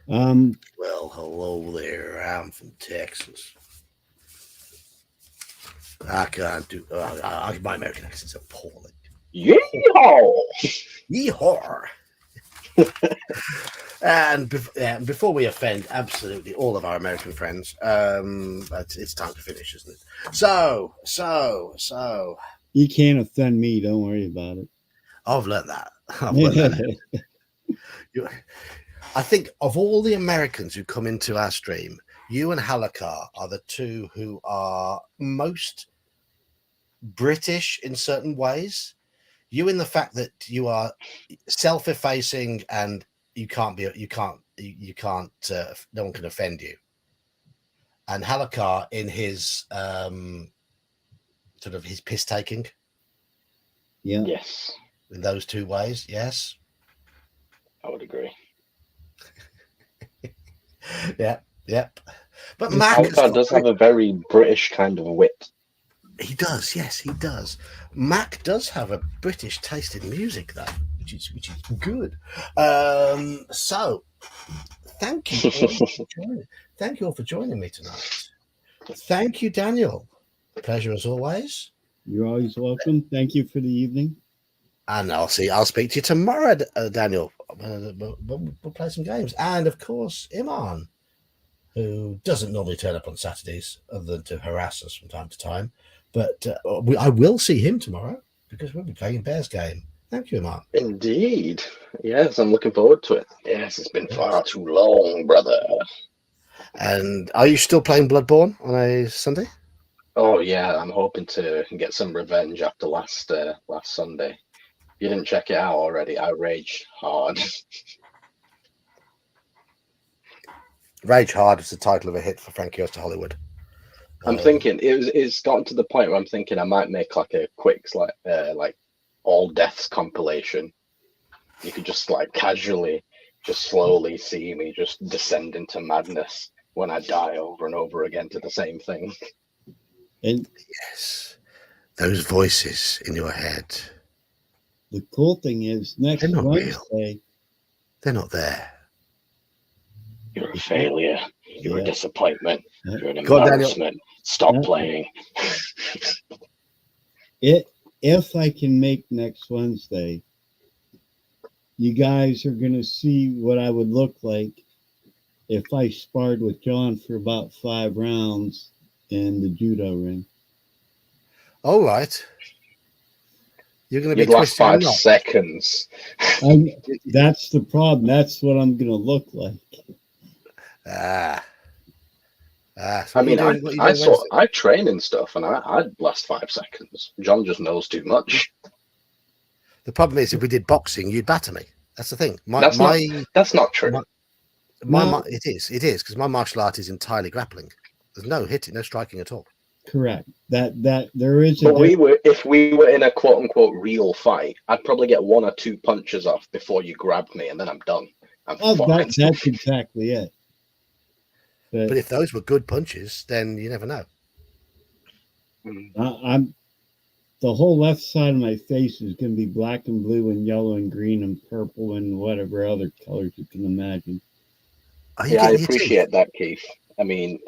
Well, hello there. I'm from Texas. I can't do. My American accent's appalling. Yeehaw! Yeehaw! And before we offend absolutely all of our American friends, it's time to finish, isn't it? So. You can't offend me. Don't worry about it. I've learned that. I think of all the Americans who come into our stream, you and Halakar are the two who are most British in certain ways. You in the fact that you are self-effacing and no one can offend you. And Halakar in his sort of his piss taking. Yeah. Yes. In those two ways, yes. I would agree. Yep. But Mac does have a very British kind of wit. He does, yes, he does. Mac does have a British taste in music, though, which is good. So, thank you all for joining. Thank you all for joining me tonight. Thank you, Daniel. Pleasure as always. You're always welcome. Thank you for the evening. And I'll speak to you tomorrow, Daniel. We'll play some games. And of course, Iman, who doesn't normally turn up on Saturdays other than to harass us from time to time. But I will see him tomorrow because we'll be playing a Bears game. Thank you, Iman. Indeed. Yes, I'm looking forward to it. Yes, it's been far too long, brother. And are you still playing Bloodborne on a Sunday? Oh yeah, I'm hoping to get some revenge after last Sunday. If you didn't check it out already, I raged hard. Rage Hard is the title of a hit for Frankie Goes to Hollywood. I'm thinking it's gotten to the point where I'm thinking I might make like a quick like all deaths compilation. You could just like casually, just slowly see me just descend into madness when I die over and over again to the same thing. And yes, those voices in your head. The cool thing is, next Wednesday, real. They're not there. You're a failure. You're a disappointment. You're an Go on, embarrassment. Stop playing. If I can make next Wednesday, you guys are going to see what I would look like if I sparred with John for about 5 rounds in the judo ring. All right. You're going to be last 5 seconds. That's the problem. That's what I'm going to look like. So I mean, I train and stuff, and I'd last 5 seconds. John just knows too much. The problem is, if we did boxing, you'd batter me. That's the thing. That's not true. It is because my martial art is entirely grappling. There's no hitting, no striking at all. Correct. That there is. But if we were in a quote unquote real fight, I'd probably get 1 or 2 punches off before you grabbed me, and then I'm done. That's exactly it. But if those were good punches, then you never know. The whole left side of my face is going to be black and blue and yellow and green and purple and whatever other colors you can imagine. Yeah, I appreciate that, Keith. I mean,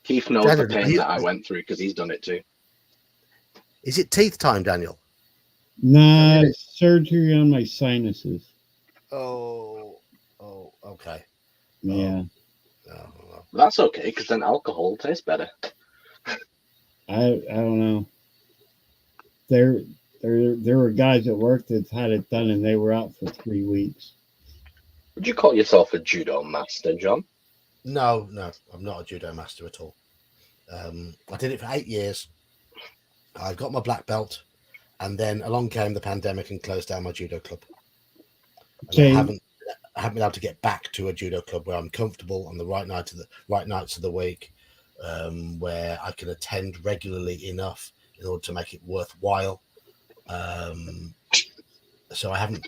Keith knows the pain that I went through because he's done it too. Is it teeth time, Daniel? Nah, surgery on my sinuses. Oh, okay. Yeah. That's okay, because then alcohol tastes better. I don't know. There were guys at work that had it done, and they were out for 3 weeks. Would you call yourself a judo master, John? No, I'm not a judo master at all. I did it for 8 years. I got my black belt, and then along came the pandemic and closed down my judo club. Okay. I haven't been able to get back to a judo club where I'm comfortable on the right nights of the week, where I can attend regularly enough in order to make it worthwhile. So I haven't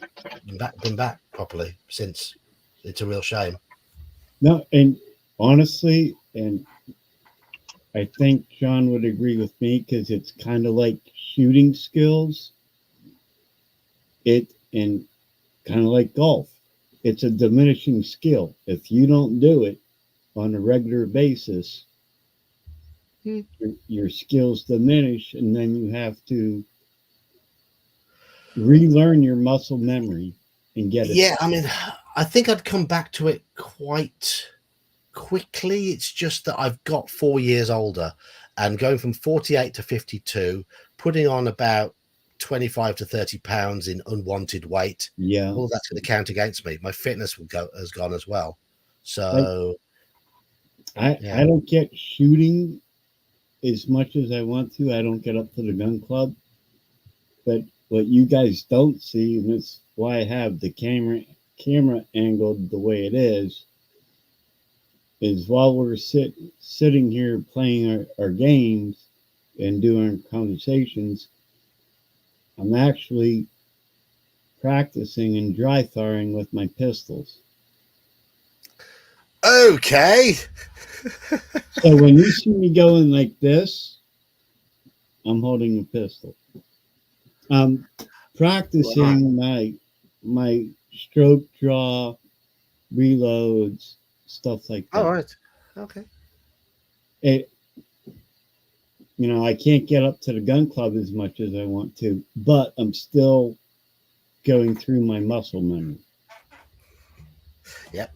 been back properly since. It's a real shame. No, and honestly, and I think John would agree with me because it's kind of like shooting skills. And kind of like golf. It's a diminishing skill. If you don't do it on a regular basis, your skills diminish, and then you have to relearn your muscle memory and get it. Yeah, I mean, I think I'd come back to it quite quickly. It's just that I've got 4 years older, and going from 48 to 52, putting on about 25 to 30 pounds in unwanted weight. Yeah, all that's going to count against me. My fitness has gone as well. So I don't get shooting as much as I want to. I don't get up to the gun club. But what you guys don't see, and that's why I have the camera angled the way it is while we're sitting here playing our games and doing our conversations, I'm actually practicing and dry firing with my pistols. Okay. So when you see me going like this, I'm holding a pistol. I'm practicing my stroke draw, reloads, stuff like that. All right. Okay. I can't get up to the gun club as much as I want to, but I'm still going through my muscle memory. Yep.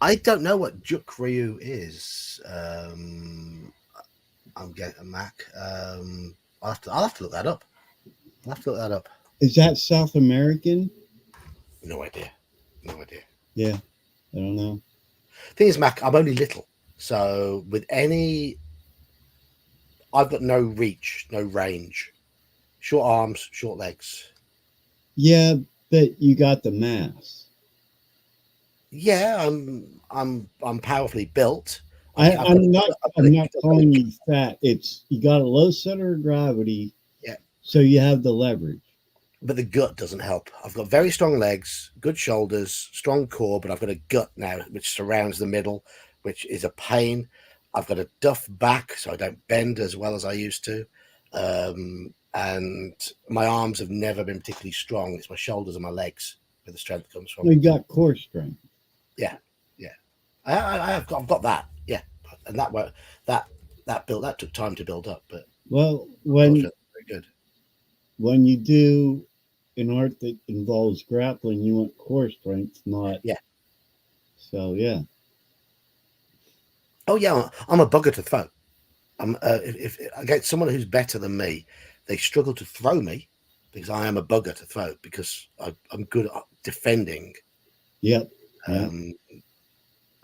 I don't know what Juk Ryu is. I'm getting a Mac. I'll have to look that up. Is that South American? No idea. Yeah, I don't know. Thing is, Mac, I'm only little. So with I've got no reach, no range. Short arms, short legs. Yeah, but you got the mass. Yeah, I'm powerfully built. I'm not calling you fat. It's you got a low center of gravity. Yeah. So you have the leverage. But the gut doesn't help. I've got very strong legs, good shoulders, strong core, but I've got a gut now which surrounds the middle, which is a pain. I've got a duff back, so I don't bend as well as I used to. And my arms have never been particularly strong. It's my shoulders and my legs where the strength comes from. You got core strength. Yeah. I've got that. Yeah, and that took time to build up, but Well, very good. When you do an art that involves grappling, you want core strength, not So yeah. Oh yeah, I'm a bugger to throw. If I get someone who's better than me, they struggle to throw me because I am a bugger to throw because I'm good at defending. Yep. And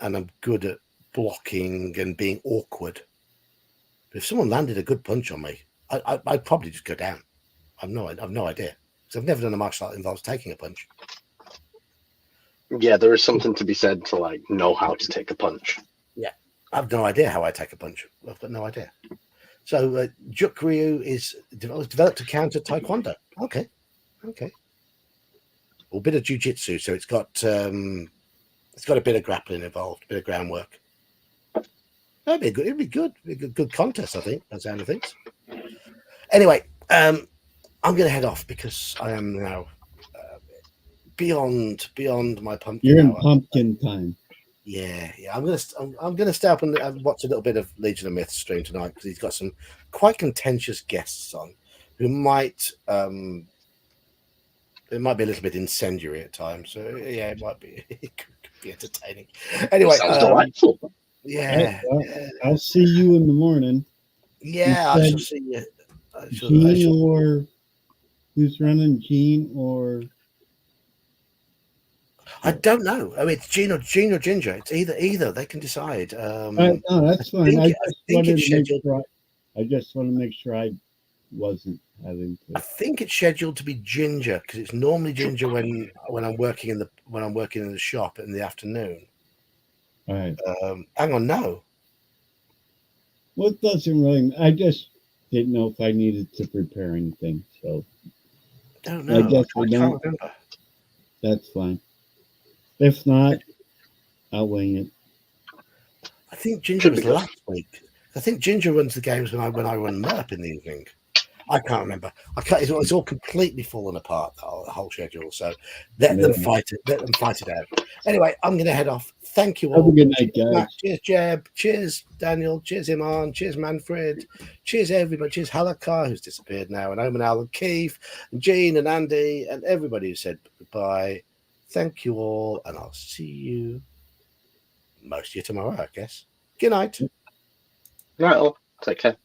I'm good at blocking and being awkward. But if someone landed a good punch on me, I'd probably just go down. I've no idea because I've never done a martial art that involves taking a punch. Yeah, there is something to be said to like know how to take a punch. Yeah, I've no idea how I take a punch. I've got no idea. So Juk Ryu is developed to counter Taekwondo. Okay. Well, a bit of jiu-jitsu, so it's got a bit of grappling involved, a bit of groundwork. It'd be good. It'd be a good contest, I think. That's the sound of things. Anyway, I'm going to head off because I am now beyond my pumpkin. You're in hour. pumpkin time. Yeah. I'm gonna stay up and watch a little bit of Legion of Myth stream tonight because he's got some quite contentious guests on who might it might be a little bit incendiary at times. So yeah, it might be it could be entertaining. Anyway, Sounds delightful. Yeah. I'll see you in the morning. Yeah, I shall see you. Gene or who's running? Gene or I don't know. I mean, it's Gene or Ginger. It's either. They can decide. no, that's fine. I just want to make sure I wasn't having to. I think it's scheduled to be Ginger because it's normally Ginger when I'm working in the shop in the afternoon. All right. Hang on, no. Well, it doesn't really. I just didn't know if I needed to prepare anything. So don't know. I can't remember. That's fine. If not, I'll wing it. I think Ginger was last week. I think Ginger runs the games when I run MERP in the evening. I can't remember. It's all completely fallen apart, the whole schedule. So let them fight it. Let them fight it out. Anyway, I'm going to head off. Thank you all. Have a good night, guys. Cheers, Jeb. Cheers, Daniel. Cheers, Iman. Cheers, Manfred. Cheers, everybody. Cheers, Halakar, who's disappeared now, and Oman Al and Keith, and Jean and Andy, and everybody who said goodbye. Thank you all, and I'll see you most of you tomorrow, I guess. Good night. Right, all. Take care.